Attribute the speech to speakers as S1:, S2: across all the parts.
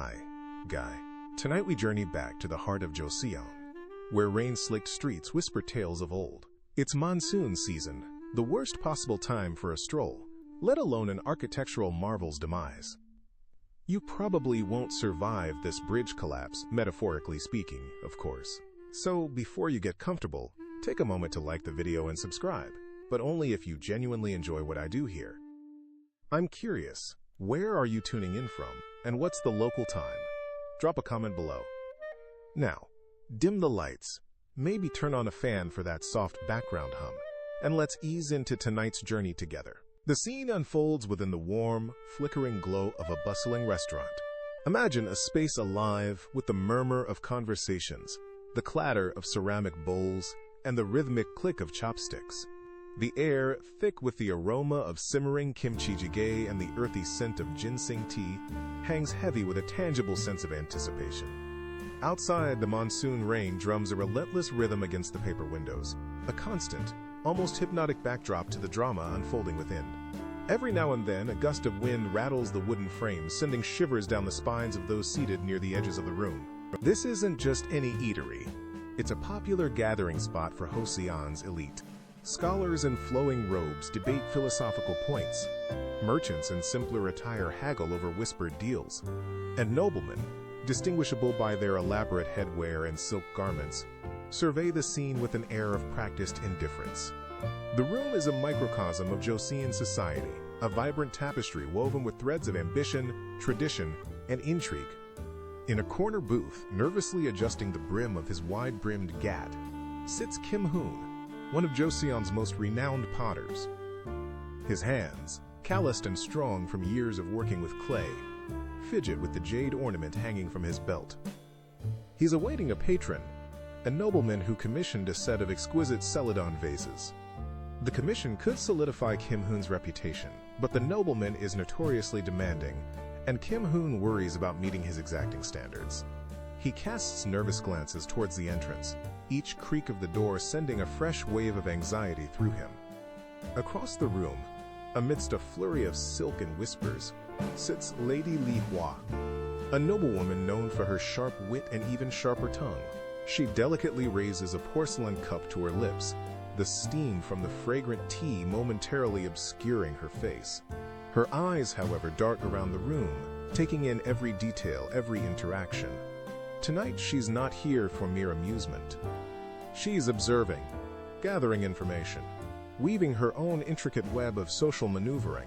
S1: Hi, Guy. Tonight we journey back to the heart of Joseon, where rain-slicked streets whisper tales of old. It's monsoon season, the worst possible time for a stroll, let alone an architectural marvel's demise. You probably won't survive this bridge collapse, metaphorically speaking, of course. So before you get comfortable, take a moment to like the video and subscribe, but only if you genuinely enjoy what I do here. I'm curious, where are you tuning in from, and what's the local time? Drop a comment below. Now, dim the lights, maybe turn on a fan for that soft background hum, and let's ease into tonight's journey together. The scene unfolds within the warm, flickering glow of a bustling restaurant. Imagine a space alive with the murmur of conversations, the clatter of ceramic bowls, and the rhythmic click of chopsticks. The air, thick with the aroma of simmering kimchi jjigae and the earthy scent of ginseng tea, hangs heavy with a tangible sense of anticipation. Outside, the monsoon rain drums a relentless rhythm against the paper windows, a constant, almost hypnotic backdrop to the drama unfolding within. Every now and then, a gust of wind rattles the wooden frames, sending shivers down the spines of those seated near the edges of the room. This isn't just any eatery. It's a popular gathering spot for Joseon's elite. Scholars in flowing robes debate philosophical points. Merchants in simpler attire haggle over whispered deals. And noblemen, distinguishable by their elaborate headwear and silk garments, survey the scene with an air of practiced indifference. The room is a microcosm of Joseon society, a vibrant tapestry woven with threads of ambition, tradition, and intrigue. In a corner booth, nervously adjusting the brim of his wide-brimmed gat, sits Kim Hoon, one of Joseon's most renowned potters. His hands, calloused and strong from years of working with clay, fidget with the jade ornament hanging from his belt. He's awaiting a patron, a nobleman who commissioned a set of exquisite celadon vases. The commission could solidify Kim Hoon's reputation, but the nobleman is notoriously demanding, and Kim Hoon worries about meeting his exacting standards. He casts nervous glances towards the entrance, each creak of the door sending a fresh wave of anxiety through him. Across the room, amidst a flurry of silk and whispers, sits Lady Li Hua, a noblewoman known for her sharp wit and even sharper tongue. She delicately raises a porcelain cup to her lips, the steam from the fragrant tea momentarily obscuring her face. Her eyes, however, dart around the room, taking in every detail, every interaction. Tonight, she's not here for mere amusement. She's observing, gathering information, weaving her own intricate web of social maneuvering.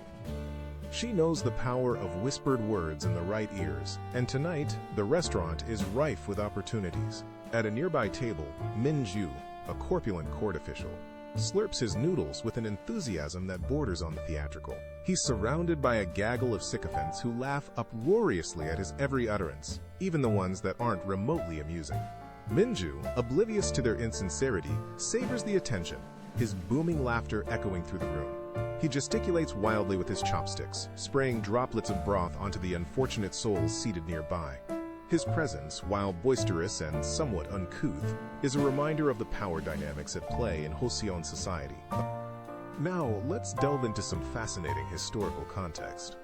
S1: She knows the power of whispered words in the right ears, and tonight, the restaurant is rife with opportunities. At a nearby table, Min-ju, a corpulent court official, slurps his noodles with an enthusiasm that borders on the theatrical. He's surrounded by a gaggle of sycophants who laugh uproariously at his every utterance, even the ones that aren't remotely amusing. Min-ju, oblivious to their insincerity, savors the attention, his booming laughter echoing through the room. He gesticulates wildly with his chopsticks, spraying droplets of broth onto the unfortunate souls seated nearby. His presence, while boisterous and somewhat uncouth, is a reminder of the power dynamics at play in Joseon society. Now, let's delve into some fascinating historical context.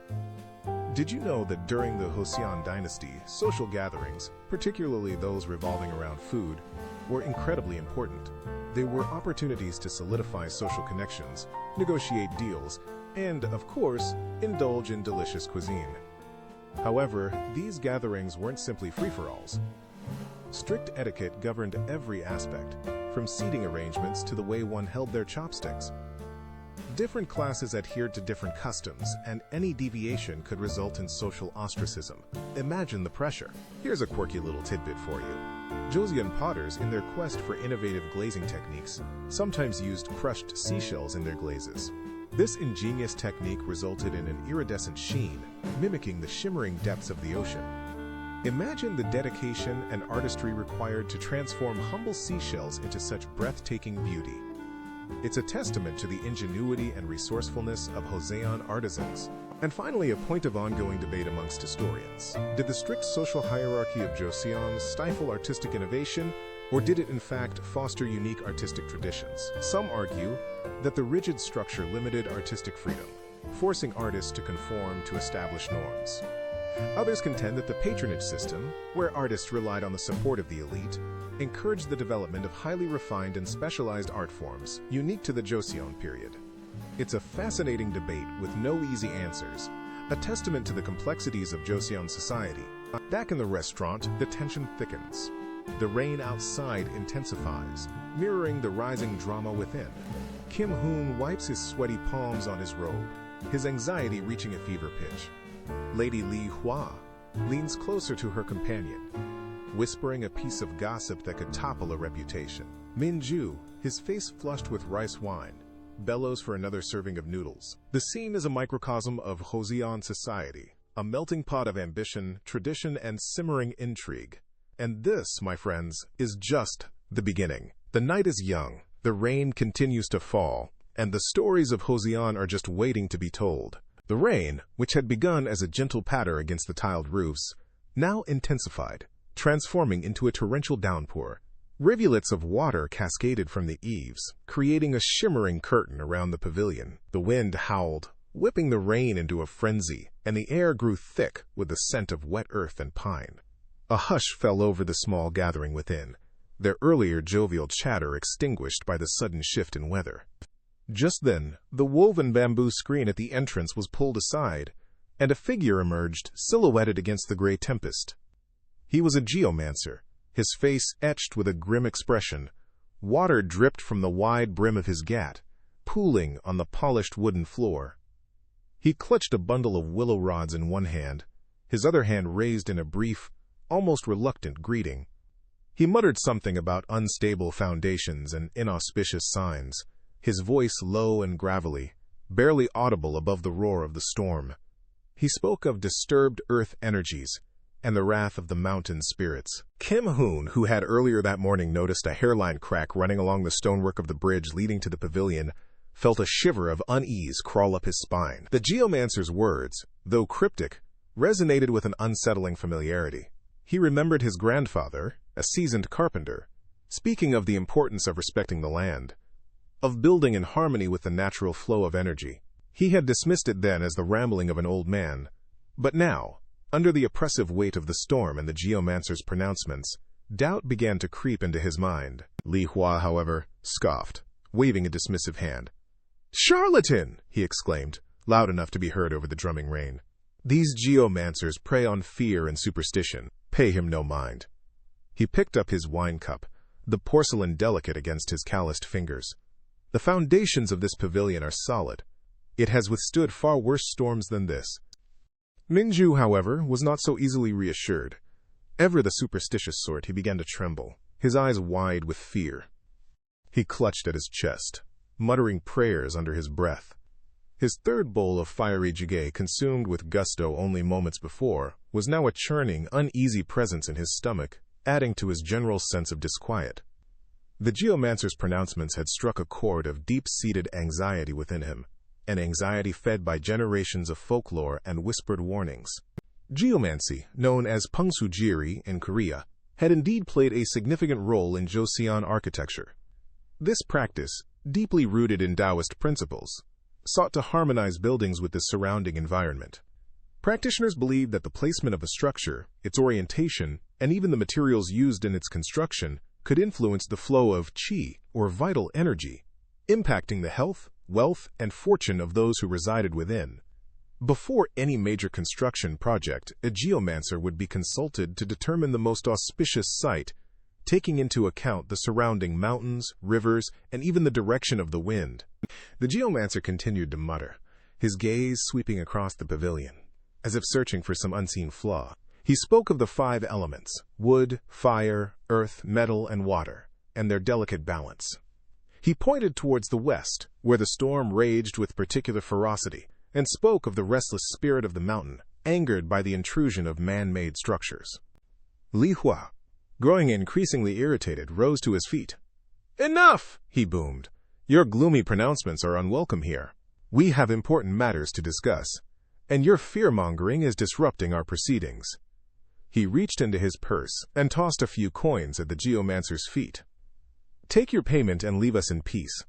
S1: Did you know that during the Joseon dynasty, social gatherings, particularly those revolving around food, were incredibly important? They were opportunities to solidify social connections, negotiate deals, and, of course, indulge in delicious cuisine. However, these gatherings weren't simply free-for-alls. Strict etiquette governed every aspect, from seating arrangements to the way one held their chopsticks. Different classes adhered to different customs, and any deviation could result in social ostracism. Imagine the pressure. Here's a quirky little tidbit for you. Joseon potters, in their quest for innovative glazing techniques, sometimes used crushed seashells in their glazes. This ingenious technique resulted in an iridescent sheen, mimicking the shimmering depths of the ocean. Imagine the dedication and artistry required to transform humble seashells into such breathtaking beauty. It's a testament to the ingenuity and resourcefulness of Joseon artisans. And finally, a point of ongoing debate amongst historians. Did the strict social hierarchy of Joseon stifle artistic innovation, or did it in fact foster unique artistic traditions? Some argue that the rigid structure limited artistic freedom, forcing artists to conform to established norms. Others contend that the patronage system, where artists relied on the support of the elite, encouraged the development of highly refined and specialized art forms unique to the Joseon period. It's a fascinating debate with no easy answers, a testament to the complexities of Joseon society. Back in the restaurant, the tension thickens. The rain outside intensifies, mirroring the rising drama within. Kim Hoon wipes his sweaty palms on his robe, his anxiety reaching a fever pitch. Lady Li Hua leans closer to her companion, whispering a piece of gossip that could topple a reputation. Min Ju, his face flushed with rice wine, bellows for another serving of noodles. The scene is a microcosm of Joseon society, a melting pot of ambition, tradition, and simmering intrigue. And this, my friends, is just the beginning. The night is young, the rain continues to fall, and the stories of Joseon are just waiting to be told. The rain, which had begun as a gentle patter against the tiled roofs, now intensified, transforming into a torrential downpour. Rivulets of water cascaded from the eaves, creating a shimmering curtain around the pavilion. The wind howled, whipping the rain into a frenzy, and the air grew thick with the scent of wet earth and pine. A hush fell over the small gathering within, their earlier jovial chatter extinguished by the sudden shift in weather. Just then, the woven bamboo screen at the entrance was pulled aside, and a figure emerged, silhouetted against the gray tempest. He was a geomancer, his face etched with a grim expression. Water dripped from the wide brim of his gat, pooling on the polished wooden floor. He clutched a bundle of willow rods in one hand, his other hand raised in a brief, almost reluctant greeting. He muttered something about unstable foundations and inauspicious signs, his voice low and gravelly, barely audible above the roar of the storm. He spoke of disturbed earth energies and the wrath of the mountain spirits. Kim Hoon, who had earlier that morning noticed a hairline crack running along the stonework of the bridge leading to the pavilion, felt a shiver of unease crawl up his spine. The geomancer's words, though cryptic, resonated with an unsettling familiarity. He remembered his grandfather, a seasoned carpenter, speaking of the importance of respecting the land, of building in harmony with the natural flow of energy. He had dismissed it then as the rambling of an old man, but now, under the oppressive weight of the storm and the geomancer's pronouncements, doubt began to creep into his mind. Li Hua, however, scoffed, waving a dismissive hand. "Charlatan!" he exclaimed, loud enough to be heard over the drumming rain. "These geomancers prey on fear and superstition. Pay him no mind." He picked up his wine cup, the porcelain delicate against his calloused fingers. "The foundations of this pavilion are solid. It has withstood far worse storms than this." Minju, however, was not so easily reassured. Ever the superstitious sort, he began to tremble, his eyes wide with fear. He clutched at his chest, muttering prayers under his breath. His third bowl of fiery jjigae, consumed with gusto only moments before, was now a churning, uneasy presence in his stomach, adding to his general sense of disquiet. The geomancer's pronouncements had struck a chord of deep-seated anxiety within him, an anxiety fed by generations of folklore and whispered warnings. Geomancy, known as Pungsujiri in Korea, had indeed played a significant role in Joseon architecture. This practice, deeply rooted in Taoist principles, sought to harmonize buildings with the surrounding environment. Practitioners believed that the placement of a structure, its orientation, and even the materials used in its construction could influence the flow of qi, or vital energy, impacting the health, wealth, and fortune of those who resided within. Before any major construction project, a geomancer would be consulted to determine the most auspicious site, taking into account the surrounding mountains, rivers, and even the direction of the wind. The geomancer continued to mutter, his gaze sweeping across the pavilion, as if searching for some unseen flaw. He spoke of the 5 elements: wood, fire, earth, metal, and water, and their delicate balance. He pointed towards the west, where the storm raged with particular ferocity, and spoke of the restless spirit of the mountain, angered by the intrusion of man-made structures. Li Hua, growing increasingly irritated, rose to his feet. "Enough!" he boomed. "Your gloomy pronouncements are unwelcome here. We have important matters to discuss, and your fear-mongering is disrupting our proceedings." He reached into his purse and tossed a few coins at the geomancer's feet. "Take your payment and leave us in peace."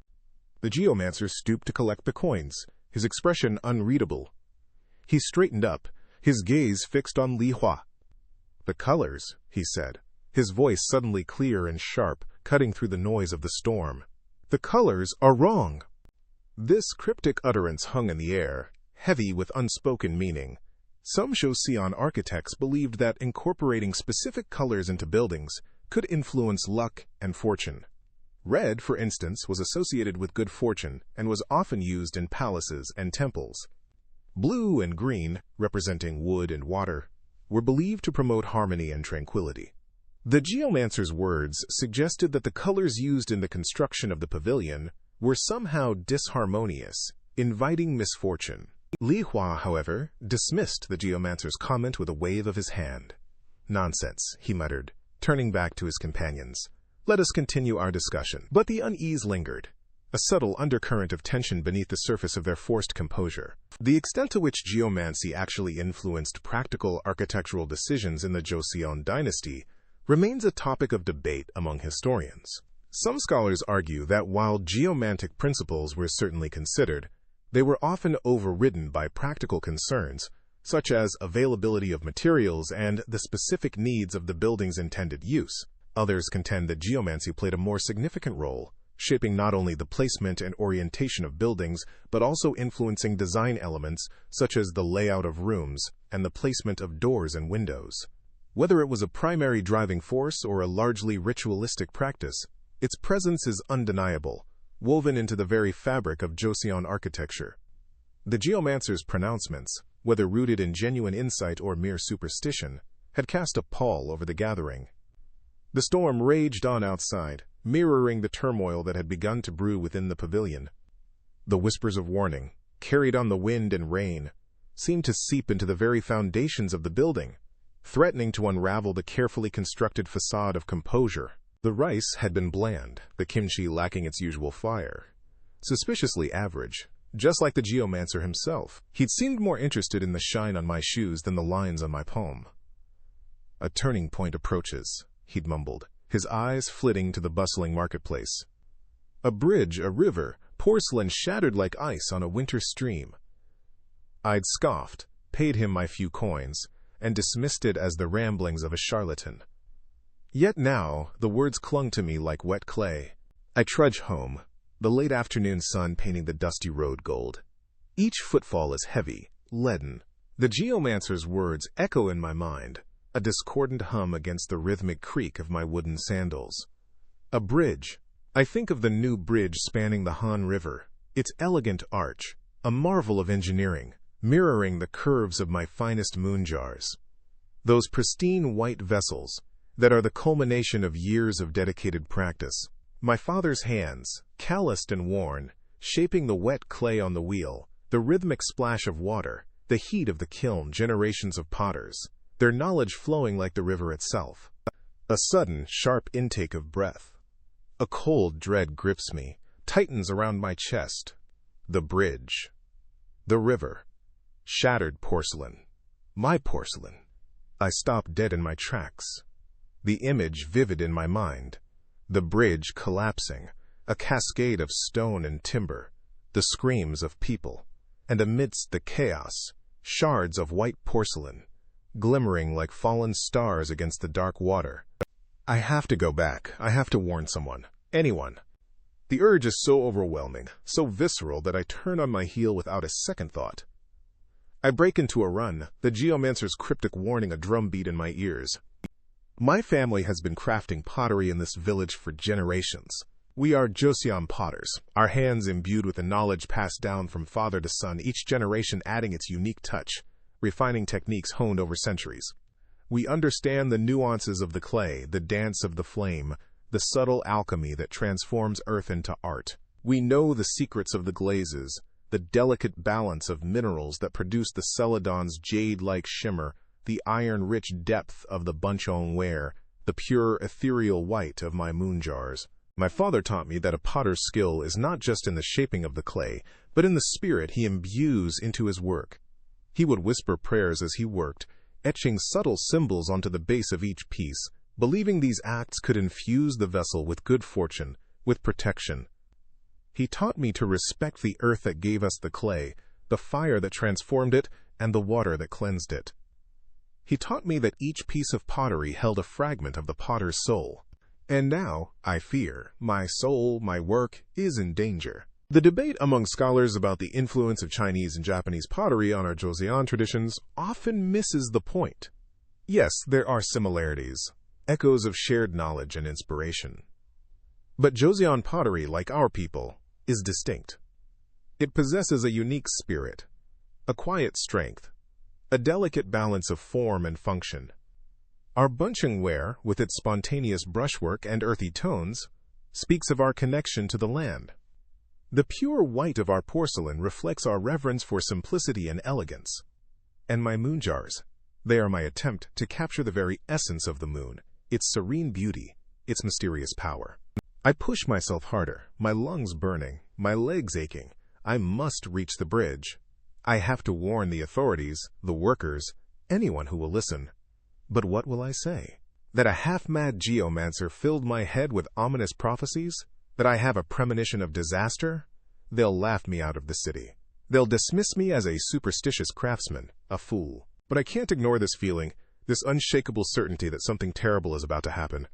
S1: The geomancer stooped to collect the coins, his expression unreadable. He straightened up, his gaze fixed on Li Hua. "The colors," he said, his voice suddenly clear and sharp, cutting through the noise of the storm. "The colors are wrong." This cryptic utterance hung in the air, heavy with unspoken meaning. Some Joseon architects believed that incorporating specific colors into buildings could influence luck and fortune. Red, for instance, was associated with good fortune and was often used in palaces and temples. Blue and green, representing wood and water, were believed to promote harmony and tranquility. The geomancer's words suggested that the colors used in the construction of the pavilion were somehow disharmonious, inviting misfortune. Li Hua, however, dismissed the geomancer's comment with a wave of his hand. "Nonsense," he muttered, turning back to his companions. "Let us continue our discussion." But the unease lingered, a subtle undercurrent of tension beneath the surface of their forced composure. The extent to which geomancy actually influenced practical architectural decisions in the Joseon dynasty remains a topic of debate among historians. Some scholars argue that while geomantic principles were certainly considered, they were often overridden by practical concerns, such as availability of materials and the specific needs of the building's intended use. Others contend that geomancy played a more significant role, shaping not only the placement and orientation of buildings, but also influencing design elements such as the layout of rooms and the placement of doors and windows. Whether it was a primary driving force or a largely ritualistic practice, its presence is undeniable, woven into the very fabric of Joseon architecture. The geomancer's pronouncements, whether rooted in genuine insight or mere superstition, had cast a pall over the gathering. The storm raged on outside, mirroring the turmoil that had begun to brew within the pavilion. The whispers of warning, carried on the wind and rain, seemed to seep into the very foundations of the building, threatening to unravel the carefully constructed facade of composure. The rice had been bland, the kimchi lacking its usual fire. Suspiciously average, just like the geomancer himself. He'd seemed more interested in the shine on my shoes than the lines on my palm. "A turning point approaches," he'd mumbled, his eyes flitting to the bustling marketplace. A bridge, a river, porcelain shattered like ice on a winter stream. I'd scoffed, paid him my few coins, and dismissed it as the ramblings of a charlatan. Yet now, the words clung to me like wet clay. I trudge home, the late afternoon sun painting the dusty road gold. Each footfall is heavy, leaden. The geomancer's words echo in my mind, a discordant hum against the rhythmic creak of my wooden sandals. A bridge. I think of the new bridge spanning the Han River, its elegant arch, a marvel of engineering, mirroring the curves of my finest moon jars. Those pristine white vessels that are the culmination of years of dedicated practice. My father's hands, calloused and worn, shaping the wet clay on the wheel, the rhythmic splash of water, the heat of the kiln, generations of potters, their knowledge flowing like the river itself. A sudden, sharp intake of breath. A cold dread grips me, tightens around my chest. The bridge. The river. Shattered porcelain. My porcelain. I stop dead in my tracks. The image vivid in my mind. The bridge collapsing, a cascade of stone and timber, the screams of people, and amidst the chaos, shards of white porcelain, glimmering like fallen stars against the dark water. I have to go back. I have to warn someone. Anyone. The urge is so overwhelming, so visceral that I turn on my heel without a second thought. I break into a run, the geomancer's cryptic warning a drumbeat in my ears. My family has been crafting pottery in this village for generations. We are Joseon potters, our hands imbued with the knowledge passed down from father to son, each generation adding its unique touch, refining techniques honed over centuries. We understand the nuances of the clay, the dance of the flame, the subtle alchemy that transforms earth into art. We know the secrets of the glazes, the delicate balance of minerals that produce the celadon's jade-like shimmer, the iron-rich depth of the buncheong ware, the pure ethereal white of my moon jars. My father taught me that a potter's skill is not just in the shaping of the clay, but in the spirit he imbues into his work. He would whisper prayers as he worked, etching subtle symbols onto the base of each piece, believing these acts could infuse the vessel with good fortune, with protection. He taught me to respect the earth that gave us the clay, the fire that transformed it, and the water that cleansed it. He taught me that each piece of pottery held a fragment of the potter's soul. And now, I fear, my soul, my work, is in danger. The debate among scholars about the influence of Chinese and Japanese pottery on our Joseon traditions often misses the point. Yes, there are similarities, echoes of shared knowledge and inspiration. But Joseon pottery, like our people, is distinct. It possesses a unique spirit, a quiet strength, a delicate balance of form and function. Our bunching ware, with its spontaneous brushwork and earthy tones, speaks of our connection to the land. The pure white of our porcelain reflects our reverence for simplicity and elegance. And my moon jars, they are my attempt to capture the very essence of the moon, its serene beauty, its mysterious power. I push myself harder, my lungs burning, my legs aching. I must reach the bridge. I have to warn the authorities, the workers, anyone who will listen. But what will I say? That a half-mad geomancer filled my head with ominous prophecies? That I have a premonition of disaster? They'll laugh me out of the city. They'll dismiss me as a superstitious craftsman, a fool. But I can't ignore this feeling, this unshakable certainty that something terrible is about to happen.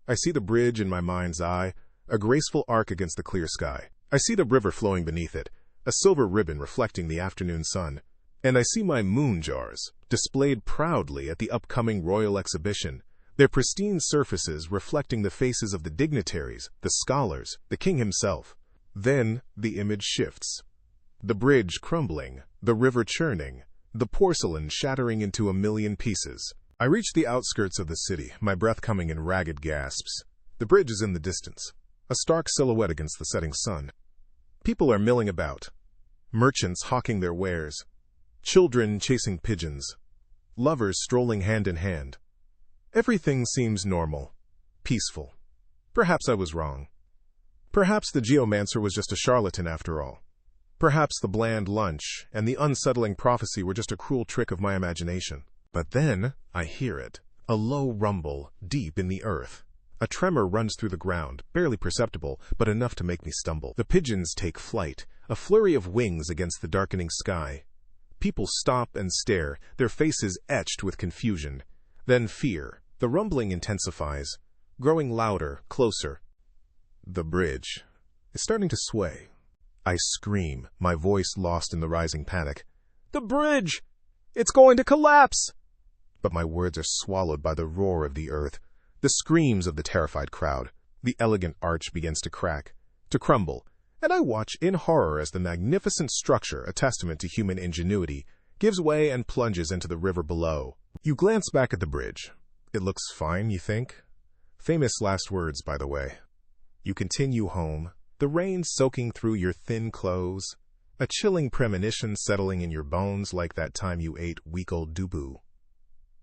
S1: I see the bridge in my mind's eye, a graceful arc against the clear sky. I see the river flowing beneath it, a silver ribbon reflecting the afternoon sun. And I see my moon jars, displayed proudly at the upcoming royal exhibition, their pristine surfaces reflecting the faces of the dignitaries, the scholars, the king himself. Then the image shifts. The bridge crumbling, the river churning, the porcelain shattering into a million pieces. I reach the outskirts of the city, my breath coming in ragged gasps. The bridge is in the distance, a stark silhouette against the setting sun. People are milling about, merchants hawking their wares, children chasing pigeons, lovers strolling hand in hand. Everything seems normal, peaceful. Perhaps I was wrong. Perhaps the geomancer was just a charlatan after all. Perhaps the bland lunch and the unsettling prophecy were just a cruel trick of my imagination. But then I hear it, a low rumble deep in the earth. A tremor runs through the ground, barely perceptible, but enough to make me stumble. The pigeons take flight, a flurry of wings against the darkening sky. People stop and stare, their faces etched with confusion. Then fear. The rumbling intensifies, growing louder, closer. The bridge is starting to sway. I scream, my voice lost in the rising panic. The bridge! It's going to collapse! But my words are swallowed by the roar of the earth, the screams of the terrified crowd. The elegant arch begins to crack, to crumble, and I watch in horror as the magnificent structure, a testament to human ingenuity, gives way and plunges into the river below. You glance back at the bridge. It looks fine, you think? Famous last words, by the way. You continue home, the rain soaking through your thin clothes, a chilling premonition settling in your bones like that time you ate week-old dubu.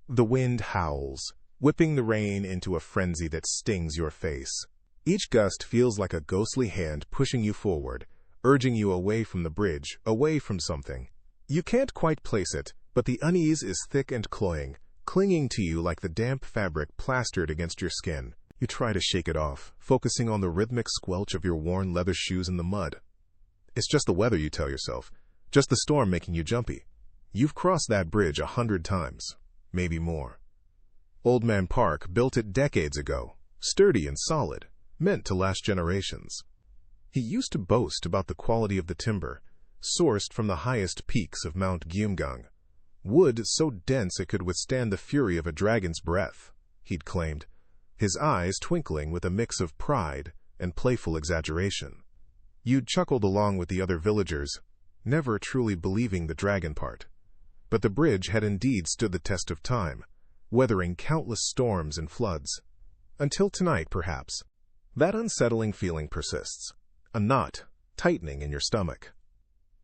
S1: The wind howls, whipping the rain into a frenzy that stings your face. Each gust feels like a ghostly hand pushing you forward, urging you away from the bridge, away from something. You can't quite place it, but the unease is thick and cloying, clinging to you like the damp fabric plastered against your skin. You try to shake it off, focusing on the rhythmic squelch of your worn leather shoes in the mud. It's just the weather, you tell yourself. Just the storm making you jumpy. You've crossed that bridge 100 times, maybe more. Old Man Park built it decades ago, sturdy and solid, meant to last generations. He used to boast about the quality of the timber, sourced from the highest peaks of Mount Gyumgang. Wood so dense it could withstand the fury of a dragon's breath, he'd claimed, his eyes twinkling with a mix of pride and playful exaggeration. You'd chuckled along with the other villagers, never truly believing the dragon part. But the bridge had indeed stood the test of time, weathering countless storms and floods. Until tonight, perhaps. That unsettling feeling persists, a knot tightening in your stomach.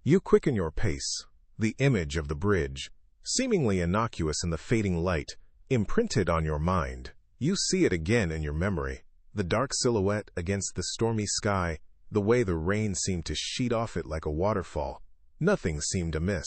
S1: You quicken your pace, the image of the bridge, seemingly innocuous in the fading light, imprinted on your mind. You see it again in your memory, the dark silhouette against the stormy sky, the way the rain seemed to sheet off it like a waterfall. Nothing seemed amiss.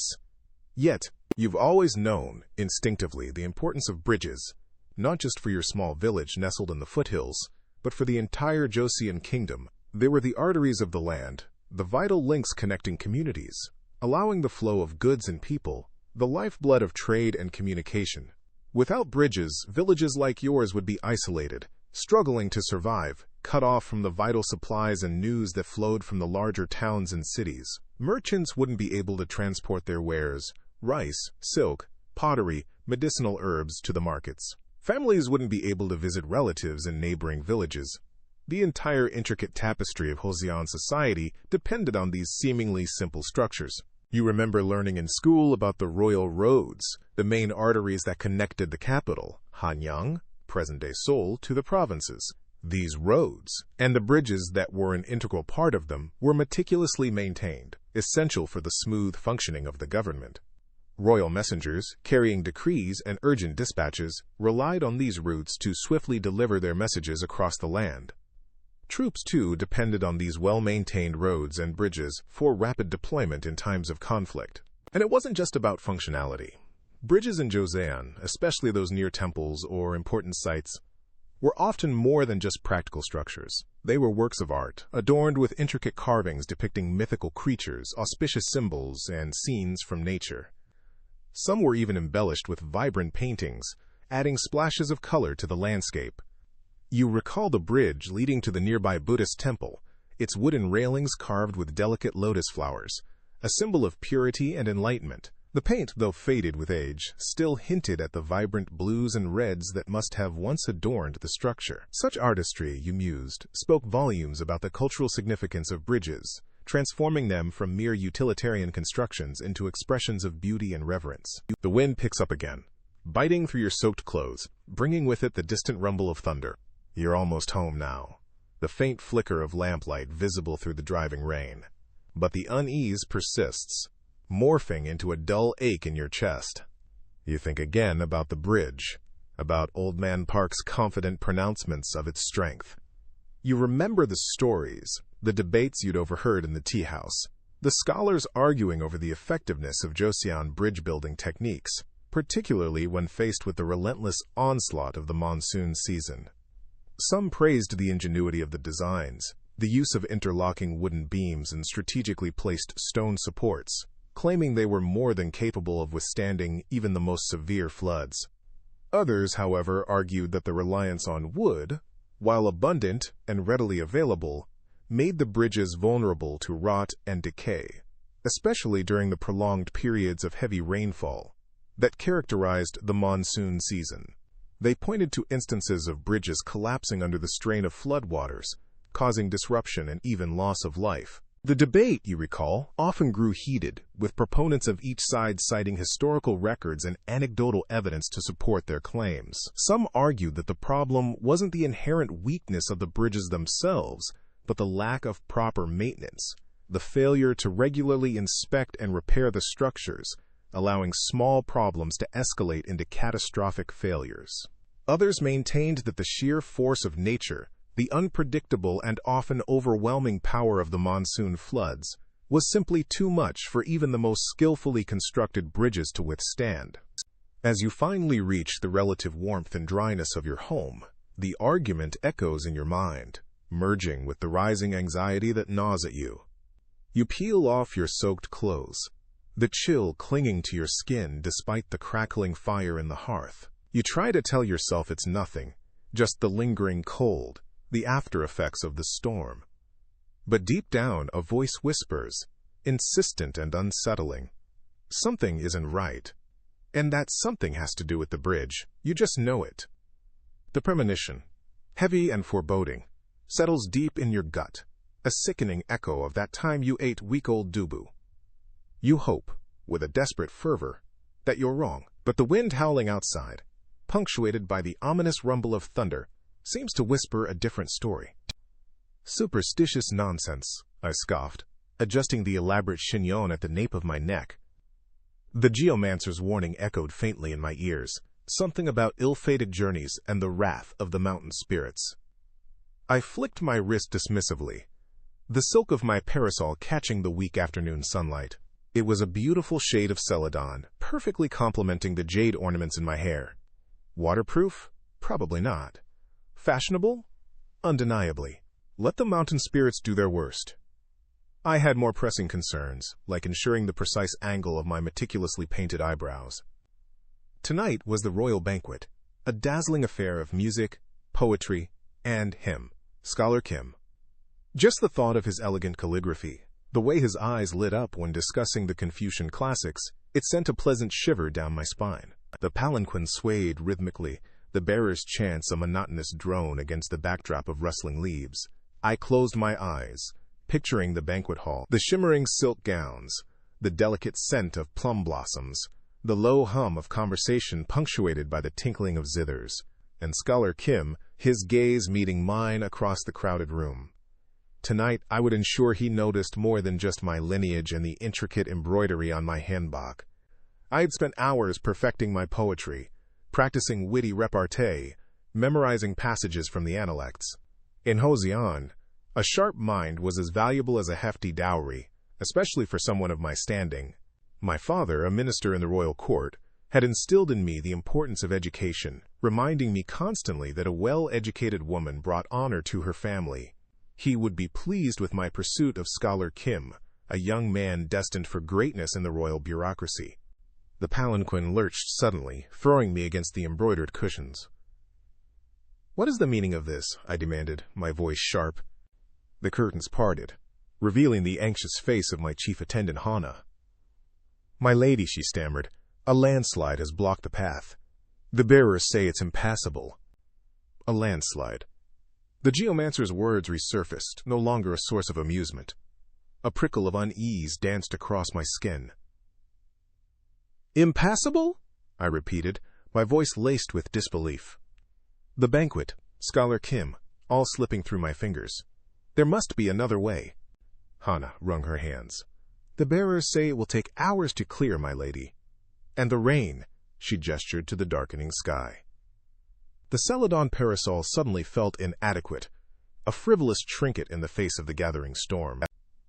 S1: Yet, you've always known, instinctively, the importance of bridges, not just for your small village nestled in the foothills, but for the entire Joseon kingdom. They were the arteries of the land, the vital links connecting communities, allowing the flow of goods and people, the lifeblood of trade and communication. Without bridges, villages like yours would be isolated, struggling to survive, cut off from the vital supplies and news that flowed from the larger towns and cities. Merchants wouldn't be able to transport their wares, rice, silk, pottery, medicinal herbs to the markets. Families wouldn't be able to visit relatives in neighboring villages. The entire intricate tapestry of Joseon society depended on these seemingly simple structures. You remember learning in school about the royal roads, the main arteries that connected the capital, Hanyang, present-day Seoul, to the provinces. These roads, and the bridges that were an integral part of them, were meticulously maintained, essential for the smooth functioning of the government. Royal messengers, carrying decrees and urgent dispatches, relied on these routes to swiftly deliver their messages across the land. Troops, too, depended on these well-maintained roads and bridges for rapid deployment in times of conflict. And it wasn't just about functionality. Bridges in Joseon, especially those near temples or important sites, were often more than just practical structures. They were works of art, adorned with intricate carvings depicting mythical creatures, auspicious symbols, and scenes from nature. Some were even embellished with vibrant paintings, adding splashes of color to the landscape. You recall the bridge leading to the nearby Buddhist temple, its wooden railings carved with delicate lotus flowers, a symbol of purity and enlightenment. The paint, though faded with age, still hinted at the vibrant blues and reds that must have once adorned the structure. Such artistry, you mused, spoke volumes about the cultural significance of bridges, transforming them from mere utilitarian constructions into expressions of beauty and reverence. The wind picks up again, biting through your soaked clothes, bringing with it the distant rumble of thunder. You're almost home now, the faint flicker of lamplight visible through the driving rain. But the unease persists, morphing into a dull ache in your chest. You think again about the bridge, about Old Man Park's confident pronouncements of its strength. You remember the stories, the debates you'd overheard in the tea house, the scholars arguing over the effectiveness of Joseon bridge-building techniques, particularly when faced with the relentless onslaught of the monsoon season. Some praised the ingenuity of the designs, the use of interlocking wooden beams and strategically placed stone supports, claiming they were more than capable of withstanding even the most severe floods. Others, however, argued that the reliance on wood, while abundant and readily available, made the bridges vulnerable to rot and decay, especially during the prolonged periods of heavy rainfall that characterized the monsoon season. They pointed to instances of bridges collapsing under the strain of floodwaters, causing disruption and even loss of life. The debate, you recall, often grew heated, with proponents of each side citing historical records and anecdotal evidence to support their claims. Some argued that the problem wasn't the inherent weakness of the bridges themselves, but the lack of proper maintenance, the failure to regularly inspect and repair the structures, allowing small problems to escalate into catastrophic failures. Others maintained that the sheer force of nature, the unpredictable and often overwhelming power of the monsoon floods, was simply too much for even the most skillfully constructed bridges to withstand. As you finally reach the relative warmth and dryness of your home, the argument echoes in your mind, merging with the rising anxiety that gnaws at you. You peel off your soaked clothes, the chill clinging to your skin despite the crackling fire in the hearth. You try to tell yourself it's nothing, just the lingering cold, the after-effects of the storm. But deep down, a voice whispers, insistent and unsettling, something isn't right. And that something has to do with the bridge. You just know it. The premonition, heavy and foreboding, settles deep in your gut, a sickening echo of that time you ate week-old dubu. You hope, with a desperate fervor, that you're wrong, but the wind howling outside, punctuated by the ominous rumble of thunder, seems to whisper a different story. Superstitious nonsense, I scoffed, adjusting the elaborate chignon at the nape of my neck. The geomancer's warning echoed faintly in my ears, something about ill-fated journeys and the wrath of the mountain spirits. I flicked my wrist dismissively, the silk of my parasol catching the weak afternoon sunlight. It was a beautiful shade of celadon, perfectly complementing the jade ornaments in my hair. Waterproof? Probably not. Fashionable? Undeniably. Let the mountain spirits do their worst. I had more pressing concerns, like ensuring the precise angle of my meticulously painted eyebrows. Tonight was the royal banquet, a dazzling affair of music, poetry, and him, Scholar Kim. Just the thought of his elegant calligraphy, the way his eyes lit up when discussing the Confucian classics, it sent a pleasant shiver down my spine. The palanquin swayed rhythmically, the bearer's chants a monotonous drone against the backdrop of rustling leaves. I closed my eyes, picturing the banquet hall, the shimmering silk gowns, the delicate scent of plum blossoms, the low hum of conversation punctuated by the tinkling of zithers, and Scholar Kim, his gaze meeting mine across the crowded room. Tonight, I would ensure he noticed more than just my lineage and the intricate embroidery on my handbag. I had spent hours perfecting my poetry, practicing witty repartee, memorizing passages from the Analects. In Joseon, a sharp mind was as valuable as a hefty dowry, especially for someone of my standing. My father, a minister in the royal court, had instilled in me the importance of education, reminding me constantly that a well-educated woman brought honor to her family. He would be pleased with my pursuit of Scholar Kim, a young man destined for greatness in the royal bureaucracy. The palanquin lurched suddenly, throwing me against the embroidered cushions. "What is the meaning of this?" I demanded, my voice sharp. The curtains parted, revealing the anxious face of my chief attendant Hana. "My lady," she stammered, "a landslide has blocked the path. The bearers say it's impassable." A landslide. The geomancer's words resurfaced, no longer a source of amusement. A prickle of unease danced across my skin. "Impassable?" I repeated, my voice laced with disbelief. The banquet, Scholar Kim, all slipping through my fingers. "There must be another way." Hana wrung her hands. "The bearers say it will take hours to clear, my lady. And the rain," she gestured to the darkening sky. The celadon parasol suddenly felt inadequate, a frivolous trinket in the face of the gathering storm.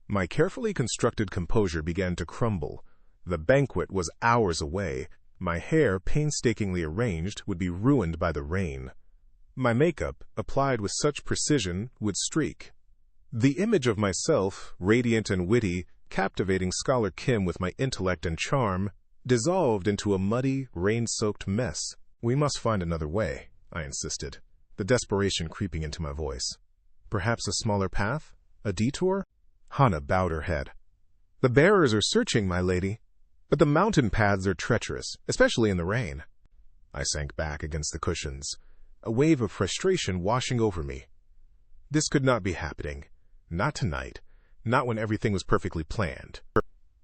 S1: My carefully constructed composure began to crumble. The banquet was hours away. My hair, painstakingly arranged, would be ruined by the rain. My makeup, applied with such precision, would streak. The image of myself, radiant and witty, captivating Scholar Kim with my intellect and charm, dissolved into a muddy, rain-soaked mess. "We must find another way," I insisted, the desperation creeping into my voice. "Perhaps a smaller path? A detour?" Hana bowed her head. "The bearers are searching, my lady, but the mountain paths are treacherous, especially in the rain." I sank back against the cushions, a wave of frustration washing over me. This could not be happening. Not tonight. Not when everything was perfectly planned.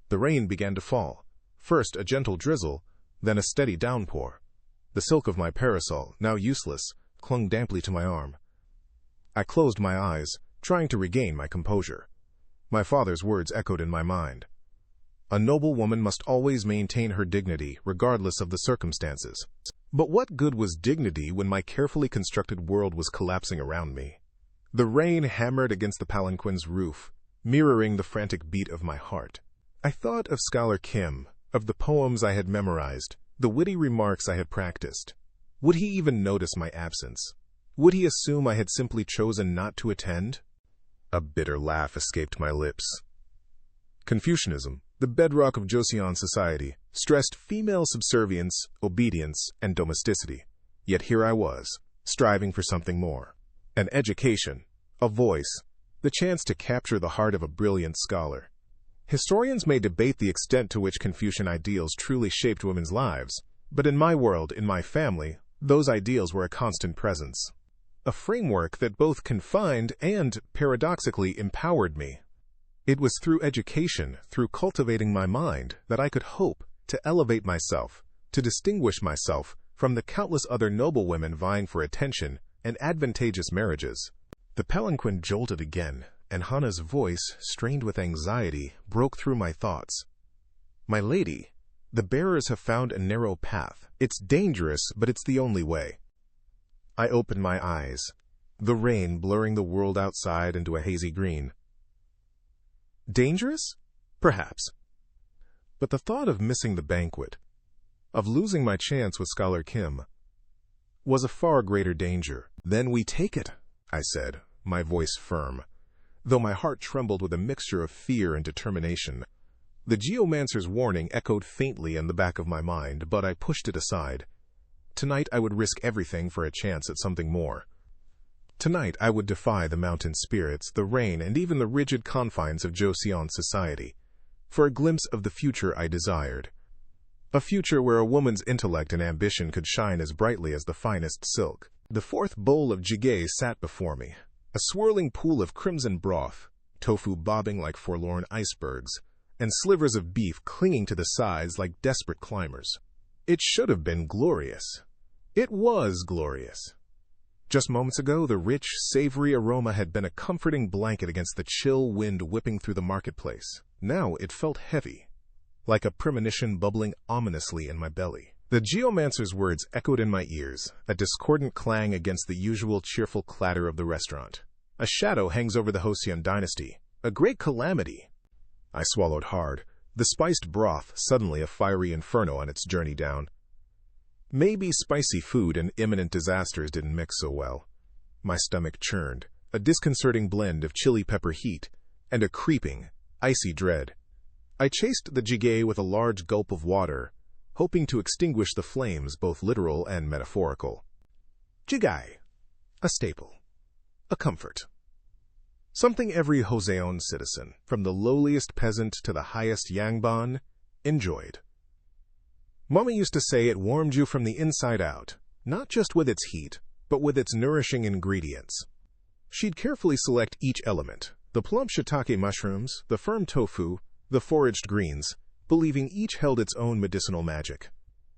S1: The rain began to fall. First a gentle drizzle, then a steady downpour. The silk of my parasol, now useless, clung damply to my arm. I closed my eyes, trying to regain my composure. My father's words echoed in my mind. A noble woman must always maintain her dignity, regardless of the circumstances. But what good was dignity when my carefully constructed world was collapsing around me? The rain hammered against the palanquin's roof, mirroring the frantic beat of my heart. I thought of Scholar Kim, of the poems I had memorized, the witty remarks I had practiced. Would he even notice my absence? Would he assume I had simply chosen not to attend? A bitter laugh escaped my lips. Confucianism, the bedrock of Joseon society, stressed female subservience, obedience, and domesticity. Yet here I was, striving for something more. An education, a voice, the chance to capture the heart of a brilliant scholar. Historians may debate the extent to which Confucian ideals truly shaped women's lives, but in my world, in my family, those ideals were a constant presence. A framework that both confined and, paradoxically, empowered me. It was through education, through cultivating my mind, that I could hope to elevate myself, to distinguish myself from the countless other noble women vying for attention and advantageous marriages. The palanquin jolted again, and Hana's voice, strained with anxiety, broke through my thoughts. "My lady, the bearers have found a narrow path. It's dangerous, but it's the only way." I opened my eyes, the rain blurring the world outside into a hazy green. Dangerous? Perhaps. But the thought of missing the banquet, of losing my chance with Scholar Kim, was a far greater danger. "Then we take it," I said, my voice firm. though my heart trembled with a mixture of fear and determination. The geomancer's warning echoed faintly in the back of my mind, but I pushed it aside. Tonight I would risk everything for a chance at something more. Tonight I would defy the mountain spirits, the rain, and even the rigid confines of Joseon society, for a glimpse of the future I desired. A future where a woman's intellect and ambition could shine as brightly as the finest silk. The fourth bowl of jjigae sat before me, a swirling pool of crimson broth, tofu bobbing like forlorn icebergs, and slivers of beef clinging to the sides like desperate climbers. It should have been glorious. It was glorious. Just moments ago, the rich, savory aroma had been a comforting blanket against the chill wind whipping through the marketplace. Now it felt heavy, like a premonition bubbling ominously in my belly. The geomancer's words echoed in my ears, a discordant clang against the usual cheerful clatter of the restaurant. A shadow hangs over the Joseon dynasty, a great calamity. I swallowed hard, the spiced broth suddenly a fiery inferno on its journey down. Maybe spicy food and imminent disasters didn't mix so well. My stomach churned, a disconcerting blend of chili pepper heat and a creeping, icy dread. I chased the jjigae with a large gulp of water, hoping to extinguish the flames, both literal and metaphorical. Jjigae, a staple, a comfort. Something every Joseon citizen, from the lowliest peasant to the highest yangban, enjoyed. Mama used to say it warmed you from the inside out, not just with its heat, but with its nourishing ingredients. She'd carefully select each element, the plump shiitake mushrooms, the firm tofu, the foraged greens, believing each held its own medicinal magic.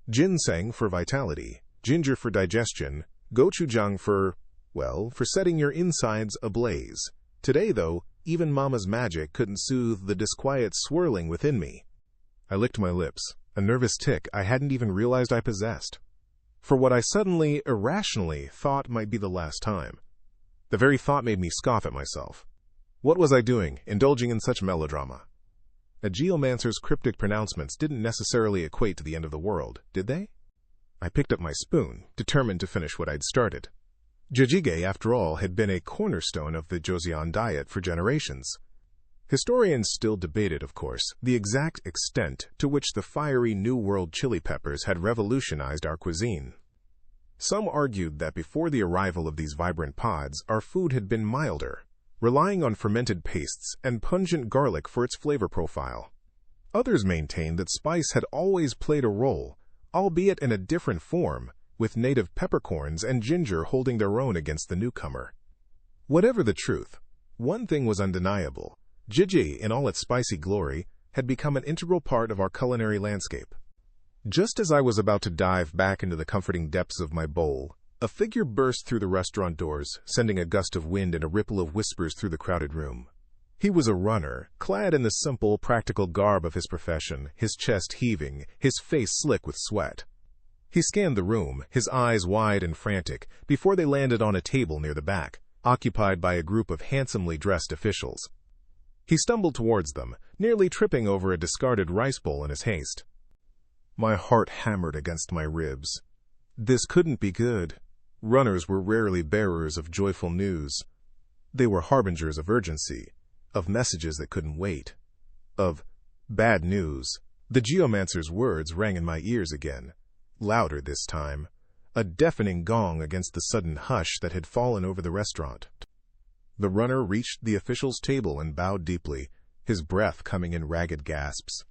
S1: Ginseng for vitality, ginger for digestion, gochujang for setting your insides ablaze. Today, though, even Mama's magic couldn't soothe the disquiet swirling within me. I licked my lips, a nervous tic I hadn't even realized I possessed, for what I suddenly, irrationally, thought might be the last time. The very thought made me scoff at myself. What was I doing, indulging in such melodrama? A geomancer's cryptic pronouncements didn't necessarily equate to the end of the world, did they? I picked up my spoon, determined to finish what I'd started. Jjigae, after all, had been a cornerstone of the Joseon diet for generations. Historians still debated, of course, the exact extent to which the fiery New World chili peppers had revolutionized our cuisine. Some argued that before the arrival of these vibrant pods, our food had been milder, relying on fermented pastes and pungent garlic for its flavor profile. Others maintained that spice had always played a role, albeit in a different form, with native peppercorns and ginger holding their own against the newcomer. Whatever the truth, one thing was undeniable. Jjigae, in all its spicy glory, had become an integral part of our culinary landscape. Just as I was about to dive back into the comforting depths of my bowl, a figure burst through the restaurant doors, sending a gust of wind and a ripple of whispers through the crowded room. He was a runner, clad in the simple, practical garb of his profession, his chest heaving, his face slick with sweat. He scanned the room, his eyes wide and frantic, before they landed on a table near the back, occupied by a group of handsomely dressed officials. He stumbled towards them, nearly tripping over a discarded rice bowl in his haste. My heart hammered against my ribs. This couldn't be good. Runners were rarely bearers of joyful news. They were harbingers of urgency, of messages that couldn't wait, of bad news. The geomancer's words rang in my ears again, louder this time, a deafening gong against the sudden hush that had fallen over the restaurant. The runner reached the official's table and bowed deeply, his breath coming in ragged gasps.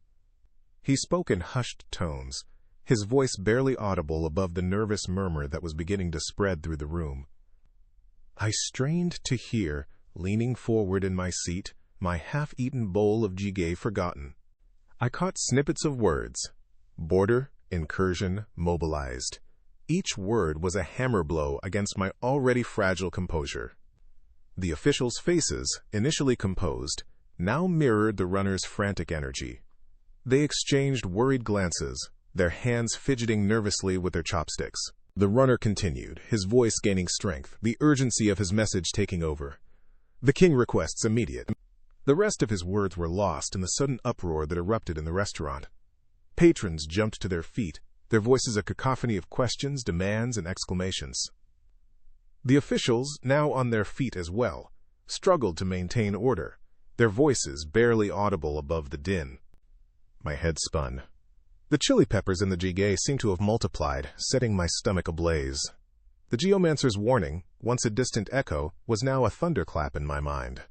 S1: He spoke in hushed tones, his voice barely audible above the nervous murmur that was beginning to spread through the room. I strained to hear, leaning forward in my seat, my half-eaten bowl of jjigae forgotten. I caught snippets of words: border, incursion, mobilized. Each word was a hammer blow against my already fragile composure. The officials' faces, initially composed, now mirrored the runner's frantic energy. They exchanged worried glances, their hands fidgeting nervously with their chopsticks. The runner continued, his voice gaining strength, the urgency of his message taking over. The king requests immediate. The rest of his words were lost in the sudden uproar that erupted in the restaurant. Patrons jumped to their feet, their voices a cacophony of questions, demands, and exclamations. The officials, now on their feet as well, struggled to maintain order, their voices barely audible above the din. My head spun. The chili peppers in the jjigae seemed to have multiplied, setting my stomach ablaze. The geomancer's warning, once a distant echo, was now a thunderclap in my mind.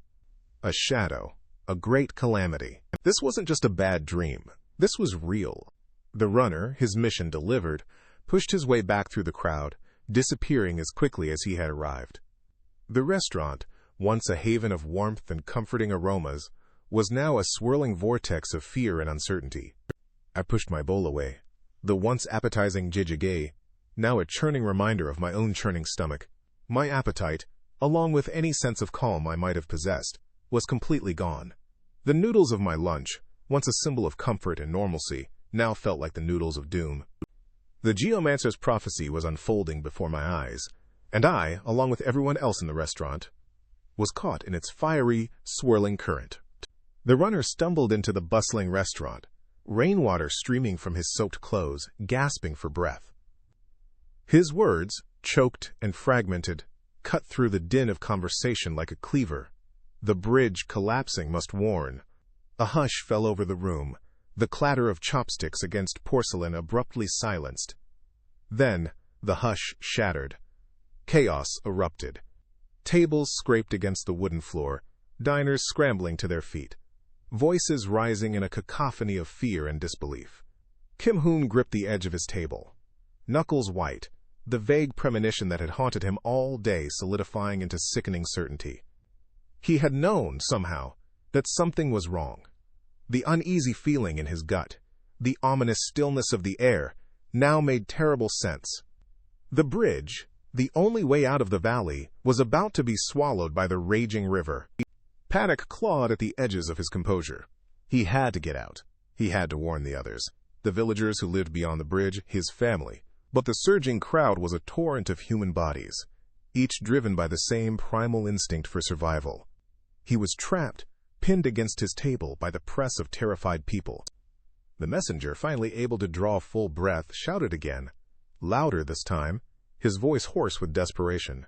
S1: A shadow, a great calamity. This wasn't just a bad dream. This was real. The runner, his mission delivered, pushed his way back through the crowd, disappearing as quickly as he had arrived. The restaurant, once a haven of warmth and comforting aromas, was now a swirling vortex of fear and uncertainty. I pushed my bowl away. The once appetizing jjigae, now a churning reminder of my own churning stomach. My appetite, along with any sense of calm I might have possessed, was completely gone. The noodles of my lunch, once a symbol of comfort and normalcy, now felt like the noodles of doom. The geomancer's prophecy was unfolding before my eyes, and I, along with everyone else in the restaurant, was caught in its fiery, swirling current. The runner stumbled into the bustling restaurant, rainwater streaming from his soaked clothes, gasping for breath. His words, choked and fragmented, cut through the din of conversation like a cleaver. The bridge collapsing must warn. A hush fell over the room, the clatter of chopsticks against porcelain abruptly silenced. Then, the hush shattered. Chaos erupted. Tables scraped against the wooden floor, diners scrambling to their feet, voices rising in a cacophony of fear and disbelief. Kim-hoon gripped the edge of his table, knuckles white, the vague premonition that had haunted him all day solidifying into sickening certainty. He had known, somehow, that something was wrong. The uneasy feeling in his gut, the ominous stillness of the air, now made terrible sense. The bridge, the only way out of the valley, was about to be swallowed by the raging river. Panic clawed at the edges of his composure. He had to get out. He had to warn the others, the villagers who lived beyond the bridge, his family. But the surging crowd was a torrent of human bodies, each driven by the same primal instinct for survival. He was trapped, pinned against his table by the press of terrified people. The messenger, finally able to draw full breath, shouted again, louder this time, his voice hoarse with desperation.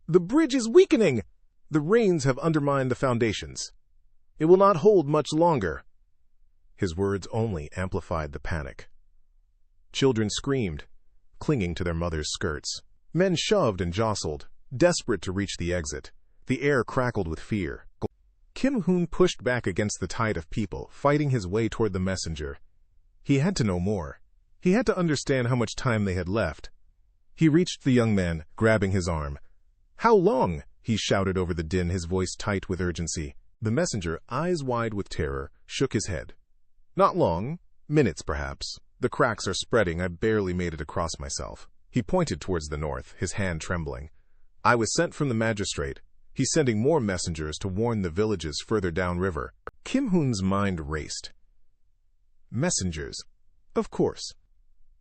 S1: "The bridge is weakening! The rains have undermined the foundations. It will not hold much longer." His words only amplified the panic. Children screamed, clinging to their mothers' skirts. Men shoved and jostled, desperate to reach the exit. The air crackled with fear. Kim-hoon pushed back against the tide of people, fighting his way toward the messenger. He had to know more. He had to understand how much time they had left. He reached the young man, grabbing his arm. "How long?" he shouted over the din, his voice tight with urgency. The messenger, eyes wide with terror, shook his head. "Not long. Minutes, perhaps. The cracks are spreading. I barely made it across myself." He pointed towards the north, his hand trembling. "I was sent from the magistrate. He's sending more messengers to warn the villages further downriver." Kim-hoon's mind raced. Messengers. Of course.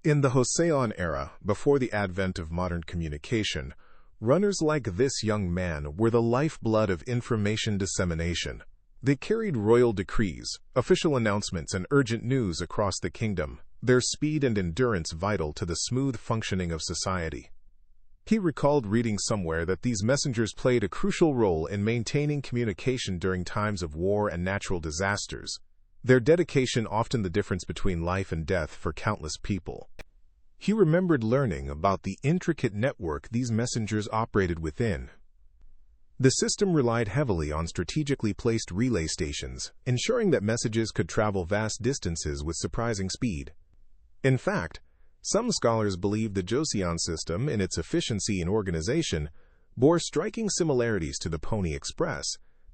S1: In the Joseon era, before the advent of modern communication, runners like this young man were the lifeblood of information dissemination. They carried royal decrees, official announcements, and urgent news across the kingdom, their speed and endurance vital to the smooth functioning of society. He recalled reading somewhere that these messengers played a crucial role in maintaining communication during times of war and natural disasters, their dedication often the difference between life and death for countless people. He remembered learning about the intricate network these messengers operated within. The system relied heavily on strategically placed relay stations, ensuring that messages could travel vast distances with surprising speed. In fact, some scholars believe the Joseon system, in its efficiency and organization, bore striking similarities to the Pony Express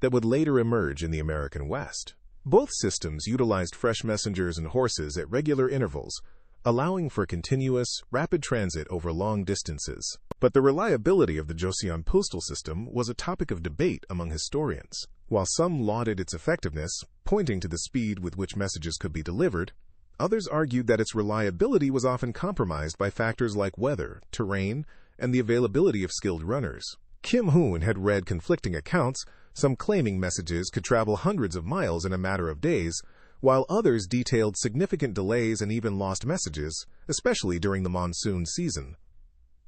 S1: that would later emerge in the American West. Both systems utilized fresh messengers and horses at regular intervals, allowing for continuous, rapid transit over long distances. But the reliability of the Joseon postal system was a topic of debate among historians. While some lauded its effectiveness, pointing to the speed with which messages could be delivered, others argued that its reliability was often compromised by factors like weather, terrain, and the availability of skilled runners. Kim-hoon had read conflicting accounts, some claiming messages could travel hundreds of miles in a matter of days, while others detailed significant delays and even lost messages, especially during the monsoon season.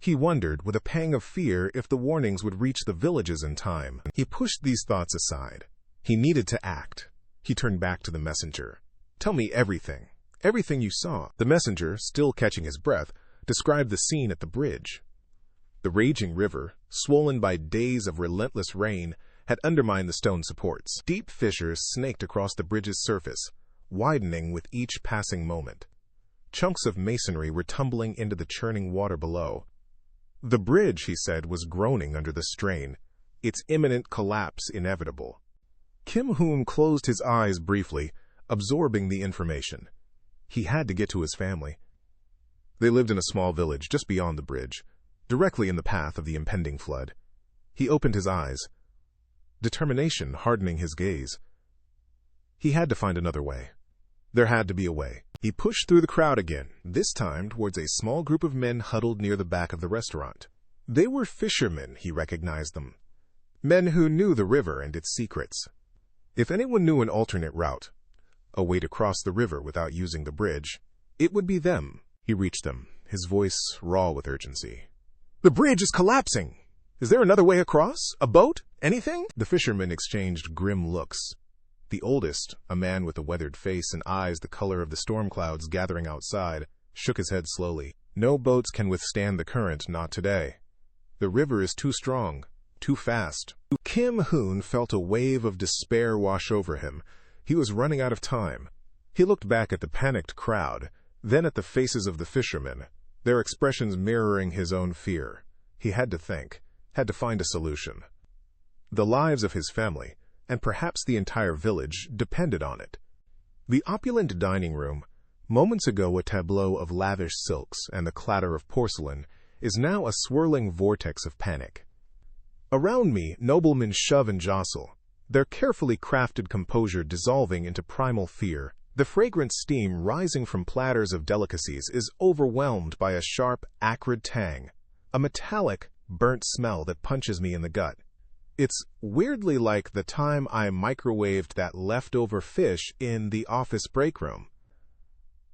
S1: He wondered, with a pang of fear, if the warnings would reach the villages in time. He pushed these thoughts aside. He needed to act. He turned back to the messenger. "Tell me everything. Everything you saw." The messenger, still catching his breath, described the scene at the bridge. The raging river, swollen by days of relentless rain, had undermined the stone supports. Deep fissures snaked across the bridge's surface, widening with each passing moment. Chunks of masonry were tumbling into the churning water below. The bridge, he said, was groaning under the strain, its imminent collapse inevitable. Kim Hoon closed his eyes briefly, absorbing the information. He had to get to his family. They lived in a small village just beyond the bridge, directly in the path of the impending flood. He opened his eyes, determination hardening his gaze. He had to find another way. There had to be a way. He pushed through the crowd again, this time towards a small group of men huddled near the back of the restaurant. They were fishermen, he recognized them. Men who knew the river and its secrets. If anyone knew an alternate route, a way to cross the river without using the bridge, it would be them. He reached them, his voice raw with urgency. "The bridge is collapsing! Is there another way across? A boat? Anything?" The fishermen exchanged grim looks. The oldest, a man with a weathered face and eyes the color of the storm clouds gathering outside, shook his head slowly. "No boats can withstand the current, not today. The river is too strong, too fast." Kim Hoon felt a wave of despair wash over him. He was running out of time. He looked back at the panicked crowd, then at the faces of the fishermen, their expressions mirroring his own fear. He had to think, had to find a solution. The lives of his family, and perhaps the entire village, depended on it. The opulent dining room, moments ago a tableau of lavish silks and the clatter of porcelain, is now a swirling vortex of panic. Around me, noblemen shove and jostle, their carefully crafted composure dissolving into primal fear. The fragrant steam rising from platters of delicacies is overwhelmed by a sharp, acrid tang, a metallic, burnt smell that punches me in the gut. It's weirdly like the time I microwaved that leftover fish in the office break room.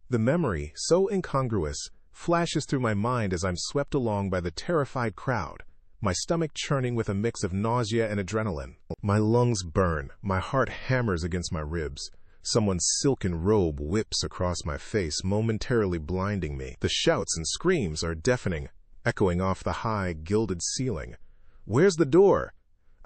S1: The memory, so incongruous, flashes through my mind as I'm swept along by the terrified crowd, my stomach churning with a mix of nausea and adrenaline. My lungs burn, my heart hammers against my ribs. Someone's silken robe whips across my face, momentarily blinding me. The shouts and screams are deafening, echoing off the high, gilded ceiling. Where's the door?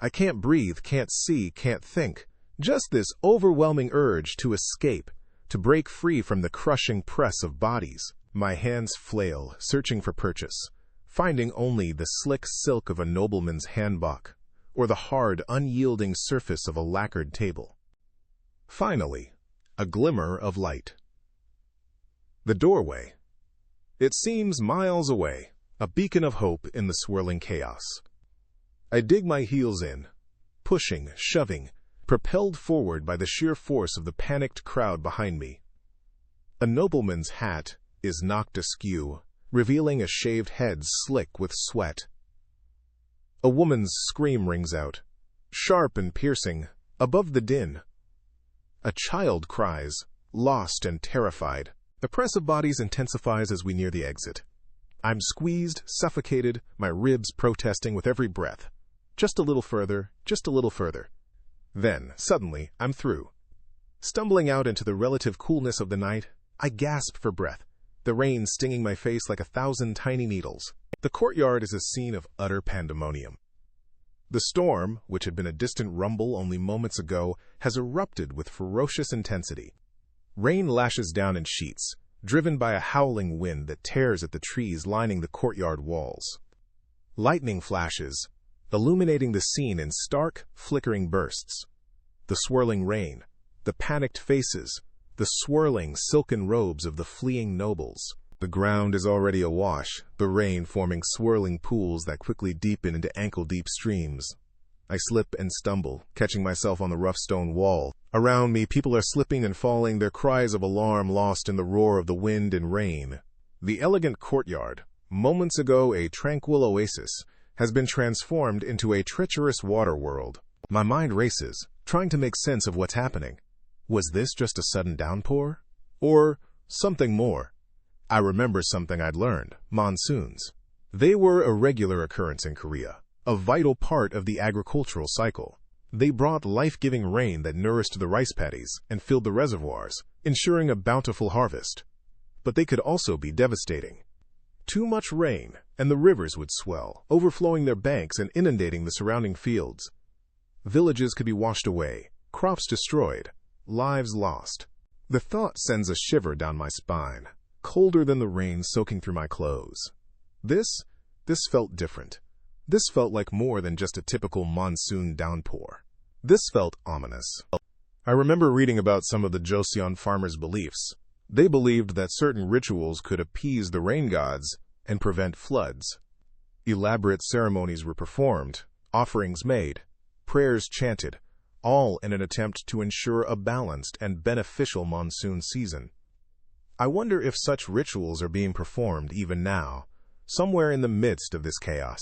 S1: I can't breathe, can't see, can't think. Just this overwhelming urge to escape, to break free from the crushing press of bodies. My hands flail, searching for purchase, finding only the slick silk of a nobleman's hanbok, or the hard, unyielding surface of a lacquered table. Finally, a glimmer of light. The doorway. It seems miles away, a beacon of hope in the swirling chaos. I dig my heels in, pushing, shoving, propelled forward by the sheer force of the panicked crowd behind me. A nobleman's hat is knocked askew, revealing a shaved head slick with sweat. A woman's scream rings out, sharp and piercing, above the din. A child cries, lost and terrified. The press of bodies intensifies as we near the exit. I'm squeezed, suffocated, my ribs protesting with every breath. Just a little further, just a little further. Then, suddenly, I'm through. Stumbling out into the relative coolness of the night, I gasp for breath, the rain stinging my face like 1,000 tiny needles. The courtyard is a scene of utter pandemonium. The storm, which had been a distant rumble only moments ago, has erupted with ferocious intensity. Rain lashes down in sheets, driven by a howling wind that tears at the trees lining the courtyard walls. Lightning flashes, illuminating the scene in stark, flickering bursts. The swirling rain, the panicked faces, the swirling, silken robes of the fleeing nobles. The ground is already awash, the rain forming swirling pools that quickly deepen into ankle-deep streams. I slip and stumble, catching myself on the rough stone wall. Around me, people are slipping and falling, their cries of alarm lost in the roar of the wind and rain. The elegant courtyard, moments ago a tranquil oasis, has been transformed into a treacherous water world. My mind races, trying to make sense of what's happening. Was this just a sudden downpour? Or something more? I remember something I'd learned, monsoons. They were a regular occurrence in Korea, a vital part of the agricultural cycle. They brought life-giving rain that nourished the rice paddies and filled the reservoirs, ensuring a bountiful harvest. But they could also be devastating. Too much rain, and the rivers would swell, overflowing their banks and inundating the surrounding fields. Villages could be washed away, crops destroyed, lives lost. The thought sends a shiver down my spine, colder than the rain soaking through my clothes. This felt different. This felt like more than just a typical monsoon downpour. This felt ominous. I remember reading about some of the Joseon farmers' beliefs. They believed that certain rituals could appease the rain gods and prevent floods. Elaborate ceremonies were performed, offerings made, prayers chanted, all in an attempt to ensure a balanced and beneficial monsoon season. I wonder if such rituals are being performed even now, somewhere in the midst of this chaos.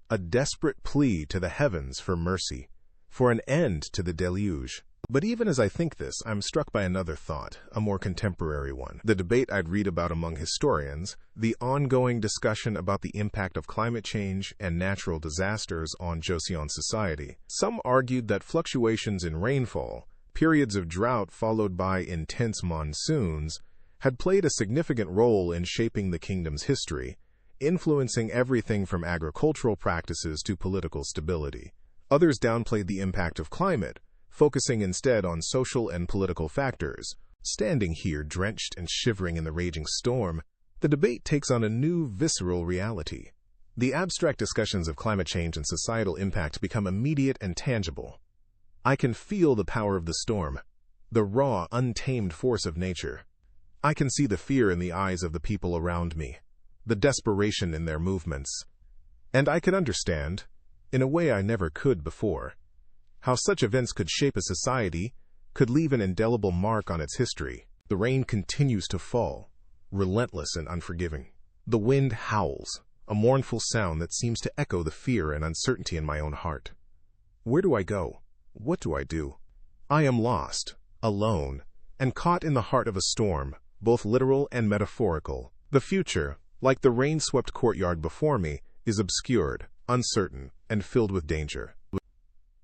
S1: A desperate plea to the heavens for mercy, for an end to the deluge. But even as I think this, I'm struck by another thought, a more contemporary one. The debate I'd read about among historians, the ongoing discussion about the impact of climate change and natural disasters on Joseon society. Some argued that fluctuations in rainfall, periods of drought followed by intense monsoons, had played a significant role in shaping the kingdom's history, influencing everything from agricultural practices to political stability. Others downplayed the impact of climate, focusing instead on social and political factors. Standing here drenched and shivering in the raging storm, the debate takes on a new visceral reality. The abstract discussions of climate change and societal impact become immediate and tangible. I can feel the power of the storm, the raw, untamed force of nature. I can see the fear in the eyes of the people around me, the desperation in their movements. And I can understand, in a way I never could before, how such events could shape a society, could leave an indelible mark on its history. The rain continues to fall, relentless and unforgiving. The wind howls, a mournful sound that seems to echo the fear and uncertainty in my own heart. Where do I go? What do I do? I am lost, alone, and caught in the heart of a storm, both literal and metaphorical. The future, like the rain-swept courtyard before me, is obscured, uncertain, and filled with danger.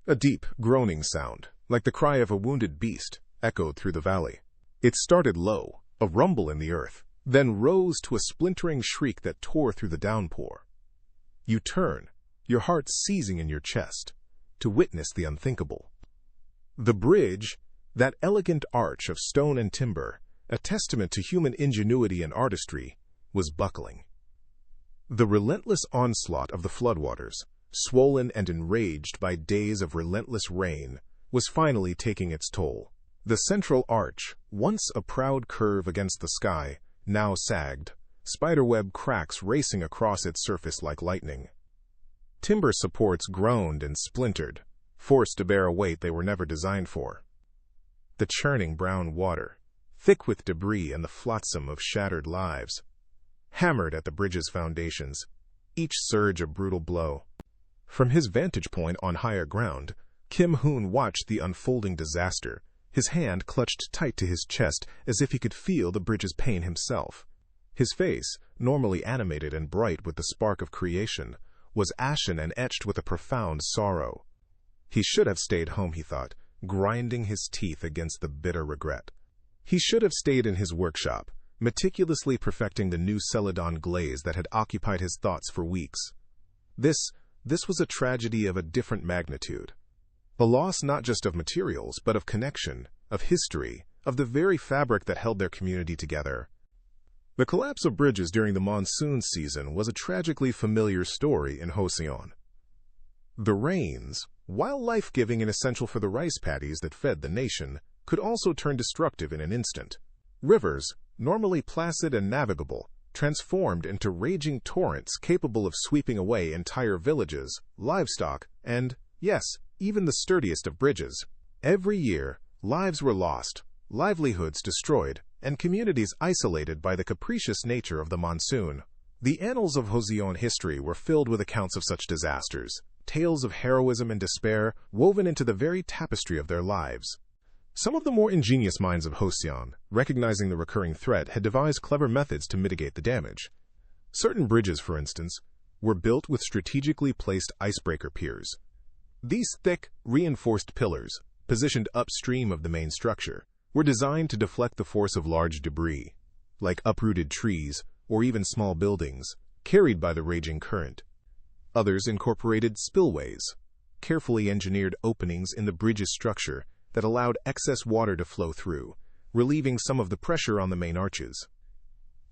S1: A deep, groaning sound, like the cry of a wounded beast, echoed through the valley. It started low, a rumble in the earth, then rose to a splintering shriek that tore through the downpour. You turn, your heart seizing in your chest, to witness the unthinkable. The bridge, that elegant arch of stone and timber, a testament to human ingenuity and artistry, was buckling. The relentless onslaught of the floodwaters, swollen and enraged by days of relentless rain, was finally taking its toll. The central arch, once a proud curve against the sky, now sagged, spiderweb cracks racing across its surface like lightning. Timber supports groaned and splintered, forced to bear a weight they were never designed for. The churning brown water, thick with debris and the flotsam of shattered lives, hammered at the bridge's foundations, each surge a brutal blow. From his vantage point on higher ground, Kim Hoon watched the unfolding disaster, his hand clutched tight to his chest as if he could feel the bridge's pain himself. His face, normally animated and bright with the spark of creation, was ashen and etched with a profound sorrow. He should have stayed home, he thought, grinding his teeth against the bitter regret. He should have stayed in his workshop, meticulously perfecting the new celadon glaze that had occupied his thoughts for weeks. This was a tragedy of a different magnitude. A loss not just of materials, but of connection, of history, of the very fabric that held their community together. The collapse of bridges during the monsoon season was a tragically familiar story in Joseon. The rains, while life-giving and essential for the rice paddies that fed the nation, could also turn destructive in an instant. Rivers, normally placid and navigable, transformed into raging torrents capable of sweeping away entire villages, livestock, and, yes, even the sturdiest of bridges. Every year, lives were lost, livelihoods destroyed, and communities isolated by the capricious nature of the monsoon. The annals of Joseon history were filled with accounts of such disasters, tales of heroism and despair woven into the very tapestry of their lives. Some of the more ingenious minds of Joseon, recognizing the recurring threat, had devised clever methods to mitigate the damage. Certain bridges, for instance, were built with strategically placed icebreaker piers. These thick, reinforced pillars, positioned upstream of the main structure, were designed to deflect the force of large debris, like uprooted trees or even small buildings, carried by the raging current. Others incorporated spillways, carefully engineered openings in the bridge's structure that allowed excess water to flow through, relieving some of the pressure on the main arches.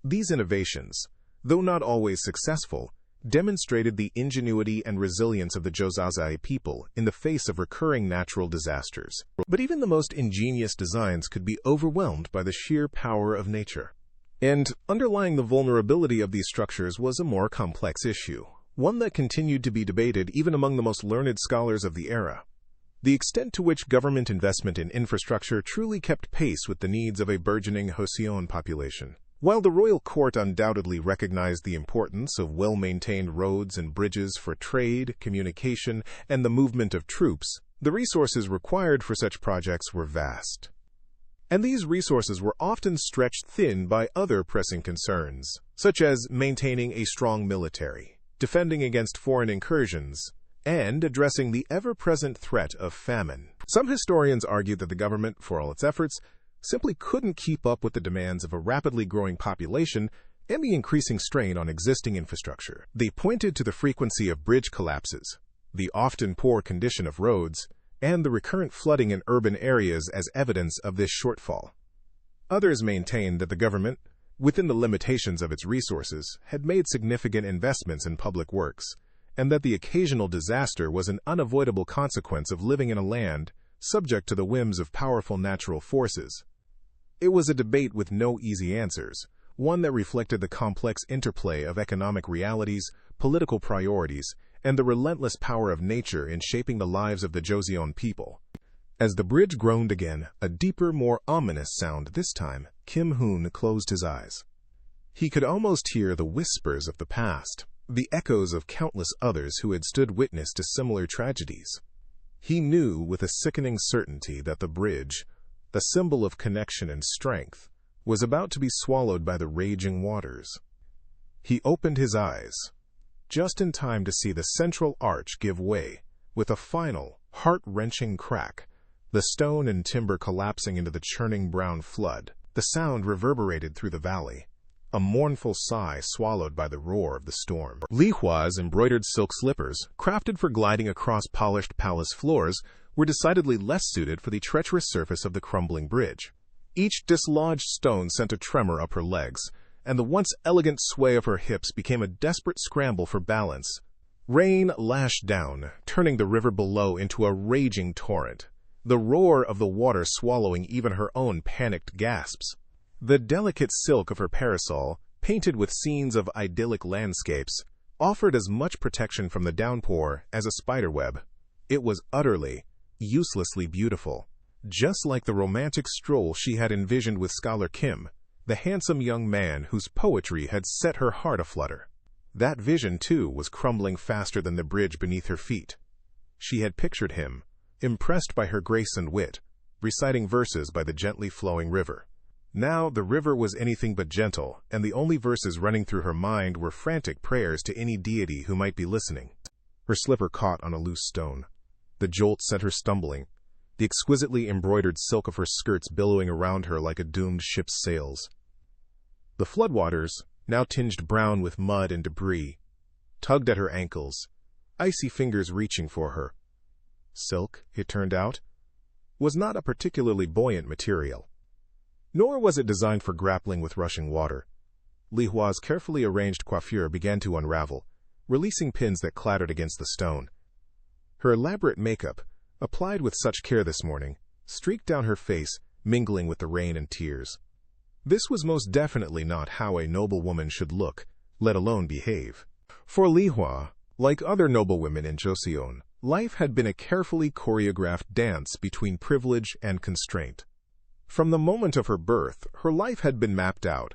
S1: These innovations, though not always successful, demonstrated the ingenuity and resilience of the Joseon people in the face of recurring natural disasters. But even the most ingenious designs could be overwhelmed by the sheer power of nature. And underlying the vulnerability of these structures was a more complex issue, one that continued to be debated even among the most learned scholars of the era: the extent to which government investment in infrastructure truly kept pace with the needs of a burgeoning Joseon population. While the royal court undoubtedly recognized the importance of well-maintained roads and bridges for trade, communication, and the movement of troops, the resources required for such projects were vast. And these resources were often stretched thin by other pressing concerns, such as maintaining a strong military, defending against foreign incursions, and addressing the ever-present threat of famine. Some historians argue that the government, for all its efforts, simply couldn't keep up with the demands of a rapidly growing population and the increasing strain on existing infrastructure. They pointed to the frequency of bridge collapses, the often poor condition of roads, and the recurrent flooding in urban areas as evidence of this shortfall. Others maintained that the government, within the limitations of its resources, had made significant investments in public works, and that the occasional disaster was an unavoidable consequence of living in a land subject to the whims of powerful natural forces. It was a debate with no easy answers, one that reflected the complex interplay of economic realities, political priorities, and the relentless power of nature in shaping the lives of the Joseon people. As the bridge groaned again, a deeper, more ominous sound this time, Kim Hoon closed his eyes. He could almost hear the whispers of the past, the echoes of countless others who had stood witness to similar tragedies. He knew with a sickening certainty that the bridge, a symbol of connection and strength, was about to be swallowed by the raging waters. He opened his eyes, just in time to see the central arch give way, with a final, heart-wrenching crack, the stone and timber collapsing into the churning brown flood. The sound reverberated through the valley, a mournful sigh swallowed by the roar of the storm. Li Hua's embroidered silk slippers, crafted for gliding across polished palace floors, were decidedly less suited for the treacherous surface of the crumbling bridge. Each dislodged stone sent a tremor up her legs, and the once elegant sway of her hips became a desperate scramble for balance. Rain lashed down, turning the river below into a raging torrent, the roar of the water swallowing even her own panicked gasps. The delicate silk of her parasol, painted with scenes of idyllic landscapes, offered as much protection from the downpour as a spiderweb. It was utterly, uselessly beautiful, just like the romantic stroll she had envisioned with Scholar Kim, the handsome young man whose poetry had set her heart aflutter. That vision, too, was crumbling faster than the bridge beneath her feet. She had pictured him, impressed by her grace and wit, reciting verses by the gently flowing river. Now the river was anything but gentle, and the only verses running through her mind were frantic prayers to any deity who might be listening. Her slipper caught on a loose stone. The jolt sent her stumbling, the exquisitely embroidered silk of her skirts billowing around her like a doomed ship's sails. The floodwaters, now tinged brown with mud and debris, tugged at her ankles, icy fingers reaching for her. Silk, it turned out, was not a particularly buoyant material. Nor was it designed for grappling with rushing water. Li Hua's carefully arranged coiffure began to unravel, releasing pins that clattered against the stone. Her elaborate makeup, applied with such care this morning, streaked down her face, mingling with the rain and tears. This was most definitely not how a noblewoman should look, let alone behave. For Li Hua, like other noblewomen in Joseon, life had been a carefully choreographed dance between privilege and constraint. From the moment of her birth, her life had been mapped out,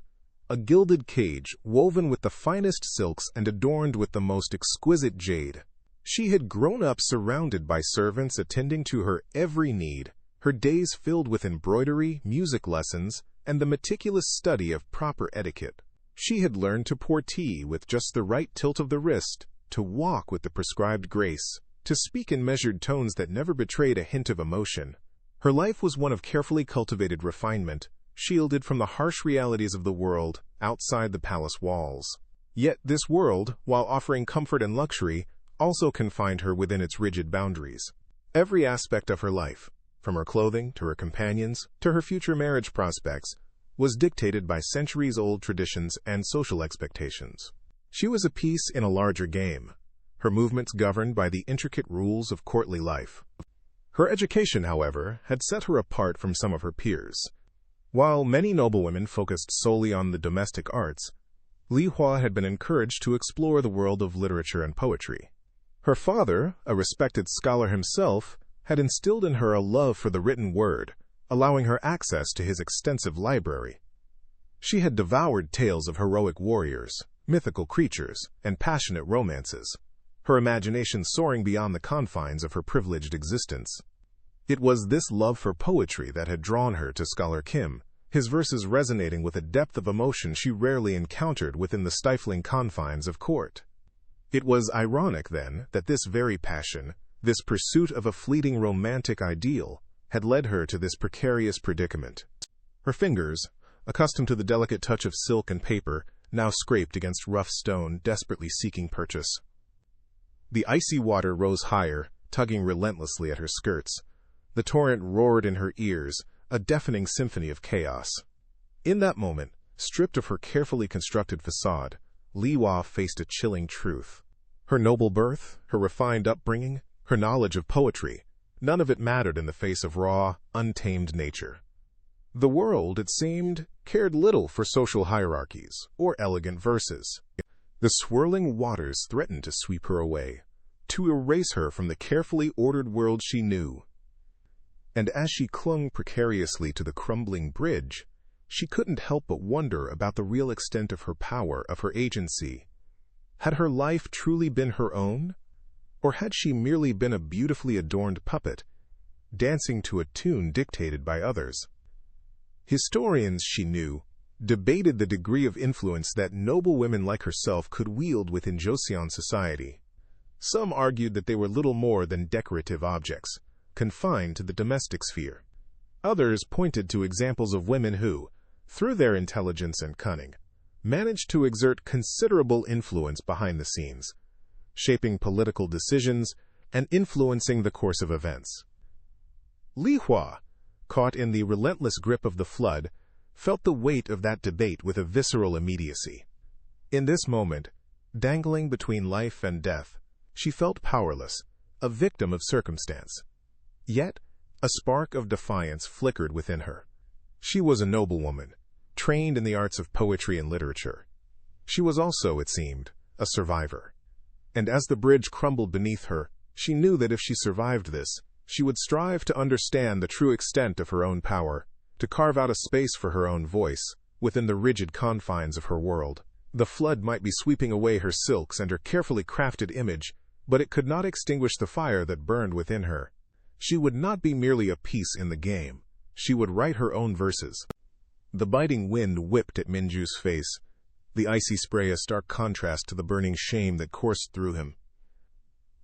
S1: a gilded cage woven with the finest silks and adorned with the most exquisite jade. She had grown up surrounded by servants attending to her every need, her days filled with embroidery, music lessons, and the meticulous study of proper etiquette. She had learned to pour tea with just the right tilt of the wrist, to walk with the prescribed grace, to speak in measured tones that never betrayed a hint of emotion. Her life was one of carefully cultivated refinement, shielded from the harsh realities of the world outside the palace walls. Yet this world, while offering comfort and luxury, also confined her within its rigid boundaries. Every aspect of her life, from her clothing to her companions to her future marriage prospects, was dictated by centuries-old traditions and social expectations. She was a piece in a larger game, her movements governed by the intricate rules of courtly life. Her education, however, had set her apart from some of her peers. While many noblewomen focused solely on the domestic arts, Li Hua had been encouraged to explore the world of literature and poetry. Her father, a respected scholar himself, had instilled in her a love for the written word, allowing her access to his extensive library. She had devoured tales of heroic warriors, mythical creatures, and passionate romances, her imagination soaring beyond the confines of her privileged existence. It was this love for poetry that had drawn her to Scholar Kim, his verses resonating with a depth of emotion she rarely encountered within the stifling confines of court. It was ironic, then, that this very passion, this pursuit of a fleeting romantic ideal, had led her to this precarious predicament. Her fingers, accustomed to the delicate touch of silk and paper, now scraped against rough stone, desperately seeking purchase. The icy water rose higher, tugging relentlessly at her skirts. The torrent roared in her ears, a deafening symphony of chaos. In that moment, stripped of her carefully constructed facade, Li Hua faced a chilling truth. Her noble birth, her refined upbringing, her knowledge of poetry, none of it mattered in the face of raw, untamed nature. The world, it seemed, cared little for social hierarchies or elegant verses. The swirling waters threatened to sweep her away, to erase her from the carefully ordered world she knew. And as she clung precariously to the crumbling bridge, she couldn't help but wonder about the real extent of her power, of her agency. Had her life truly been her own? Or had she merely been a beautifully adorned puppet, dancing to a tune dictated by others? Historians, she knew, debated the degree of influence that noble women like herself could wield within Joseon society. Some argued that they were little more than decorative objects, confined to the domestic sphere. Others pointed to examples of women who, through their intelligence and cunning, managed to exert considerable influence behind the scenes, shaping political decisions and influencing the course of events. Li Hua, caught in the relentless grip of the flood, felt the weight of that debate with a visceral immediacy. In this moment, dangling between life and death, she felt powerless, a victim of circumstance. Yet, a spark of defiance flickered within her. She was a noblewoman, trained in the arts of poetry and literature. She was also, it seemed, a survivor. And as the bridge crumbled beneath her, she knew that if she survived this, she would strive to understand the true extent of her own power, to carve out a space for her own voice, within the rigid confines of her world. The flood might be sweeping away her silks and her carefully crafted image, but it could not extinguish the fire that burned within her. She would not be merely a piece in the game. She would write her own verses. The biting wind whipped at Minju's face, the icy spray a stark contrast to the burning shame that coursed through him.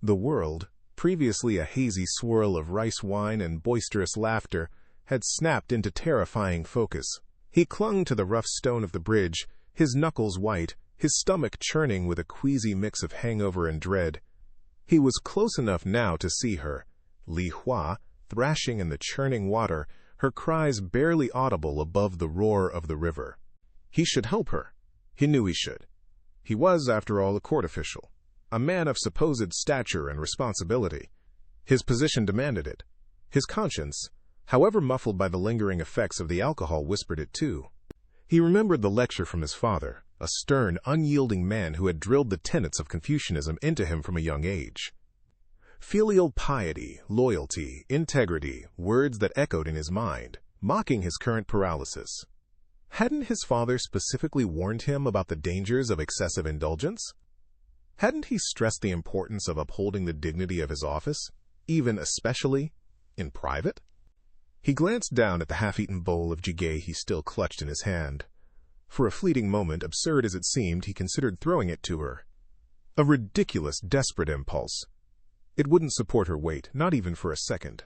S1: The world, previously a hazy swirl of rice wine and boisterous laughter, had snapped into terrifying focus. He clung to the rough stone of the bridge, his knuckles white, his stomach churning with a queasy mix of hangover and dread. He was close enough now to see her, Li Hua, thrashing in the churning water, her cries barely audible above the roar of the river. He should help her. He knew he should. He was, after all, a court official, a man of supposed stature and responsibility. His position demanded it. His conscience, however muffled by the lingering effects of the alcohol, whispered it too. He remembered the lecture from his father, a stern, unyielding man who had drilled the tenets of Confucianism into him from a young age. Filial piety, loyalty, integrity, words that echoed in his mind, mocking his current paralysis. Hadn't his father specifically warned him about the dangers of excessive indulgence? Hadn't he stressed the importance of upholding the dignity of his office, even especially in private? He glanced down at the half-eaten bowl of jjigae he still clutched in his hand. For a fleeting moment, absurd as it seemed, he considered throwing it to her. A ridiculous, desperate impulse. It wouldn't support her weight, not even for a second.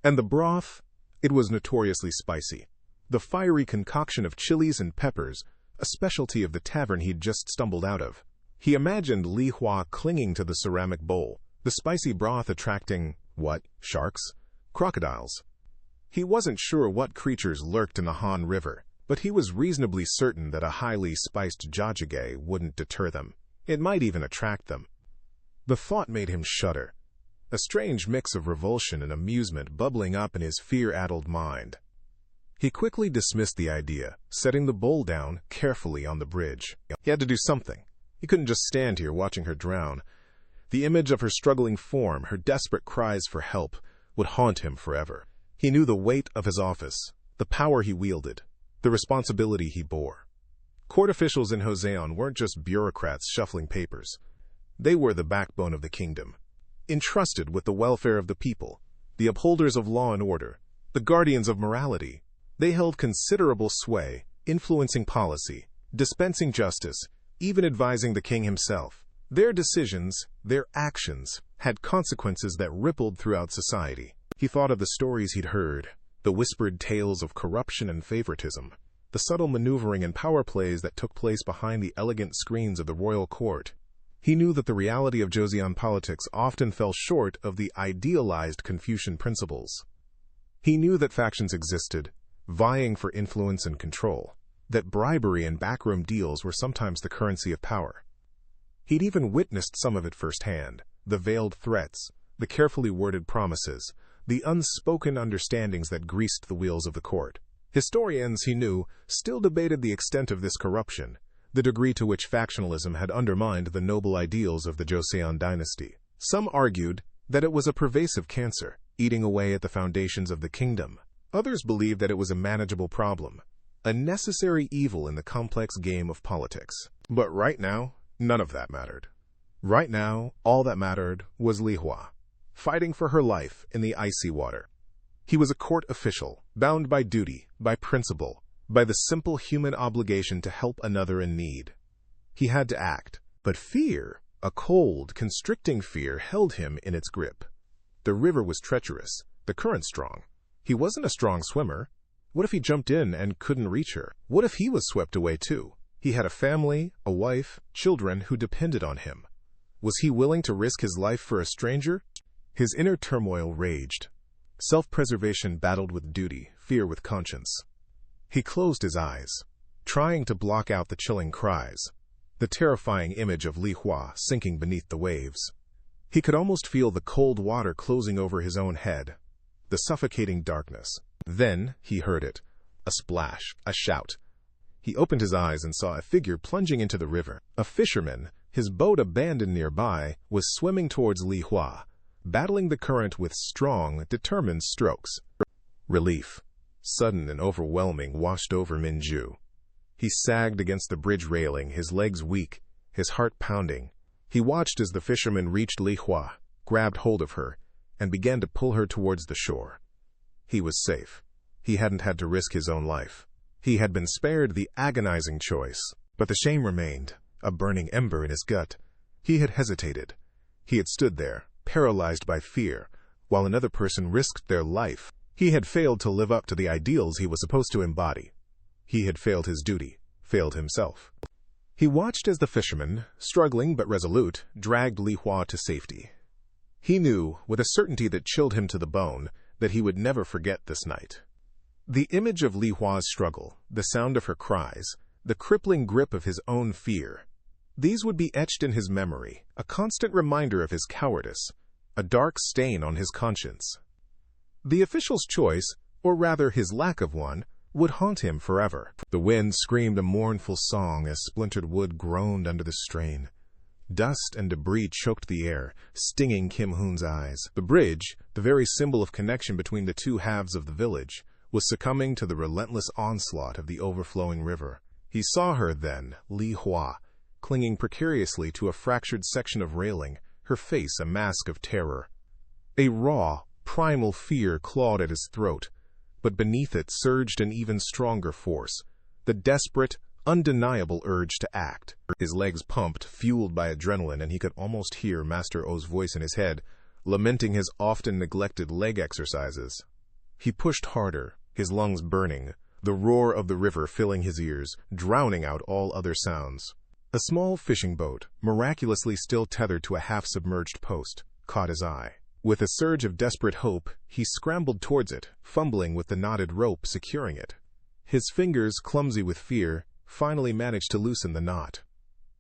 S1: And the broth? It was notoriously spicy. The fiery concoction of chilies and peppers, a specialty of the tavern he'd just stumbled out of. He imagined Li Hua clinging to the ceramic bowl, the spicy broth attracting, what, sharks? Crocodiles. He wasn't sure what creatures lurked in the Han River, but he was reasonably certain that a highly spiced jajage wouldn't deter them. It might even attract them. The thought made him shudder, a strange mix of revulsion and amusement bubbling up in his fear-addled mind. He quickly dismissed the idea, setting the bowl down carefully on the bridge. He had to do something. He couldn't just stand here watching her drown. The image of her struggling form, her desperate cries for help, would haunt him forever. He knew the weight of his office, the power he wielded, the responsibility he bore. Court officials in Joseon weren't just bureaucrats shuffling papers. They were the backbone of the kingdom, entrusted with the welfare of the people, the upholders of law and order, the guardians of morality. They held considerable sway, influencing policy, dispensing justice, even advising the king himself. Their decisions, their actions, had consequences that rippled throughout society. He thought of the stories he'd heard, the whispered tales of corruption and favoritism, the subtle maneuvering and power plays that took place behind the elegant screens of the royal court. He knew that the reality of Joseon politics often fell short of the idealized Confucian principles. He knew that factions existed, vying for influence and control, that bribery and backroom deals were sometimes the currency of power. He'd even witnessed some of it firsthand, the veiled threats, the carefully worded promises, the unspoken understandings that greased the wheels of the court. Historians, he knew, still debated the extent of this corruption, the degree to which factionalism had undermined the noble ideals of the Joseon dynasty. Some argued that it was a pervasive cancer, eating away at the foundations of the kingdom. Others believed that it was a manageable problem, a necessary evil in the complex game of politics. But right now, none of that mattered. Right now, all that mattered was Li Hua, fighting for her life in the icy water. He was a court official, bound by duty, by principle, by the simple human obligation to help another in need. He had to act, but fear, a cold, constricting fear, held him in its grip. The river was treacherous, the current strong. He wasn't a strong swimmer. What if he jumped in and couldn't reach her? What if he was swept away too? He had a family, a wife, children who depended on him. Was he willing to risk his life for a stranger? His inner turmoil raged. Self-preservation battled with duty, fear with conscience. He closed his eyes, trying to block out the chilling cries, the terrifying image of Li Hua sinking beneath the waves. He could almost feel the cold water closing over his own head, the suffocating darkness. Then he heard it, a splash, a shout. He opened his eyes and saw a figure plunging into the river. A fisherman, his boat abandoned nearby, was swimming towards Li Hua, battling the current with strong, determined strokes. Relief, sudden and overwhelming, washed over Minju. He sagged against the bridge railing, his legs weak, his heart pounding. He watched as the fisherman reached Li Hua, grabbed hold of her, and began to pull her towards the shore. He was safe. He hadn't had to risk his own life. He had been spared the agonizing choice, but the shame remained, a burning ember in his gut. He had hesitated. He had stood there, paralyzed by fear, while another person risked their life. He had failed to live up to the ideals he was supposed to embody. He had failed his duty, failed himself. He watched as the fisherman, struggling but resolute, dragged Li Hua to safety. He knew, with a certainty that chilled him to the bone, that he would never forget this night. The image of Li Hua's struggle, the sound of her cries, the crippling grip of his own fear, these would be etched in his memory, a constant reminder of his cowardice, a dark stain on his conscience. The official's choice, or rather his lack of one, would haunt him forever. The wind screamed a mournful song as splintered wood groaned under the strain. Dust and debris choked the air, stinging Kim Hoon's eyes. The bridge, the very symbol of connection between the two halves of the village, was succumbing to the relentless onslaught of the overflowing river. He saw her then, Li Hua, clinging precariously to a fractured section of railing, her face a mask of terror. A raw, primal fear clawed at his throat, but beneath it surged an even stronger force, the desperate, undeniable urge to act. His legs pumped, fueled by adrenaline, and he could almost hear Master O's voice in his head, lamenting his often neglected leg exercises. He pushed harder, his lungs burning, the roar of the river filling his ears, drowning out all other sounds. A small fishing boat, miraculously still tethered to a half-submerged post, caught his eye. With a surge of desperate hope, he scrambled towards it, fumbling with the knotted rope securing it. His fingers, clumsy with fear, finally managed to loosen the knot.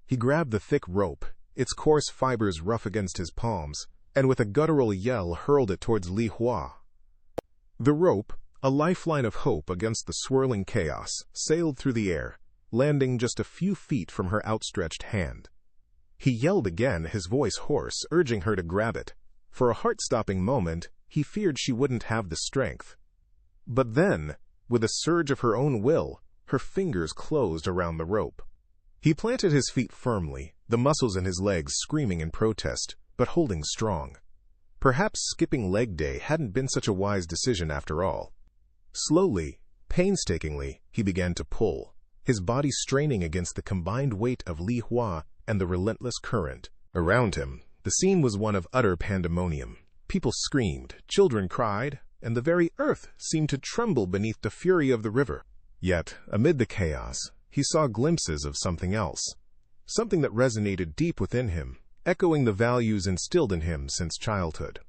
S1: He grabbed the thick rope, its coarse fibers rough against his palms, and with a guttural yell hurled it towards Li Hua. The rope, a lifeline of hope against the swirling chaos, sailed through the air, landing just a few feet from her outstretched hand. He yelled again, his voice hoarse, urging her to grab it. For a heart-stopping moment, he feared she wouldn't have the strength. But then, with a surge of her own will, her fingers closed around the rope. He planted his feet firmly, the muscles in his legs screaming in protest, but holding strong. Perhaps skipping leg day hadn't been such a wise decision after all. Slowly, painstakingly, he began to pull, his body straining against the combined weight of Li Hua and the relentless current. Around him, the scene was one of utter pandemonium. People screamed, children cried, and the very earth seemed to tremble beneath the fury of the river. Yet, amid the chaos, he saw glimpses of something else, something that resonated deep within him, echoing the values instilled in him since childhood.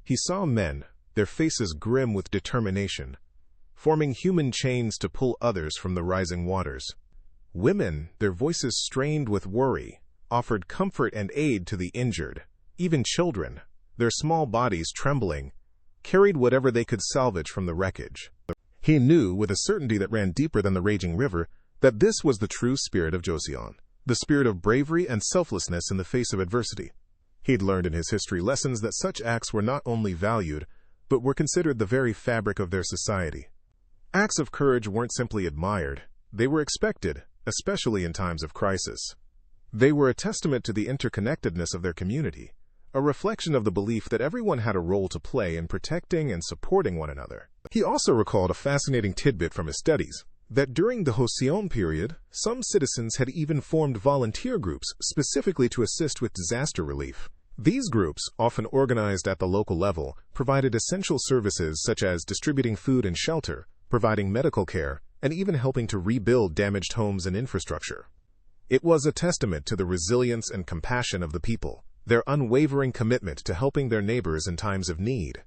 S1: He saw men, their faces grim with determination, forming human chains to pull others from the rising waters. Women, their voices strained with worry, offered comfort and aid to the injured. Even children, their small bodies trembling, carried whatever they could salvage from the wreckage. He knew, with a certainty that ran deeper than the raging river, that this was the true spirit of Joseon, the spirit of bravery and selflessness in the face of adversity. He'd learned in his history lessons that such acts were not only valued, but were considered the very fabric of their society. Acts of courage weren't simply admired, they were expected, especially in times of crisis. They were a testament to the interconnectedness of their community, a reflection of the belief that everyone had a role to play in protecting and supporting one another. He also recalled a fascinating tidbit from his studies, that during the Joseon period, some citizens had even formed volunteer groups specifically to assist with disaster relief. These groups, often organized at the local level, provided essential services such as distributing food and shelter, providing medical care, and even helping to rebuild damaged homes and infrastructure. It was a testament to the resilience and compassion of the people, their unwavering commitment to helping their neighbors in times of need.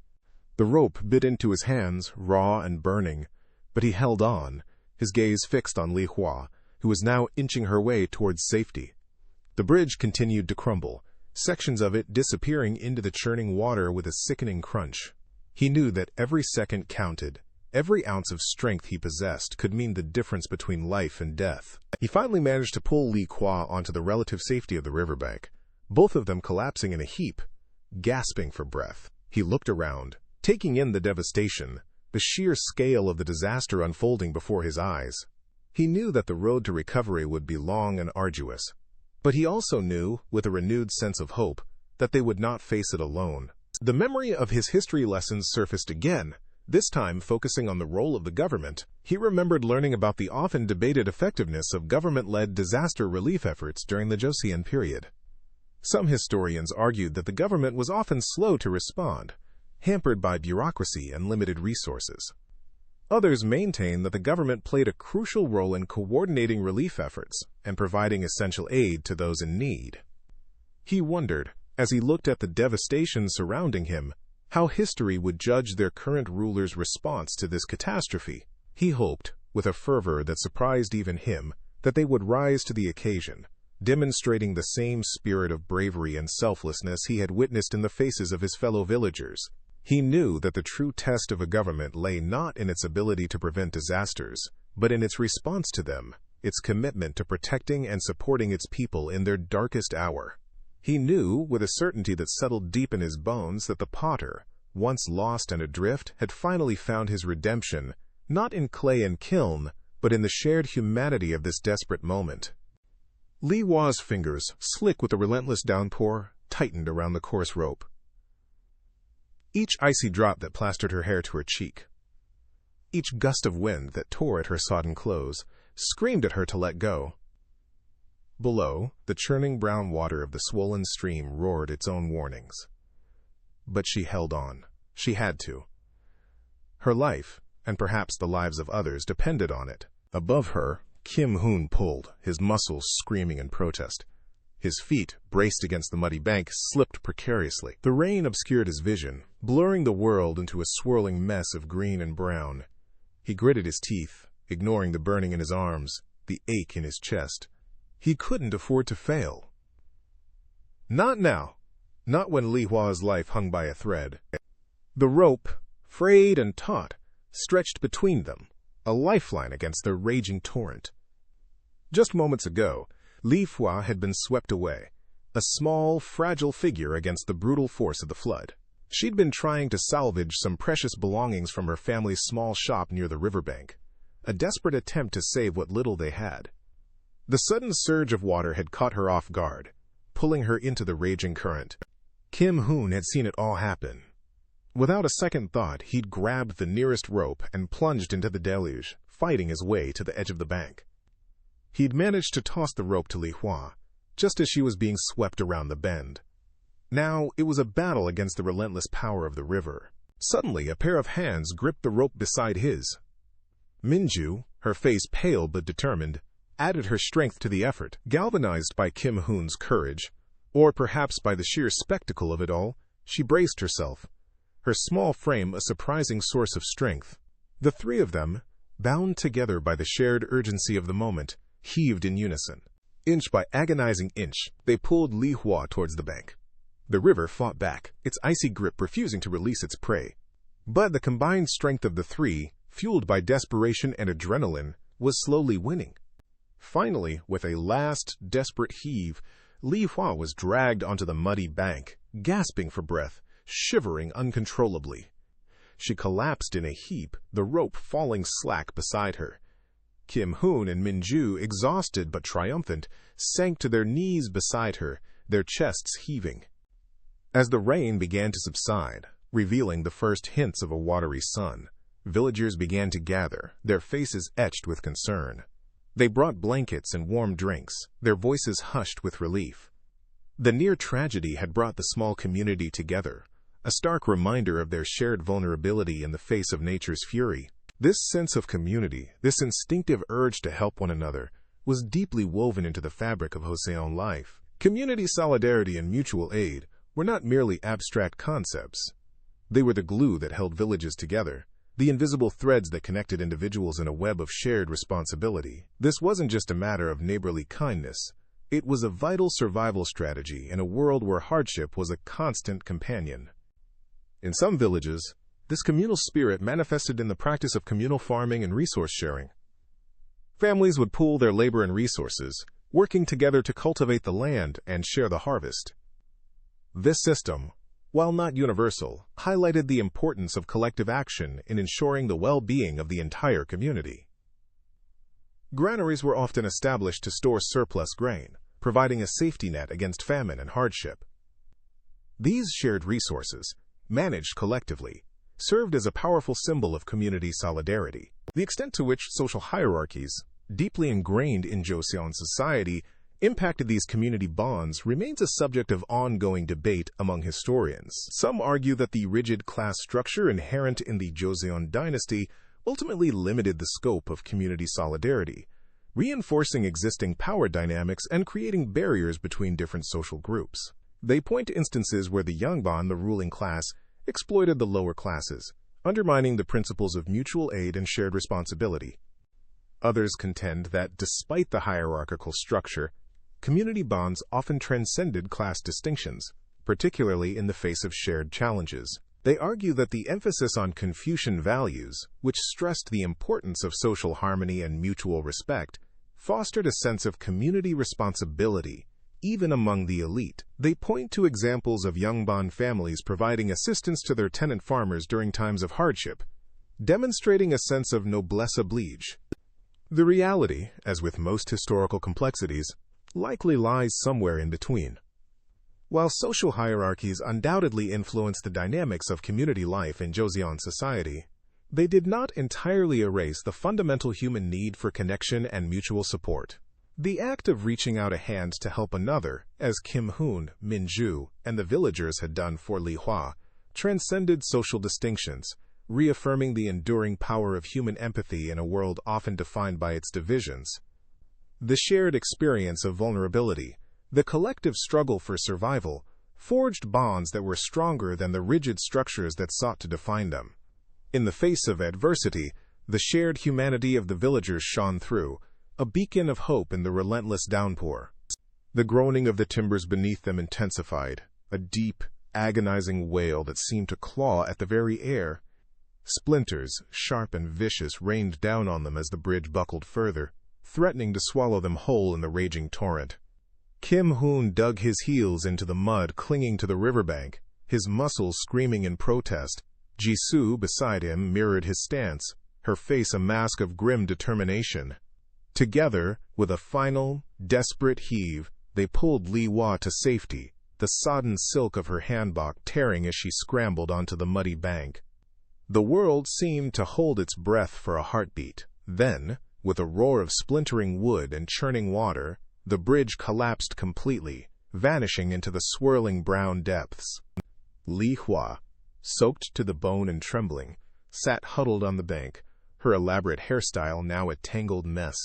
S1: The rope bit into his hands, raw and burning, but he held on, his gaze fixed on Li Hua, who was now inching her way towards safety. The bridge continued to crumble, sections of it disappearing into the churning water with a sickening crunch. He knew that every second counted. Every ounce of strength he possessed could mean the difference between life and death. He finally managed to pull Li Hua onto the relative safety of the riverbank, both of them collapsing in a heap, gasping for breath. He looked around, taking in the devastation, the sheer scale of the disaster unfolding before his eyes. He knew that the road to recovery would be long and arduous, but he also knew, with a renewed sense of hope, that they would not face it alone. The memory of his history lessons surfaced again, this time focusing on the role of the government. He remembered learning about the often debated effectiveness of government-led disaster relief efforts during the Joseon period. Some historians argued that the government was often slow to respond, hampered by bureaucracy and limited resources. Others maintained that the government played a crucial role in coordinating relief efforts and providing essential aid to those in need. He wondered, as he looked at the devastation surrounding him, how history would judge their current rulers' response to this catastrophe. He hoped, with a fervor that surprised even him, that they would rise to the occasion, demonstrating the same spirit of bravery and selflessness he had witnessed in the faces of his fellow villagers. He knew that the true test of a government lay not in its ability to prevent disasters, but in its response to them, its commitment to protecting and supporting its people in their darkest hour. He knew, with a certainty that settled deep in his bones, that the potter, once lost and adrift, had finally found his redemption, not in clay and kiln, but in the shared humanity of this desperate moment. Li Hua's fingers, slick with the relentless downpour, tightened around the coarse rope. Each icy drop that plastered her hair to her cheek, each gust of wind that tore at her sodden clothes, screamed at her to let go. Below, the churning brown water of the swollen stream roared its own warnings. But she held on. She had to. Her life, and perhaps the lives of others, depended on it. Above her, Kim Hoon pulled, his muscles screaming in protest. His feet, braced against the muddy bank, slipped precariously. The rain obscured his vision, blurring the world into a swirling mess of green and brown. He gritted his teeth, ignoring the burning in his arms, the ache in his chest. He couldn't afford to fail. Not now. Not when Li Hua's life hung by a thread. The rope, frayed and taut, stretched between them, a lifeline against the raging torrent. Just moments ago, Li Hua had been swept away, a small, fragile figure against the brutal force of the flood. She'd been trying to salvage some precious belongings from her family's small shop near the riverbank, a desperate attempt to save what little they had. The sudden surge of water had caught her off guard, pulling her into the raging current. Kim Hoon had seen it all happen. Without a second thought, he'd grabbed the nearest rope and plunged into the deluge, fighting his way to the edge of the bank. He'd managed to toss the rope to Li Hua, just as she was being swept around the bend. Now, it was a battle against the relentless power of the river. Suddenly, a pair of hands gripped the rope beside his. Minju, her face pale but determined, added her strength to the effort. Galvanized by Kim Hoon's courage, or perhaps by the sheer spectacle of it all, she braced herself, her small frame a surprising source of strength. The three of them, bound together by the shared urgency of the moment, heaved in unison. Inch by agonizing inch, they pulled Li Hua towards the bank. The river fought back, its icy grip refusing to release its prey. But the combined strength of the three, fueled by desperation and adrenaline, was slowly winning. Finally, with a last, desperate heave, Li Hua was dragged onto the muddy bank, gasping for breath, shivering uncontrollably. She collapsed in a heap, the rope falling slack beside her. Kim Hoon and Minju, exhausted but triumphant, sank to their knees beside her, their chests heaving. As the rain began to subside, revealing the first hints of a watery sun, villagers began to gather, their faces etched with concern. They brought blankets and warm drinks, their voices hushed with relief. The near tragedy had brought the small community together, a stark reminder of their shared vulnerability in the face of nature's fury. This sense of community, this instinctive urge to help one another, was deeply woven into the fabric of Joseon life. Community solidarity and mutual aid were not merely abstract concepts. They were the glue that held villages together, the invisible threads that connected individuals in a web of shared responsibility. This wasn't just a matter of neighborly kindness. It was a vital survival strategy in a world where hardship was a constant companion. In some villages, this communal spirit manifested in the practice of communal farming and resource sharing. Families would pool their labor and resources, working together to cultivate the land and share the harvest. This system, while not universal, highlighted the importance of collective action in ensuring the well-being of the entire community. Granaries were often established to store surplus grain, providing a safety net against famine and hardship. These shared resources, managed collectively, served as a powerful symbol of community solidarity. The extent to which social hierarchies, deeply ingrained in Joseon society, impacted these community bonds remains a subject of ongoing debate among historians. Some argue that the rigid class structure inherent in the Joseon dynasty ultimately limited the scope of community solidarity, reinforcing existing power dynamics and creating barriers between different social groups. They point to instances where the Yangban, the ruling class, exploited the lower classes, undermining the principles of mutual aid and shared responsibility. Others contend that, despite the hierarchical structure, community bonds often transcended class distinctions, particularly in the face of shared challenges. They argue that the emphasis on Confucian values, which stressed the importance of social harmony and mutual respect, fostered a sense of community responsibility, even among the elite. They point to examples of Yangban families providing assistance to their tenant farmers during times of hardship, demonstrating a sense of noblesse oblige. The reality, as with most historical complexities, likely lies somewhere in between. While social hierarchies undoubtedly influence the dynamics of community life in Joseon society, they did not entirely erase the fundamental human need for connection and mutual support. The act of reaching out a hand to help another, as Kim Hoon, Min Ju, and the villagers had done for Li Hua, transcended social distinctions, reaffirming the enduring power of human empathy in a world often defined by its divisions. The shared experience of vulnerability, the collective struggle for survival, forged bonds that were stronger than the rigid structures that sought to define them. In the face of adversity, the shared humanity of the villagers shone through, a beacon of hope in the relentless downpour. The groaning of the timbers beneath them intensified, a deep, agonizing wail that seemed to claw at the very air. Splinters, sharp and vicious, rained down on them as the bridge buckled further, threatening to swallow them whole in the raging torrent. Kim Hoon dug his heels into the mud clinging to the riverbank, his muscles screaming in protest. Jisoo, beside him, mirrored his stance, her face a mask of grim determination. Together, with a final, desperate heave, they pulled Li Hua to safety, the sodden silk of her hanbok tearing as she scrambled onto the muddy bank. The world seemed to hold its breath for a heartbeat. Then, with a roar of splintering wood and churning water, the bridge collapsed completely, vanishing into the swirling brown depths. Li Hua, soaked to the bone and trembling, sat huddled on the bank, her elaborate hairstyle now a tangled mess.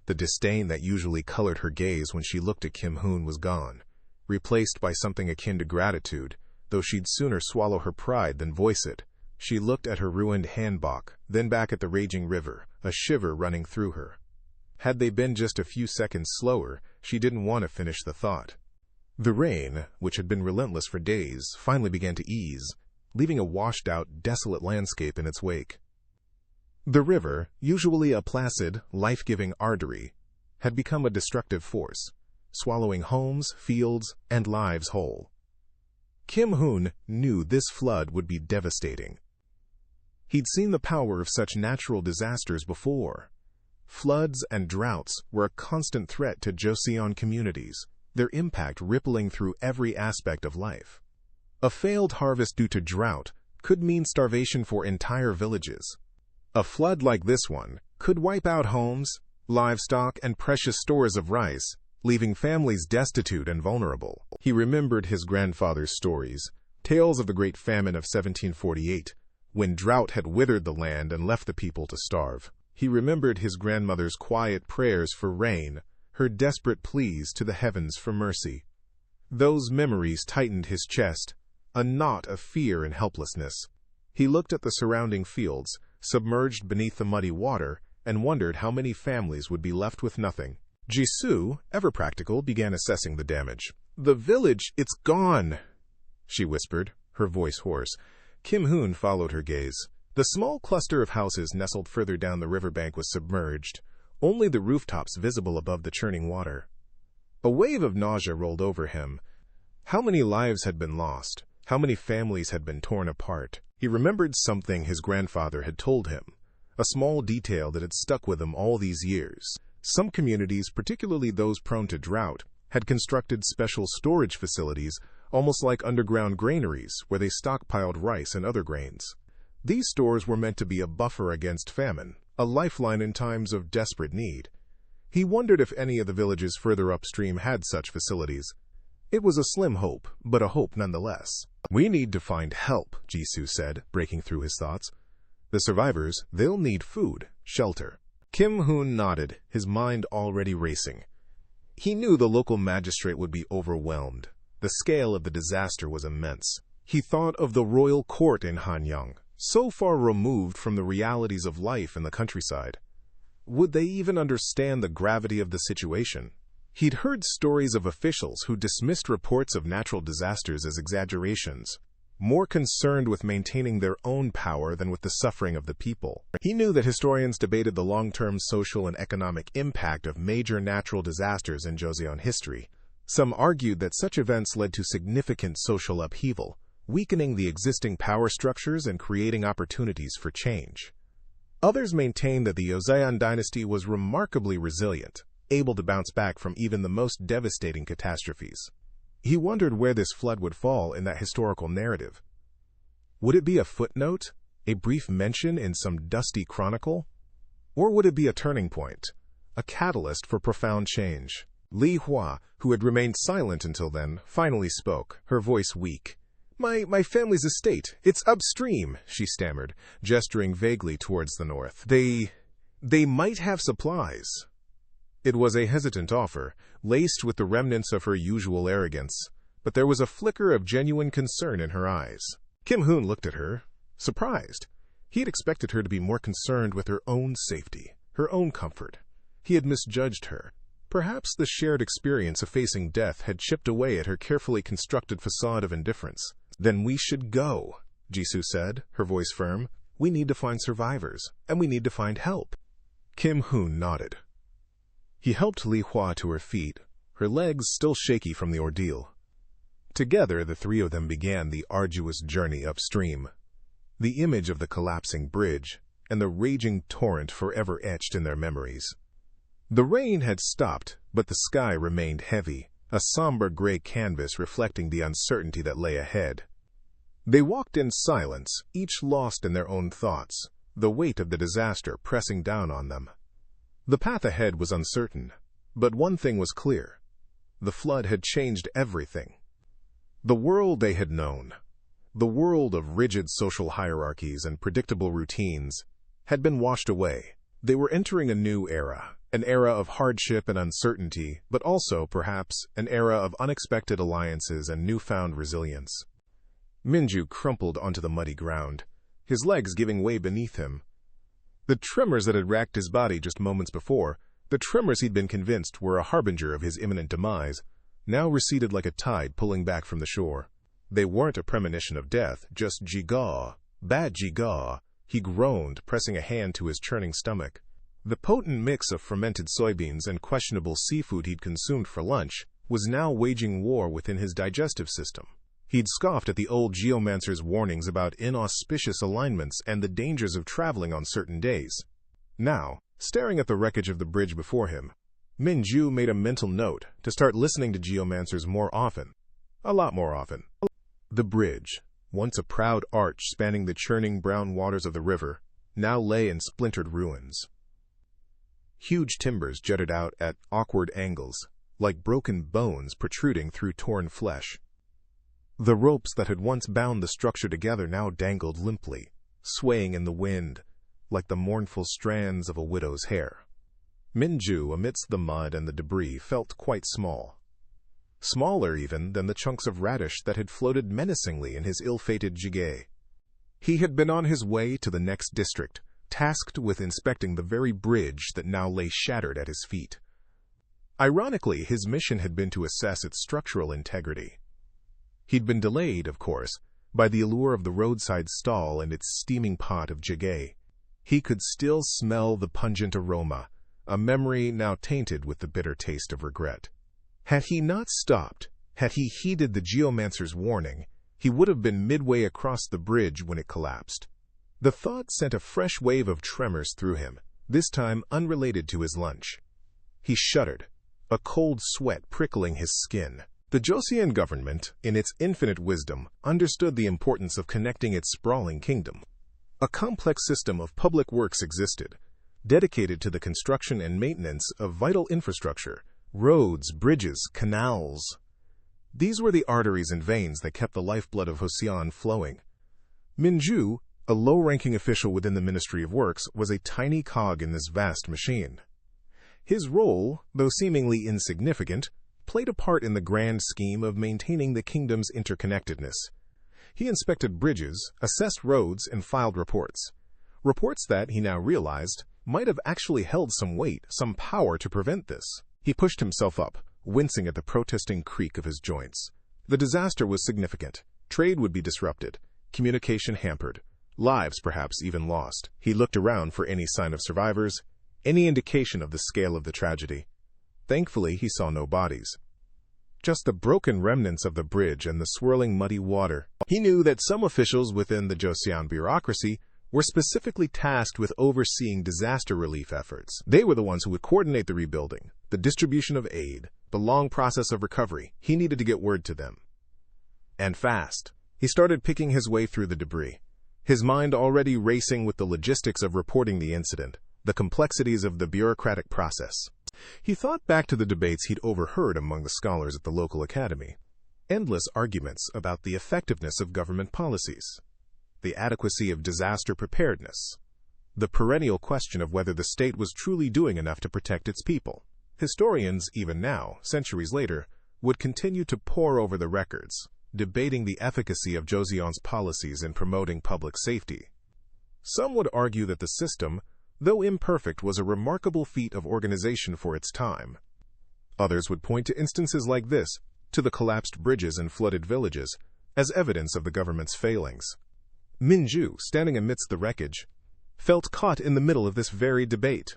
S1: The disdain that usually colored her gaze when she looked at Kim Hoon was gone, replaced by something akin to gratitude, though she'd sooner swallow her pride than voice it. She looked at her ruined hanbok, then back at the raging river, a shiver running through her. Had they been just a few seconds slower, she didn't want to finish the thought. The rain, which had been relentless for days, finally began to ease, leaving a washed-out, desolate landscape in its wake. The river, usually a placid, life-giving artery, had become a destructive force, swallowing homes, fields, and lives whole. Kim Hoon knew this flood would be devastating. He'd seen the power of such natural disasters before. Floods and droughts were a constant threat to Joseon communities, their impact rippling through every aspect of life. A failed harvest due to drought could mean starvation for entire villages. A flood like this one could wipe out homes, livestock, and precious stores of rice, leaving families destitute and vulnerable. He remembered his grandfather's stories, tales of the Great Famine of 1748, when drought had withered the land and left the people to starve. He remembered his grandmother's quiet prayers for rain, her desperate pleas to the heavens for mercy. Those memories tightened his chest, a knot of fear and helplessness. He looked at the surrounding fields, submerged beneath the muddy water, and wondered how many families would be left with nothing. Jisoo, ever practical, began assessing the damage. "The village, it's gone," she whispered, her voice hoarse. Kim Hoon followed her gaze. The small cluster of houses nestled further down the riverbank was submerged, only the rooftops visible above the churning water. A wave of nausea rolled over him. How many lives had been lost? How many families had been torn apart? He remembered something his grandfather had told him, a small detail that had stuck with him all these years. Some communities, particularly those prone to drought, had constructed special storage facilities, almost like underground granaries, where they stockpiled rice and other grains. These stores were meant to be a buffer against famine, a lifeline in times of desperate need. He wondered if any of the villages further upstream had such facilities. It was a slim hope, but a hope nonetheless. "We need to find help," Jisoo said, breaking through his thoughts. "The survivors, they'll need food, shelter." Kim Hoon nodded, his mind already racing. He knew the local magistrate would be overwhelmed. The scale of the disaster was immense. He thought of the royal court in Hanyang, so far removed from the realities of life in the countryside. Would they even understand the gravity of the situation? He'd heard stories of officials who dismissed reports of natural disasters as exaggerations, more concerned with maintaining their own power than with the suffering of the people. He knew that historians debated the long-term social and economic impact of major natural disasters in Joseon history. Some argued that such events led to significant social upheaval, weakening the existing power structures and creating opportunities for change. Others maintained that the Joseon dynasty was remarkably resilient, able to bounce back from even the most devastating catastrophes. He wondered where this flood would fall in that historical narrative. Would it be a footnote, A brief mention in some dusty chronicle? Or would it be a turning point, a catalyst for profound change? Li Hua, who had remained silent until then, finally spoke, her voice weak. My family's estate. It's upstream," she stammered, gesturing vaguely towards the north. They might have supplies." It was a hesitant offer, laced with the remnants of her usual arrogance, but there was a flicker of genuine concern in her eyes. Kim Hoon looked at her, surprised. He had expected her to be more concerned with her own safety, her own comfort. He had misjudged her. Perhaps the shared experience of facing death had chipped away at her carefully constructed facade of indifference. "Then we should go," Jisoo said, her voice firm. "We need to find survivors, and we need to find help." Kim Hoon nodded. He helped Li Hua to her feet, her legs still shaky from the ordeal. Together, the three of them began the arduous journey upstream. The image of the collapsing bridge and the raging torrent forever etched in their memories. The rain had stopped, but the sky remained heavy, a somber gray canvas reflecting the uncertainty that lay ahead. They walked in silence, each lost in their own thoughts, the weight of the disaster pressing down on them. The path ahead was uncertain, but one thing was clear. The flood had changed everything. The world they had known, the world of rigid social hierarchies and predictable routines, had been washed away. They were entering a new era, an era of hardship and uncertainty, but also, perhaps, an era of unexpected alliances and newfound resilience. Minju crumpled onto the muddy ground, his legs giving way beneath him. The tremors that had racked his body just moments before, the tremors he'd been convinced were a harbinger of his imminent demise, now receded like a tide pulling back from the shore. They weren't a premonition of death, just jigaw, bad jigaw. He groaned, pressing a hand to his churning stomach. The potent mix of fermented soybeans and questionable seafood he'd consumed for lunch was now waging war within his digestive system. He'd scoffed at the old geomancer's warnings about inauspicious alignments and the dangers of traveling on certain days. Now, staring at the wreckage of the bridge before him, Minju made a mental note to start listening to geomancers more often. A lot more often. The bridge, once a proud arch spanning the churning brown waters of the river, now lay in splintered ruins. Huge timbers jutted out at awkward angles, like broken bones protruding through torn flesh. The ropes that had once bound the structure together now dangled limply, swaying in the wind, like the mournful strands of a widow's hair. Minju, amidst the mud and the debris, felt quite small. Smaller even than the chunks of radish that had floated menacingly in his ill-fated jjigae. He had been on his way to the next district, tasked with inspecting the very bridge that now lay shattered at his feet. Ironically, his mission had been to assess its structural integrity. He'd been delayed, of course, by the allure of the roadside stall and its steaming pot of jjigae. He could still smell the pungent aroma, a memory now tainted with the bitter taste of regret. Had he not stopped, had he heeded the geomancer's warning, he would have been midway across the bridge when it collapsed. The thought sent a fresh wave of tremors through him, this time unrelated to his lunch. He shuddered, a cold sweat prickling his skin. The Joseon government, in its infinite wisdom, understood the importance of connecting its sprawling kingdom. A complex system of public works existed, dedicated to the construction and maintenance of vital infrastructure, roads, bridges, canals. These were the arteries and veins that kept the lifeblood of Joseon flowing. Minju, a low-ranking official within the Ministry of Works, was a tiny cog in this vast machine. His role, though seemingly insignificant, played a part in the grand scheme of maintaining the kingdom's interconnectedness. He inspected bridges, assessed roads, and filed reports. Reports that, he now realized, might have actually held some weight, some power to prevent this. He pushed himself up, wincing at the protesting creak of his joints. The disaster was significant. Trade would be disrupted, communication hampered, lives perhaps even lost. He looked around for any sign of survivors, any indication of the scale of the tragedy. Thankfully, he saw no bodies. Just the broken remnants of the bridge and the swirling muddy water. He knew that some officials within the Joseon bureaucracy were specifically tasked with overseeing disaster relief efforts. They were the ones who would coordinate the rebuilding, the distribution of aid, the long process of recovery. He needed to get word to them. And fast. He started picking his way through the debris. his mind already racing with the logistics of reporting the incident, the complexities of the bureaucratic process. He thought back to the debates he'd overheard among the scholars at the local academy. Endless arguments about the effectiveness of government policies, the adequacy of disaster preparedness, the perennial question of whether the state was truly doing enough to protect its people. Historians, even now, centuries later, would continue to pore over the records, debating the efficacy of Joseon's policies in promoting public safety. Some would argue that the system, though imperfect, was a remarkable feat of organization for its time. Others would point to instances like this, to the collapsed bridges and flooded villages, as evidence of the government's failings. Minju, standing amidst the wreckage, felt caught in the middle of this very debate.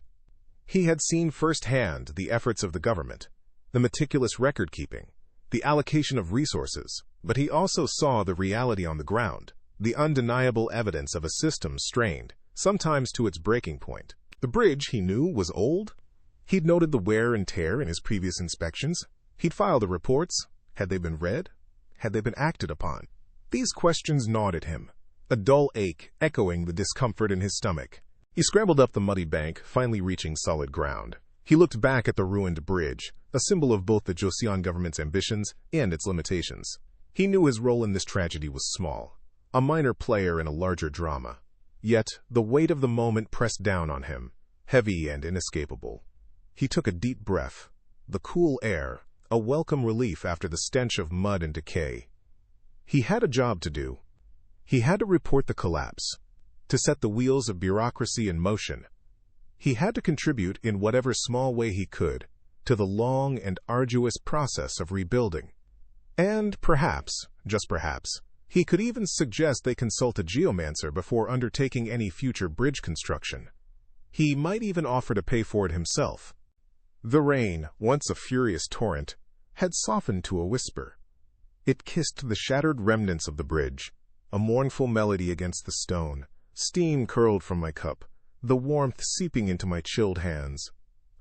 S1: He had seen firsthand the efforts of the government, the meticulous record-keeping, the allocation of resources, but he also saw the reality on the ground, the undeniable evidence of a system strained, sometimes to its breaking point. The bridge, he knew, was old. He'd noted the wear and tear in his previous inspections. He'd filed the reports. Had they been read? Had they been acted upon? These questions gnawed at him, a dull ache echoing the discomfort in his stomach. He scrambled up the muddy bank, finally reaching solid ground. He looked back at the ruined bridge, a symbol of both the Joseon government's ambitions and its limitations. He knew his role in this tragedy was small, a minor player in a larger drama. Yet the weight of the moment pressed down on him, heavy and inescapable. He took a deep breath, the cool air, a welcome relief after the stench of mud and decay. He had a job to do. He had to report the collapse, to set the wheels of bureaucracy in motion. He had to contribute in whatever small way he could to the long and arduous process of rebuilding. And perhaps, just perhaps, he could even suggest they consult a geomancer before undertaking any future bridge construction. He might even offer to pay for it himself. The rain, once a furious torrent, had softened to a whisper. It kissed the shattered remnants of the bridge, a mournful melody against the stone. Steam curled from my cup, the warmth seeping into my chilled hands.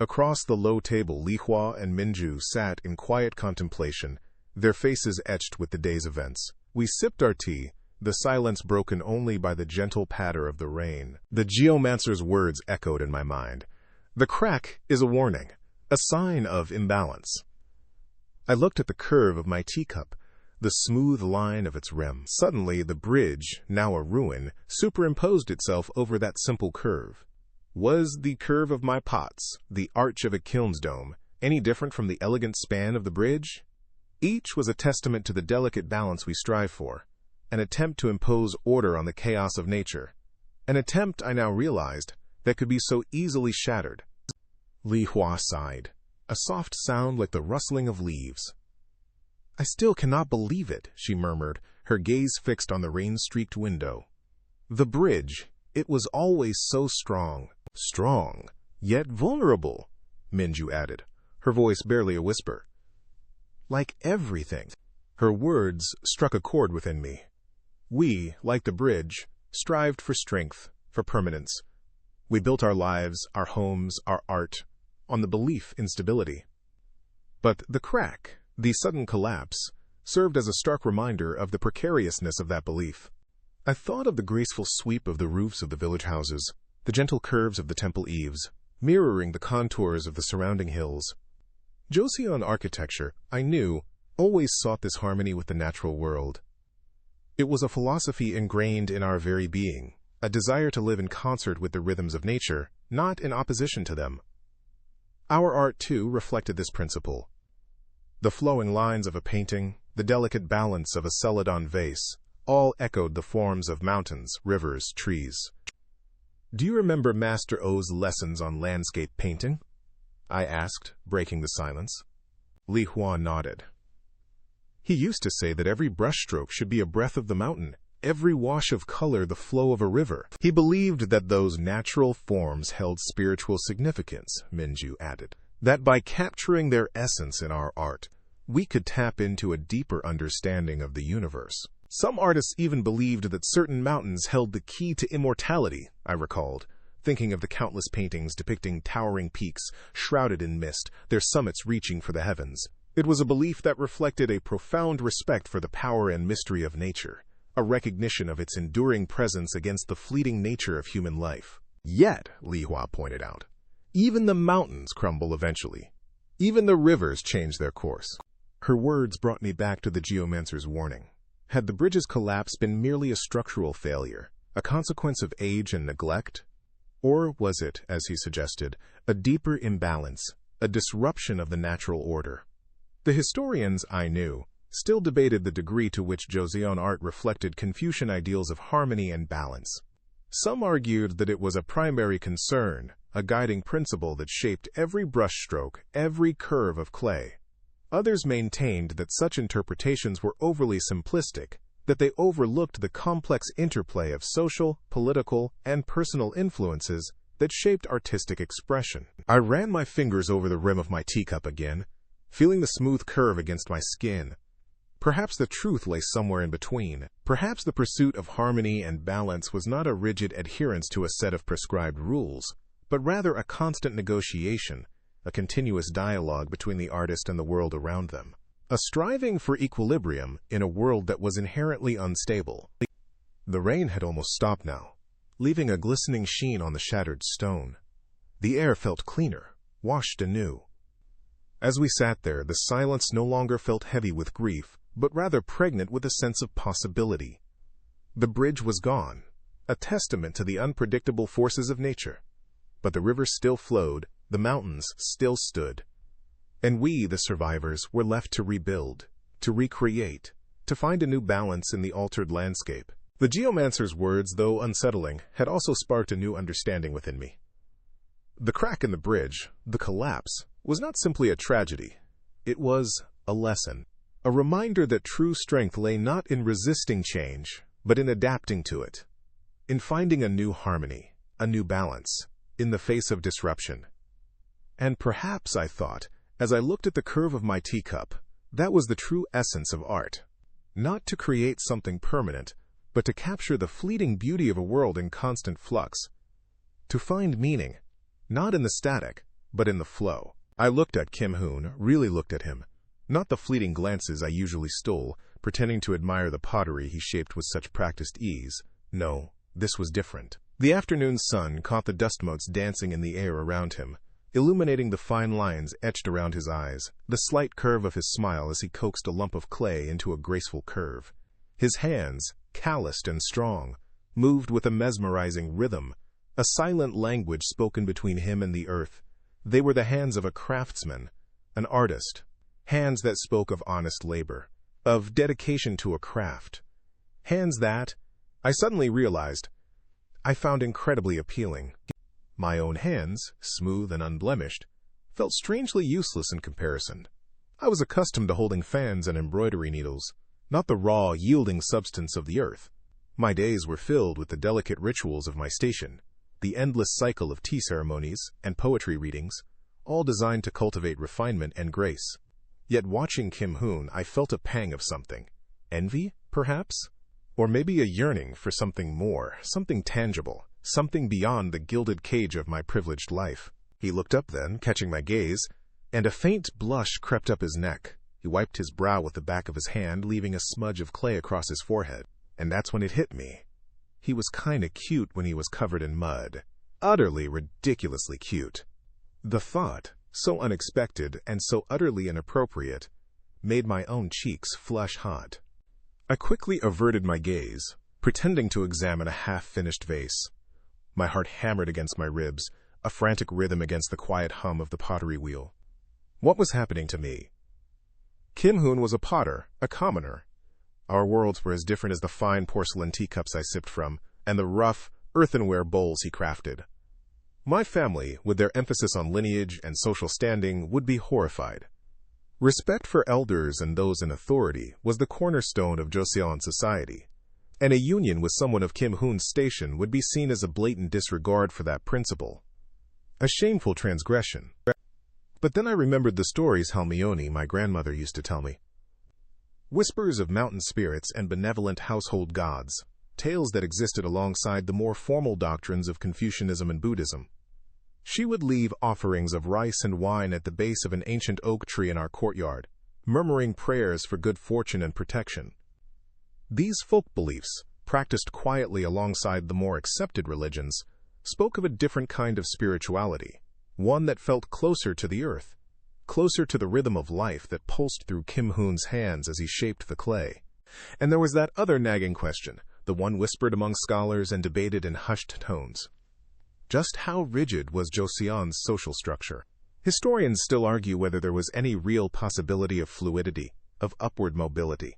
S1: Across the low table, Li Hua and Minju sat in quiet contemplation, their faces etched with the day's events. We sipped our tea, the silence broken only by the gentle patter of the rain. The geomancer's words echoed in my mind. The crack is a warning, a sign of imbalance. I looked at the curve of my teacup, the smooth line of its rim. Suddenly, the bridge, now a ruin, superimposed itself over that simple curve. Was the curve of my pots, the arch of a kiln's dome, any different from the elegant span of the bridge? Each was a testament to the delicate balance we strive for, an attempt to impose order on the chaos of nature, an attempt, I now realized, that could be so easily shattered. Li Hua sighed, a soft sound like the rustling of leaves. I still cannot believe it, she murmured, her gaze fixed on the rain-streaked window. The bridge, it was always so strong, yet vulnerable, Minju added, her voice barely a whisper. Like everything. Her words struck a chord within me. We, like the bridge, strived for strength, for permanence. We built our lives, our homes, our art, on the belief in stability. But the crack, the sudden collapse, served as a stark reminder of the precariousness of that belief. I thought of the graceful sweep of the roofs of the village houses, the gentle curves of the temple eaves, mirroring the contours of the surrounding hills. Joseon architecture, I knew, always sought this harmony with the natural world. It was a philosophy ingrained in our very being, a desire to live in concert with the rhythms of nature, not in opposition to them. Our art, too, reflected this principle. The flowing lines of a painting, the delicate balance of a celadon vase, all echoed the forms of mountains, rivers, trees. Do you remember Master O's lessons on landscape painting? I asked, breaking the silence. Li Hua nodded. He used to say that every brushstroke should be a breath of the mountain, every wash of color the flow of a river. He believed that those natural forms held spiritual significance, Minju added, that by capturing their essence in our art, we could tap into a deeper understanding of the universe. Some artists even believed that certain mountains held the key to immortality, I recalled, thinking of the countless paintings depicting towering peaks shrouded in mist, their summits reaching for the heavens. It was a belief that reflected a profound respect for the power and mystery of nature, a recognition of its enduring presence against the fleeting nature of human life. Yet, Li Hua pointed out, even the mountains crumble eventually. Even the rivers change their course. Her words brought me back to the geomancer's warning. Had the bridge's collapse been merely a structural failure, a consequence of age and neglect? Or was it, as he suggested, a deeper imbalance, a disruption of the natural order? The historians I knew still debated the degree to which Joseon art reflected Confucian ideals of harmony and balance. Some argued that it was a primary concern, a guiding principle that shaped every brushstroke, every curve of clay. Others maintained that such interpretations were overly simplistic, that they overlooked the complex interplay of social, political, and personal influences that shaped artistic expression. I ran my fingers over the rim of my teacup again, feeling the smooth curve against my skin. Perhaps the truth lay somewhere in between. Perhaps the pursuit of harmony and balance was not a rigid adherence to a set of prescribed rules, but rather a constant negotiation, a continuous dialogue between the artist and the world around them. A striving for equilibrium in a world that was inherently unstable. The rain had almost stopped now, leaving a glistening sheen on the shattered stone. The air felt cleaner, washed anew. As we sat there, the silence no longer felt heavy with grief, but rather pregnant with a sense of possibility. The bridge was gone, a testament to the unpredictable forces of nature. But the river still flowed, the mountains still stood. And we, the survivors, were left to rebuild, to recreate, to find a new balance in the altered landscape. The geomancer's words, though unsettling, had also sparked a new understanding within me. The crack in the bridge, the collapse, was not simply a tragedy. It was a lesson. A reminder that true strength lay not in resisting change, but in adapting to it. In finding a new harmony, a new balance, in the face of disruption. And perhaps, I thought, as I looked at the curve of my teacup, that was the true essence of art. Not to create something permanent, but to capture the fleeting beauty of a world in constant flux. To find meaning, not in the static, but in the flow. I looked at Kim Hoon, really looked at him. Not the fleeting glances I usually stole, pretending to admire the pottery he shaped with such practiced ease. No, this was different. The afternoon sun caught the dust motes dancing in the air around him, illuminating the fine lines etched around his eyes, the slight curve of his smile as he coaxed a lump of clay into a graceful curve. His hands, calloused and strong, moved with a mesmerizing rhythm, a silent language spoken between him and the earth. They were the hands of a craftsman, an artist. Hands that spoke of honest labor, of dedication to a craft. Hands that, I suddenly realized, I found incredibly appealing. My own hands, smooth and unblemished, felt strangely useless in comparison. I was accustomed to holding fans and embroidery needles, not the raw, yielding substance of the earth. My days were filled with the delicate rituals of my station, the endless cycle of tea ceremonies and poetry readings, all designed to cultivate refinement and grace. Yet watching Kim Hoon, I felt a pang of something. Envy, perhaps? Or maybe a yearning for something more, something tangible, something beyond the gilded cage of my privileged life. He looked up then, catching my gaze, and a faint blush crept up his neck. He wiped his brow with the back of his hand, leaving a smudge of clay across his forehead. And that's when it hit me. He was kinda cute when he was covered in mud. Utterly, ridiculously cute. The thought, so unexpected and so utterly inappropriate, made my own cheeks flush hot. I quickly averted my gaze, pretending to examine a half-finished vase. My heart hammered against my ribs, a frantic rhythm against the quiet hum of the pottery wheel. What was happening to me? Kim Hoon was a potter, a commoner. Our worlds were as different as the fine porcelain teacups I sipped from, and the rough, earthenware bowls he crafted. My family, with their emphasis on lineage and social standing, would be horrified. Respect for elders and those in authority was the cornerstone of Joseon society, and a union with someone of Kim Hoon's station would be seen as a blatant disregard for that principle. A shameful transgression. But then I remembered the stories Halmione, my grandmother, used to tell me. Whispers of mountain spirits and benevolent household gods, tales that existed alongside the more formal doctrines of Confucianism and Buddhism. She would leave offerings of rice and wine at the base of an ancient oak tree in our courtyard, murmuring prayers for good fortune and protection. These folk beliefs, practiced quietly alongside the more accepted religions, spoke of a different kind of spirituality, one that felt closer to the earth, closer to the rhythm of life that pulsed through Kim Hoon's hands as he shaped the clay. And there was that other nagging question, the one whispered among scholars and debated in hushed tones. Just how rigid was Joseon's social structure? Historians still argue whether there was any real possibility of fluidity, of upward mobility.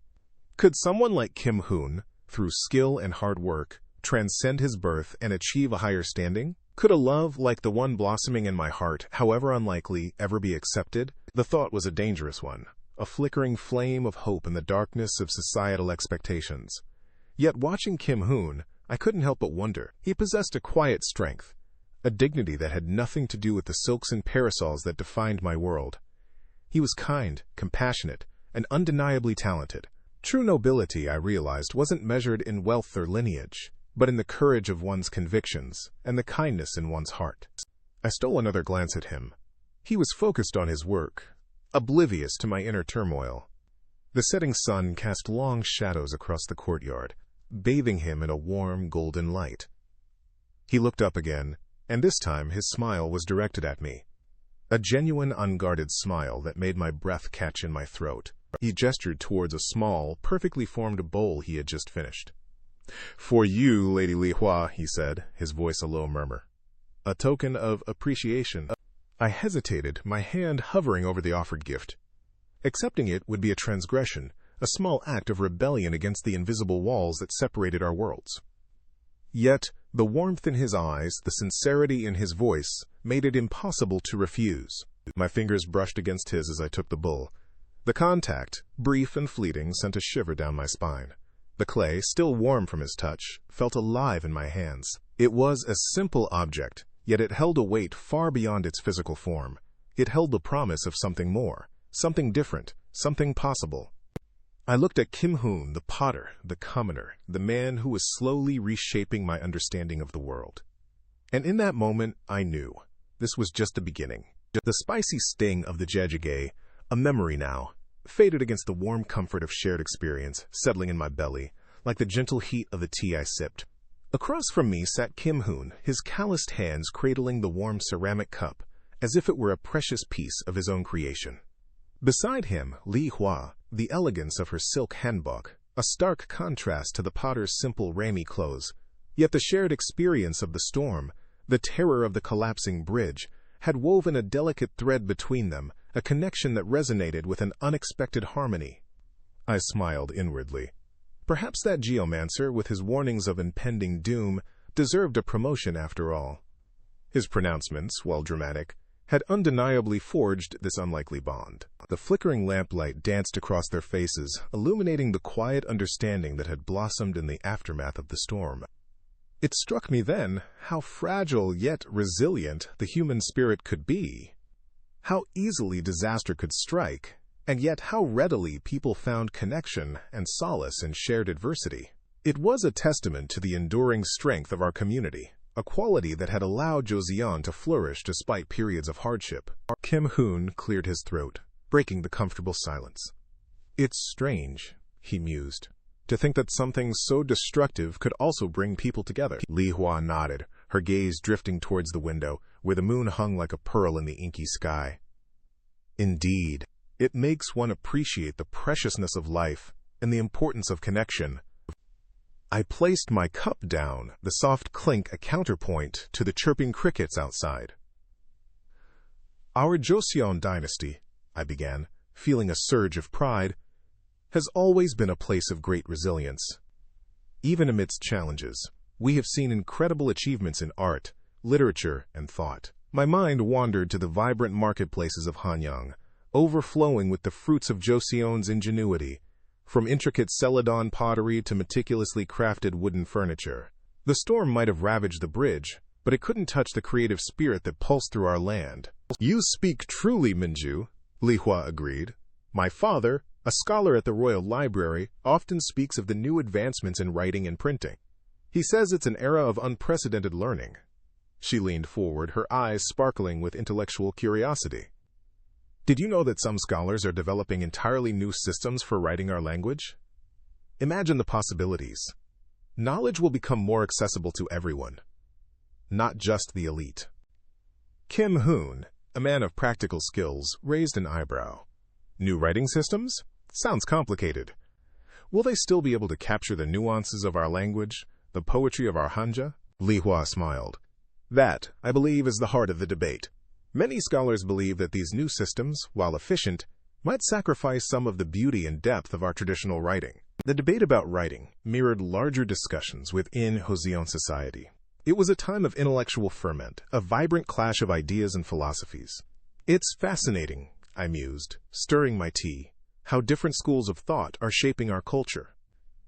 S1: Could someone like Kim Hoon, through skill and hard work, transcend his birth and achieve a higher standing? Could a love like the one blossoming in my heart, however unlikely, ever be accepted? The thought was a dangerous one, a flickering flame of hope in the darkness of societal expectations. Yet watching Kim Hoon, I couldn't help but wonder. He possessed a quiet strength, a dignity that had nothing to do with the silks and parasols that defined my world. He was kind, compassionate, and undeniably talented. True nobility, I realized, wasn't measured in wealth or lineage, but in the courage of one's convictions and the kindness in one's heart. I stole another glance at him. He was focused on his work, oblivious to my inner turmoil. The setting sun cast long shadows across the courtyard, bathing him in a warm, golden light. He looked up again, and this time his smile was directed at me. A genuine, unguarded smile that made my breath catch in my throat. He gestured towards a small, perfectly formed bowl he had just finished. "For you, Lady Li Hua," he said, his voice a low murmur. "A token of appreciation." I hesitated, my hand hovering over the offered gift. Accepting it would be a transgression, a small act of rebellion against the invisible walls that separated our worlds. Yet, the warmth in his eyes, the sincerity in his voice, made it impossible to refuse. My fingers brushed against his as I took the bowl. The contact, brief and fleeting, sent a shiver down my spine. The clay, still warm from his touch, felt alive in my hands. It was a simple object, yet it held a weight far beyond its physical form. It held the promise of something more, something different, something possible. I looked at Kim Hoon, the potter, the commoner, the man who was slowly reshaping my understanding of the world. And in that moment, I knew. This was just the beginning. The spicy sting of the jjajangmyeon, a memory now, faded against the warm comfort of shared experience, settling in my belly, like the gentle heat of the tea I sipped. Across from me sat Kim Hoon, his calloused hands cradling the warm ceramic cup, as if it were a precious piece of his own creation. Beside him, Li Hua, the elegance of her silk hanbok, a stark contrast to the potter's simple ramie clothes. Yet the shared experience of the storm, the terror of the collapsing bridge, had woven a delicate thread between them, a connection that resonated with an unexpected harmony. I smiled inwardly. Perhaps that geomancer, with his warnings of impending doom, deserved a promotion after all. His pronouncements, while dramatic, had undeniably forged this unlikely bond. The flickering lamplight danced across their faces, illuminating the quiet understanding that had blossomed in the aftermath of the storm. It struck me then how fragile yet resilient the human spirit could be, how easily disaster could strike, and yet how readily people found connection and solace in shared adversity. It was a testament to the enduring strength of our community, a quality that had allowed Joseon to flourish despite periods of hardship. Kim Hoon cleared his throat, breaking the comfortable silence. "It's strange," he mused, "to think that something so destructive could also bring people together." Li Hua nodded, her gaze drifting towards the window, where the moon hung like a pearl in the inky sky. "Indeed, it makes one appreciate the preciousness of life and the importance of connection." I placed my cup down, the soft clink a counterpoint to the chirping crickets outside. "Our Joseon dynasty," I began, feeling a surge of pride, "has always been a place of great resilience. Even amidst challenges, we have seen incredible achievements in art, literature, and thought." My mind wandered to the vibrant marketplaces of Hanyang, overflowing with the fruits of Joseon's ingenuity, from intricate celadon pottery to meticulously crafted wooden furniture. The storm might have ravaged the bridge, but it couldn't touch the creative spirit that pulsed through our land. "You speak truly, Minju," Li Hua agreed. "My father, a scholar at the Royal Library, often speaks of the new advancements in writing and printing. He says it's an era of unprecedented learning." She leaned forward, her eyes sparkling with intellectual curiosity. "Did you know that some scholars are developing entirely new systems for writing our language?" Imagine the possibilities. Knowledge will become more accessible to everyone, not just the elite. Kim Hoon, a man of practical skills, raised an eyebrow. New writing systems? Sounds complicated. Will they still be able to capture the nuances of our language, the poetry of our hanja? Li Hua smiled. That, I believe, is the heart of the debate. Many scholars believe that these new systems, while efficient, might sacrifice some of the beauty and depth of our traditional writing. The debate about writing mirrored larger discussions within Joseon society. It was a time of intellectual ferment, a vibrant clash of ideas and philosophies. It's fascinating, I mused, stirring my tea, how different schools of thought are shaping our culture.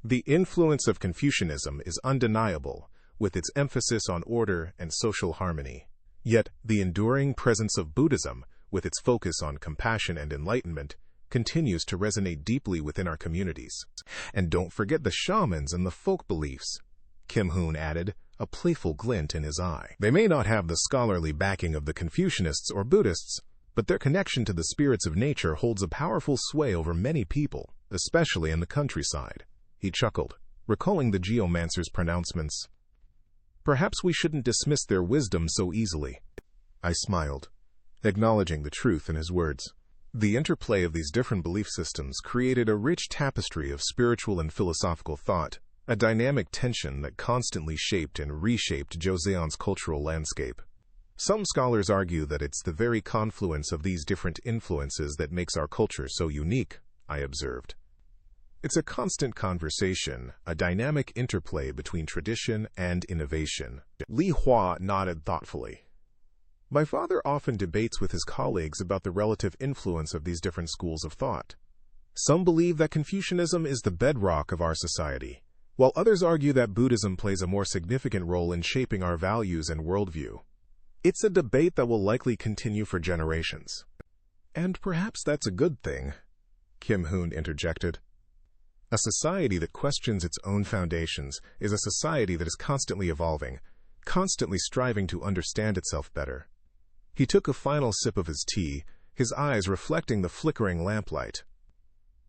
S1: The influence of Confucianism is undeniable, with its emphasis on order and social harmony. Yet, the enduring presence of Buddhism, with its focus on compassion and enlightenment, continues to resonate deeply within our communities. And don't forget the shamans and the folk beliefs, Kim Hoon added, a playful glint in his eye. They may not have the scholarly backing of the Confucianists or Buddhists, but their connection to the spirits of nature holds a powerful sway over many people, especially in the countryside. He chuckled, recalling the geomancer's pronouncements. Perhaps we shouldn't dismiss their wisdom so easily. I smiled, acknowledging the truth in his words. The interplay of these different belief systems created a rich tapestry of spiritual and philosophical thought, a dynamic tension that constantly shaped and reshaped Joseon's cultural landscape. Some scholars argue that it's the very confluence of these different influences that makes our culture so unique, I observed. It's a constant conversation, a dynamic interplay between tradition and innovation. Li Hua nodded thoughtfully. My father often debates with his colleagues about the relative influence of these different schools of thought. Some believe that Confucianism is the bedrock of our society, while others argue that Buddhism plays a more significant role in shaping our values and worldview. It's a debate that will likely continue for generations. And perhaps that's a good thing, Kim Hoon interjected. A society that questions its own foundations is a society that is constantly evolving, constantly striving to understand itself better. He took a final sip of his tea, his eyes reflecting the flickering lamplight.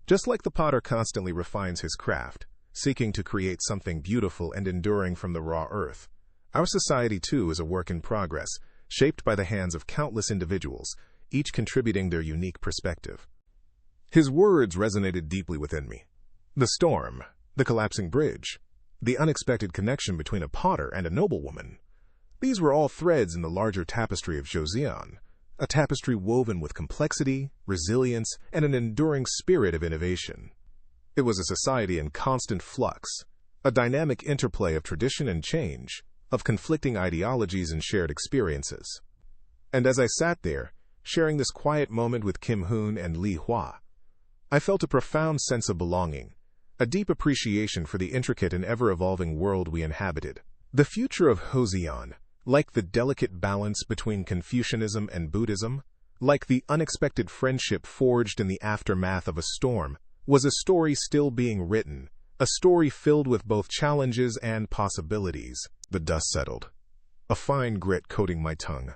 S1: Just like the potter constantly refines his craft, seeking to create something beautiful and enduring from the raw earth, our society too is a work in progress, shaped by the hands of countless individuals, each contributing their unique perspective. His words resonated deeply within me. The storm, the collapsing bridge, the unexpected connection between a potter and a noblewoman. These were all threads in the larger tapestry of Joseon, a tapestry woven with complexity, resilience, and an enduring spirit of innovation. It was a society in constant flux, a dynamic interplay of tradition and change, of conflicting ideologies and shared experiences. And as I sat there, sharing this quiet moment with Kim Hoon and Li Hua, I felt a profound sense of belonging, a deep appreciation for the intricate and ever-evolving world we inhabited. The future of Joseon, like the delicate balance between Confucianism and Buddhism, like the unexpected friendship forged in the aftermath of a storm, was a story still being written, a story filled with both challenges and possibilities. The dust settled, a fine grit coating my tongue.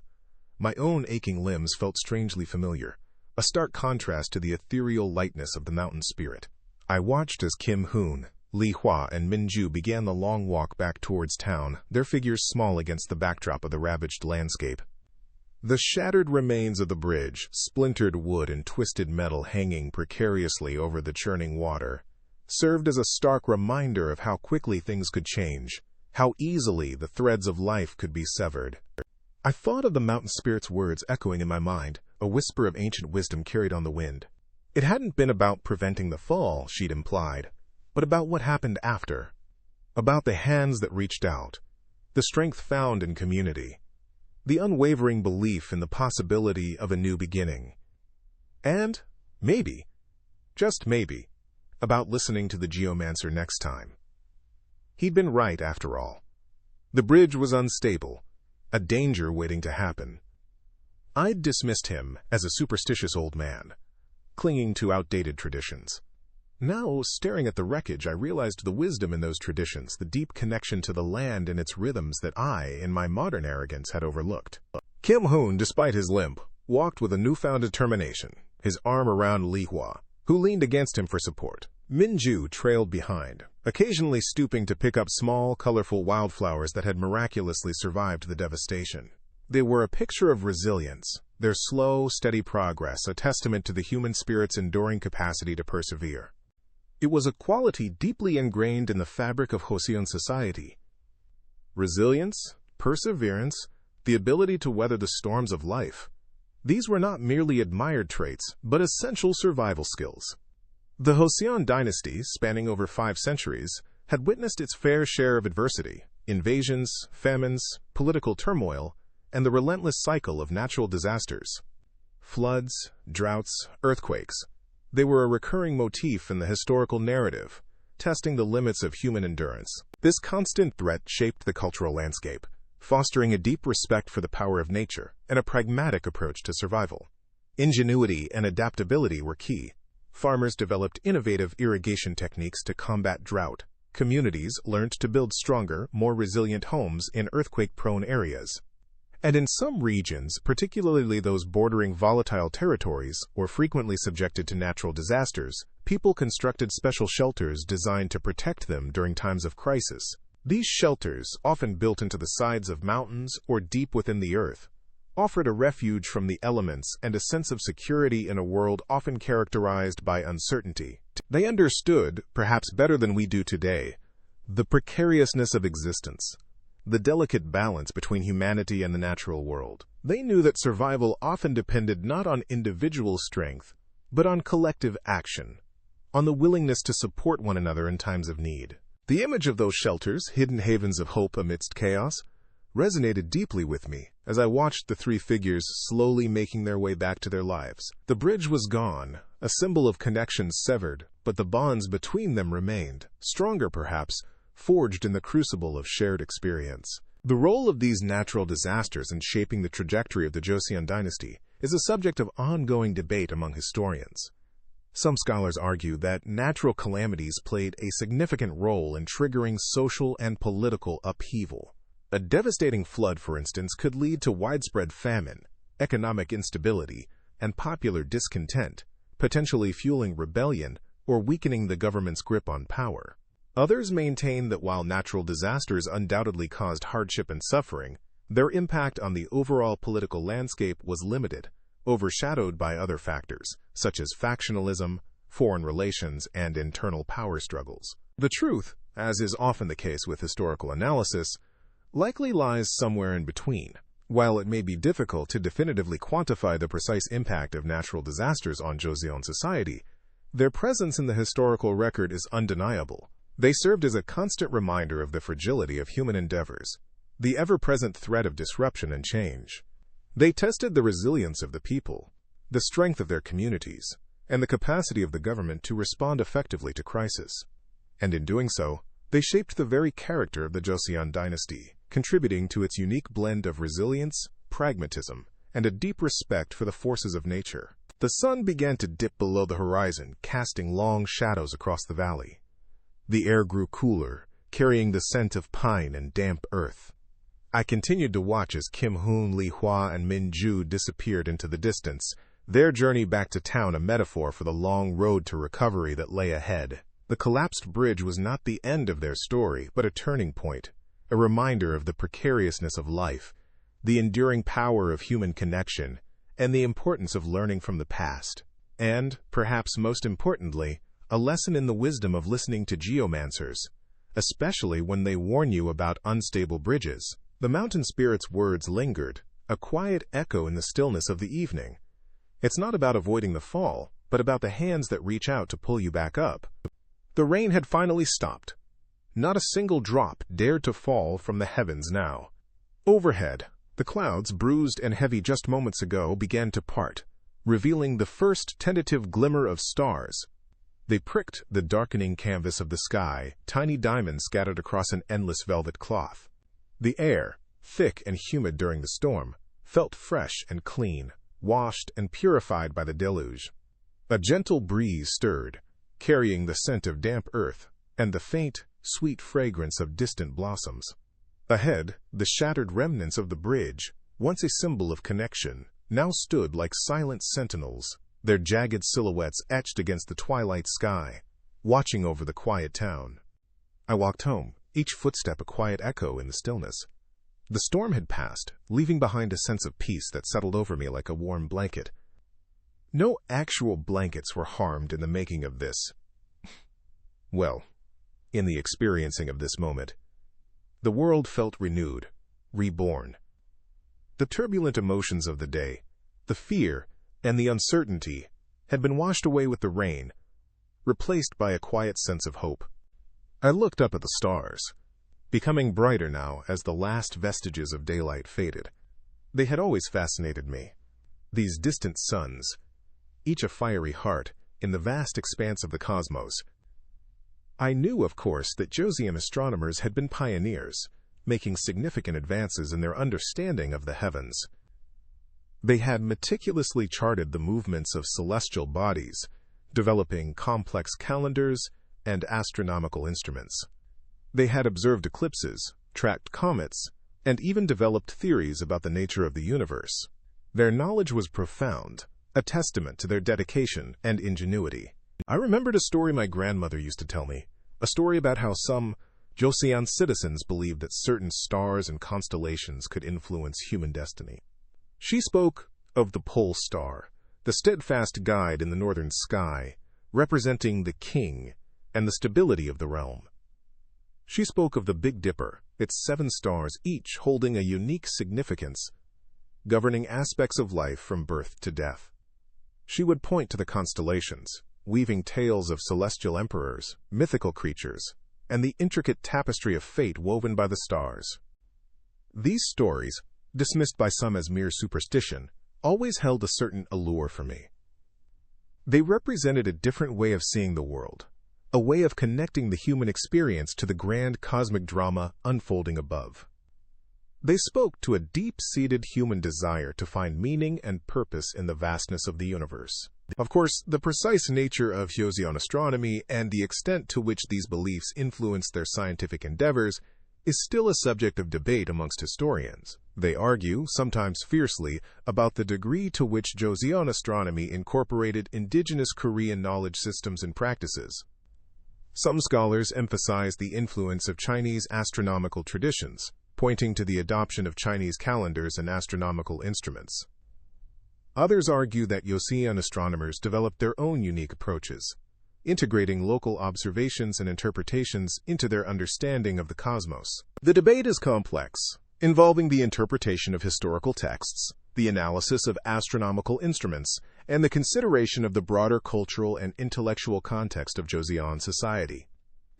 S1: My own aching limbs felt strangely familiar, a stark contrast to the ethereal lightness of the mountain spirit. I watched as Kim Hoon, Li Hua, and Minju began the long walk back towards town, their figures small against the backdrop of the ravaged landscape. The shattered remains of the bridge, splintered wood and twisted metal hanging precariously over the churning water, served as a stark reminder of how quickly things could change, how easily the threads of life could be severed. I thought of the mountain spirit's words echoing in my mind, a whisper of ancient wisdom carried on the wind. It hadn't been about preventing the fall, she'd implied, but about what happened after, about the hands that reached out, the strength found in community, the unwavering belief in the possibility of a new beginning, and maybe, just maybe, about listening to the geomancer next time. He'd been right after all. The bridge was unstable, a danger waiting to happen. I'd dismissed him as a superstitious old man, clinging to outdated traditions. Now, staring at the wreckage, I realized the wisdom in those traditions, the deep connection to the land and its rhythms that I, in my modern arrogance, had overlooked. Kim Hoon, despite his limp, walked with a newfound determination, his arm around Li Hua, who leaned against him for support. Minju trailed behind, occasionally stooping to pick up small, colorful wildflowers that had miraculously survived the devastation. They were a picture of resilience, their slow, steady progress a testament to the human spirit's enduring capacity to persevere. It was a quality deeply ingrained in the fabric of Joseon society. Resilience, perseverance, the ability to weather the storms of life. These were not merely admired traits, but essential survival skills. The Joseon dynasty, spanning over 5 centuries, had witnessed its fair share of adversity, invasions, famines, political turmoil, and the relentless cycle of natural disasters. Floods, droughts, earthquakes. They were a recurring motif in the historical narrative, testing the limits of human endurance. This constant threat shaped the cultural landscape, fostering a deep respect for the power of nature and a pragmatic approach to survival. Ingenuity and adaptability were key. Farmers developed innovative irrigation techniques to combat drought. Communities learned to build stronger, more resilient homes in earthquake-prone areas. And in some regions, particularly those bordering volatile territories or frequently subjected to natural disasters, people constructed special shelters designed to protect them during times of crisis. These shelters, often built into the sides of mountains or deep within the earth, offered a refuge from the elements and a sense of security in a world often characterized by uncertainty. They understood, perhaps better than we do today, the precariousness of existence, the delicate balance between humanity and the natural world. They knew that survival often depended not on individual strength, but on collective action, on the willingness to support one another in times of need. The image of those shelters, hidden havens of hope amidst chaos, resonated deeply with me as I watched the 3 figures slowly making their way back to their lives. The bridge was gone, a symbol of connection severed, but the bonds between them remained, stronger perhaps, forged in the crucible of shared experience. The role of these natural disasters in shaping the trajectory of the Joseon dynasty is a subject of ongoing debate among historians. Some scholars argue that natural calamities played a significant role in triggering social and political upheaval. A devastating flood, for instance, could lead to widespread famine, economic instability, and popular discontent, potentially fueling rebellion or weakening the government's grip on power. Others maintain that while natural disasters undoubtedly caused hardship and suffering, their impact on the overall political landscape was limited, overshadowed by other factors, such as factionalism, foreign relations, and internal power struggles. The truth, as is often the case with historical analysis, likely lies somewhere in between. While it may be difficult to definitively quantify the precise impact of natural disasters on Joseon society, their presence in the historical record is undeniable. They served as a constant reminder of the fragility of human endeavors, the ever-present threat of disruption and change. They tested the resilience of the people, the strength of their communities, and the capacity of the government to respond effectively to crisis. And in doing so, they shaped the very character of the Joseon dynasty, contributing to its unique blend of resilience, pragmatism, and a deep respect for the forces of nature. The sun began to dip below the horizon, casting long shadows across the valley. The air grew cooler, carrying the scent of pine and damp earth. I continued to watch as Kim Hoon, Lee Hwa, and Min Ju disappeared into the distance, their journey back to town a metaphor for the long road to recovery that lay ahead. The collapsed bridge was not the end of their story, but a turning point, a reminder of the precariousness of life, the enduring power of human connection, and the importance of learning from the past. And, perhaps most importantly, a lesson in the wisdom of listening to geomancers, especially when they warn you about unstable bridges. The mountain spirit's words lingered, a quiet echo in the stillness of the evening. It's not about avoiding the fall, but about the hands that reach out to pull you back up. The rain had finally stopped. Not a single drop dared to fall from the heavens now. Overhead, the clouds, bruised and heavy just moments ago, began to part, revealing the first tentative glimmer of stars. They pricked the darkening canvas of the sky, tiny diamonds scattered across an endless velvet cloth. The air, thick and humid during the storm, felt fresh and clean, washed and purified by the deluge. A gentle breeze stirred, carrying the scent of damp earth and the faint, sweet fragrance of distant blossoms. Ahead, the shattered remnants of the bridge, once a symbol of connection, now stood like silent sentinels, their jagged silhouettes etched against the twilight sky, watching over the quiet town. I walked home, each footstep a quiet echo in the stillness. The storm had passed, leaving behind a sense of peace that settled over me like a warm blanket. No actual blankets were harmed in the making of this. Well, in the experiencing of this moment. The world felt renewed, reborn. The turbulent emotions of the day, the fear, and the uncertainty had been washed away with the rain, replaced by a quiet sense of hope. I looked up at the stars, becoming brighter now as the last vestiges of daylight faded. They had always fascinated me. These distant suns, each a fiery heart in the vast expanse of the cosmos. I knew, of course, that Joseon astronomers had been pioneers, making significant advances in their understanding of the heavens. They had meticulously charted the movements of celestial bodies, developing complex calendars and astronomical instruments. They had observed eclipses, tracked comets, and even developed theories about the nature of the universe. Their knowledge was profound, a testament to their dedication and ingenuity. I remembered a story my grandmother used to tell me, a story about how some Joseon citizens believed that certain stars and constellations could influence human destiny. She spoke of the pole star, the steadfast guide in the northern sky, representing the king and the stability of the realm. She spoke of the Big Dipper, its 7 stars each holding a unique significance, governing aspects of life from birth to death. She would point to the constellations, weaving tales of celestial emperors, mythical creatures, and the intricate tapestry of fate woven by the stars. These stories, dismissed by some as mere superstition, always held a certain allure for me. They represented a different way of seeing the world, a way of connecting the human experience to the grand cosmic drama unfolding above. They spoke to a deep-seated human desire to find meaning and purpose in the vastness of the universe. Of course, the precise nature of Joseon astronomy and the extent to which these beliefs influenced their scientific endeavors is still a subject of debate amongst historians. They argue, sometimes fiercely, about the degree to which Joseon astronomy incorporated indigenous Korean knowledge systems and practices. Some scholars emphasize the influence of Chinese astronomical traditions, pointing to the adoption of Chinese calendars and astronomical instruments. Others argue that Joseon astronomers developed their own unique approaches, integrating local observations and interpretations into their understanding of the cosmos. The debate is complex, involving the interpretation of historical texts, the analysis of astronomical instruments, and the consideration of the broader cultural and intellectual context of Joseon society.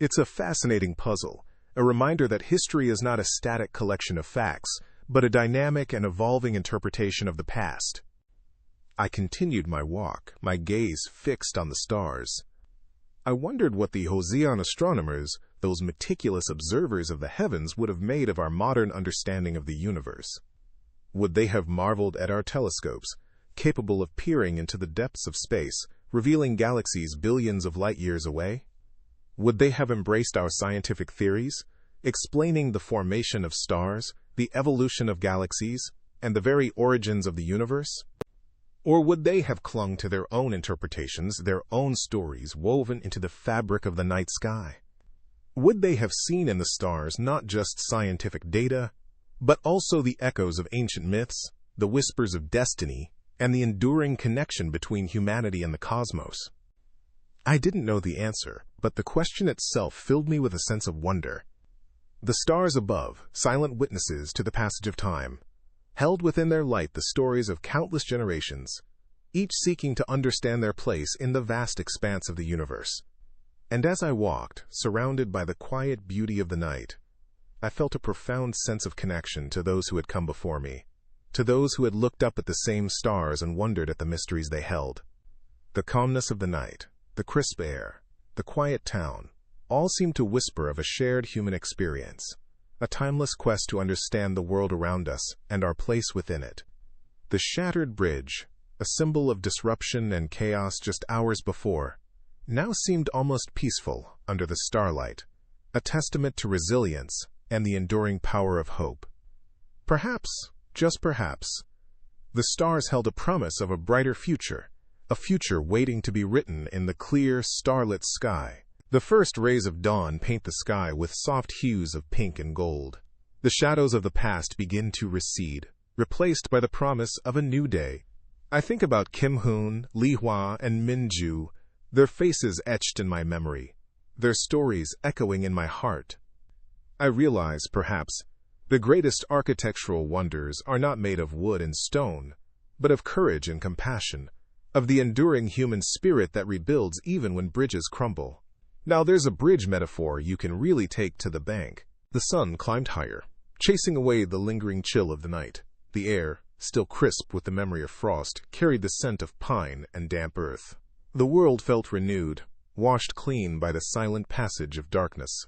S1: It's a fascinating puzzle, a reminder that history is not a static collection of facts, but a dynamic and evolving interpretation of the past. I continued my walk, my gaze fixed on the stars. I wondered what the Joseon astronomers, those meticulous observers of the heavens, would have made of our modern understanding of the universe. Would they have marveled at our telescopes, capable of peering into the depths of space, revealing galaxies billions of light-years away? Would they have embraced our scientific theories, explaining the formation of stars, the evolution of galaxies, and the very origins of the universe? Or would they have clung to their own interpretations, their own stories woven into the fabric of the night sky? Would they have seen in the stars not just scientific data, but also the echoes of ancient myths, the whispers of destiny, and the enduring connection between humanity and the cosmos? I didn't know the answer, but the question itself filled me with a sense of wonder. The stars above, silent witnesses to the passage of time, held within their light the stories of countless generations, each seeking to understand their place in the vast expanse of the universe. And as I walked, surrounded by the quiet beauty of the night, I felt a profound sense of connection to those who had come before me, to those who had looked up at the same stars and wondered at the mysteries they held. The calmness of the night, the crisp air, the quiet town, all seemed to whisper of a shared human experience, a timeless quest to understand the world around us and our place within it. The shattered bridge, a symbol of disruption and chaos just hours before, now seemed almost peaceful under the starlight, a testament to resilience and the enduring power of hope. Perhaps, just perhaps, the stars held a promise of a brighter future, a future waiting to be written in the clear, starlit sky. The first rays of dawn paint the sky with soft hues of pink and gold. The shadows of the past begin to recede, replaced by the promise of a new day. I think about Kim Hoon, Lee Hwa, and Min Ju, their faces etched in my memory, their stories echoing in my heart. I realize, perhaps, the greatest architectural wonders are not made of wood and stone, but of courage and compassion, of the enduring human spirit that rebuilds even when bridges crumble. Now there's a bridge metaphor you can really take to the bank. The sun climbed higher, chasing away the lingering chill of the night. The air, still crisp with the memory of frost, carried the scent of pine and damp earth. The world felt renewed, washed clean by the silent passage of darkness.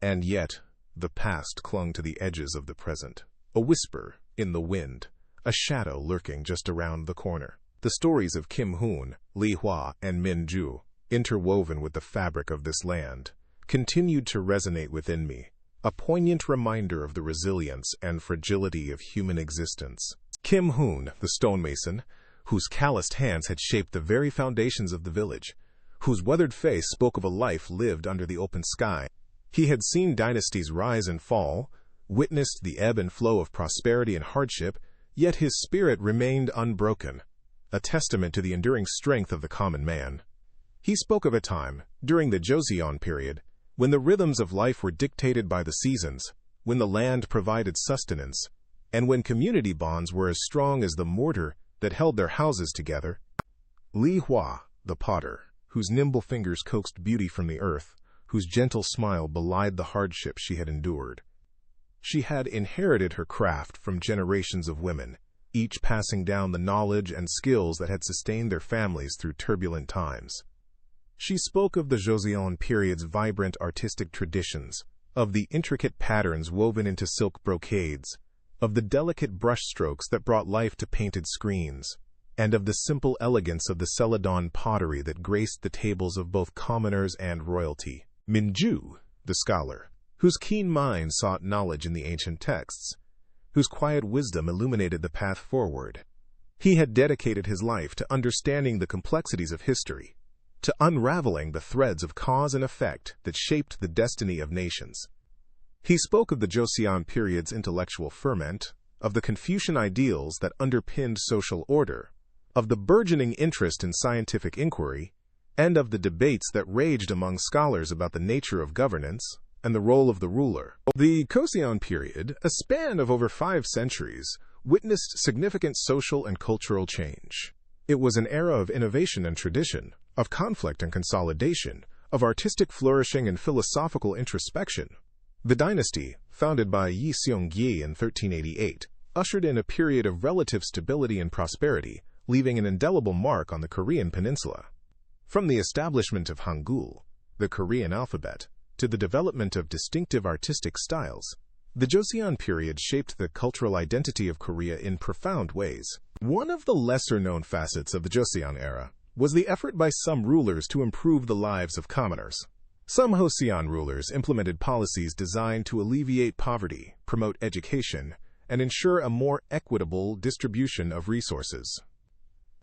S1: And yet, the past clung to the edges of the present, a whisper in the wind, a shadow lurking just around the corner. The stories of Kim Hoon, Lee Hwa, and Min Ju, interwoven with the fabric of this land, continued to resonate within me, a poignant reminder of the resilience and fragility of human existence. Kim Hoon, the stonemason, whose calloused hands had shaped the very foundations of the village, whose weathered face spoke of a life lived under the open sky. He had seen dynasties rise and fall, witnessed the ebb and flow of prosperity and hardship, yet his spirit remained unbroken, a testament to the enduring strength of the common man. He spoke of a time, during the Joseon period, when the rhythms of life were dictated by the seasons, when the land provided sustenance, and when community bonds were as strong as the mortar that held their houses together. Lee Hwa, the potter, whose nimble fingers coaxed beauty from the earth, whose gentle smile belied the hardship she had endured. She had inherited her craft from generations of women, each passing down the knowledge and skills that had sustained their families through turbulent times. She spoke of the Joseon period's vibrant artistic traditions, of the intricate patterns woven into silk brocades, of the delicate brushstrokes that brought life to painted screens, and of the simple elegance of the celadon pottery that graced the tables of both commoners and royalty. Min Ju, the scholar, whose keen mind sought knowledge in the ancient texts, whose quiet wisdom illuminated the path forward. He had dedicated his life to understanding the complexities of history, to unraveling the threads of cause and effect that shaped the destiny of nations. He spoke of the Joseon period's intellectual ferment, of the Confucian ideals that underpinned social order, of the burgeoning interest in scientific inquiry, and of the debates that raged among scholars about the nature of governance and the role of the ruler. The Joseon period, a span of over 5 centuries, witnessed significant social and cultural change. It was an era of innovation and tradition, of conflict and consolidation, of artistic flourishing and philosophical introspection. The dynasty, founded by Yi Seong-gi in 1388, ushered in a period of relative stability and prosperity, leaving an indelible mark on the Korean peninsula. From the establishment of Hangul, the Korean alphabet, to the development of distinctive artistic styles, the Joseon period shaped the cultural identity of Korea in profound ways. One of the lesser-known facets of the Joseon era was the effort by some rulers to improve the lives of commoners. Some Joseon rulers implemented policies designed to alleviate poverty, promote education, and ensure a more equitable distribution of resources.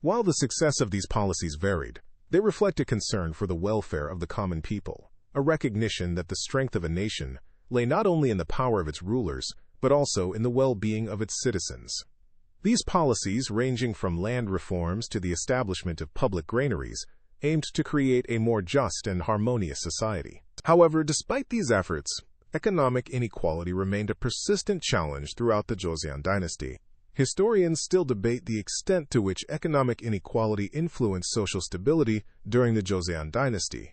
S1: While the success of these policies varied, they reflect a concern for the welfare of the common people, a recognition that the strength of a nation lay not only in the power of its rulers, but also in the well-being of its citizens. These policies, ranging from land reforms to the establishment of public granaries, aimed to create a more just and harmonious society. However, despite these efforts, economic inequality remained a persistent challenge throughout the Joseon dynasty. Historians still debate the extent to which economic inequality influenced social stability during the Joseon dynasty.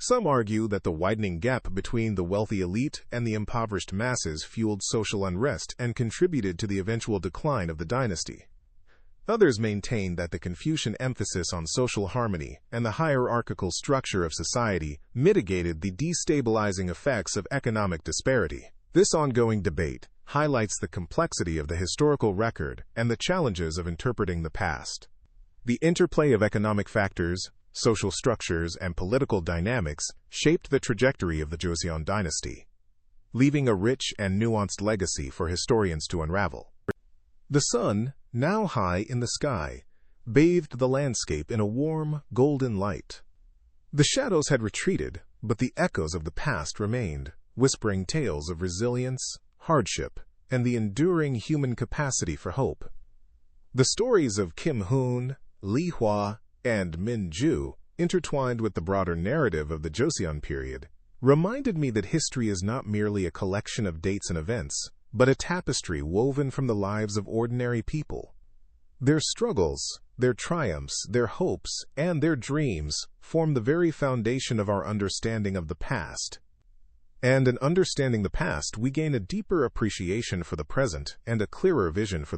S1: Some argue that the widening gap between the wealthy elite and the impoverished masses fueled social unrest and contributed to the eventual decline of the dynasty. Others maintain that the Confucian emphasis on social harmony and the hierarchical structure of society mitigated the destabilizing effects of economic disparity. This ongoing debate highlights the complexity of the historical record and the challenges of interpreting the past. The interplay of economic factors, social structures, and political dynamics shaped the trajectory of the Joseon dynasty, leaving a rich and nuanced legacy for historians to unravel. The sun, now high in the sky, bathed the landscape in a warm, golden light. The shadows had retreated, but the echoes of the past remained, whispering tales of resilience, hardship, and the enduring human capacity for hope. The stories of Kim Hoon, Lee Hwa, and Min Ju, intertwined with the broader narrative of the Joseon period, reminded me that history is not merely a collection of dates and events, but a tapestry woven from the lives of ordinary people. Their struggles, their triumphs, their hopes, and their dreams form the very foundation of our understanding of the past. And in understanding the past, we gain a deeper appreciation for the present and a clearer vision for the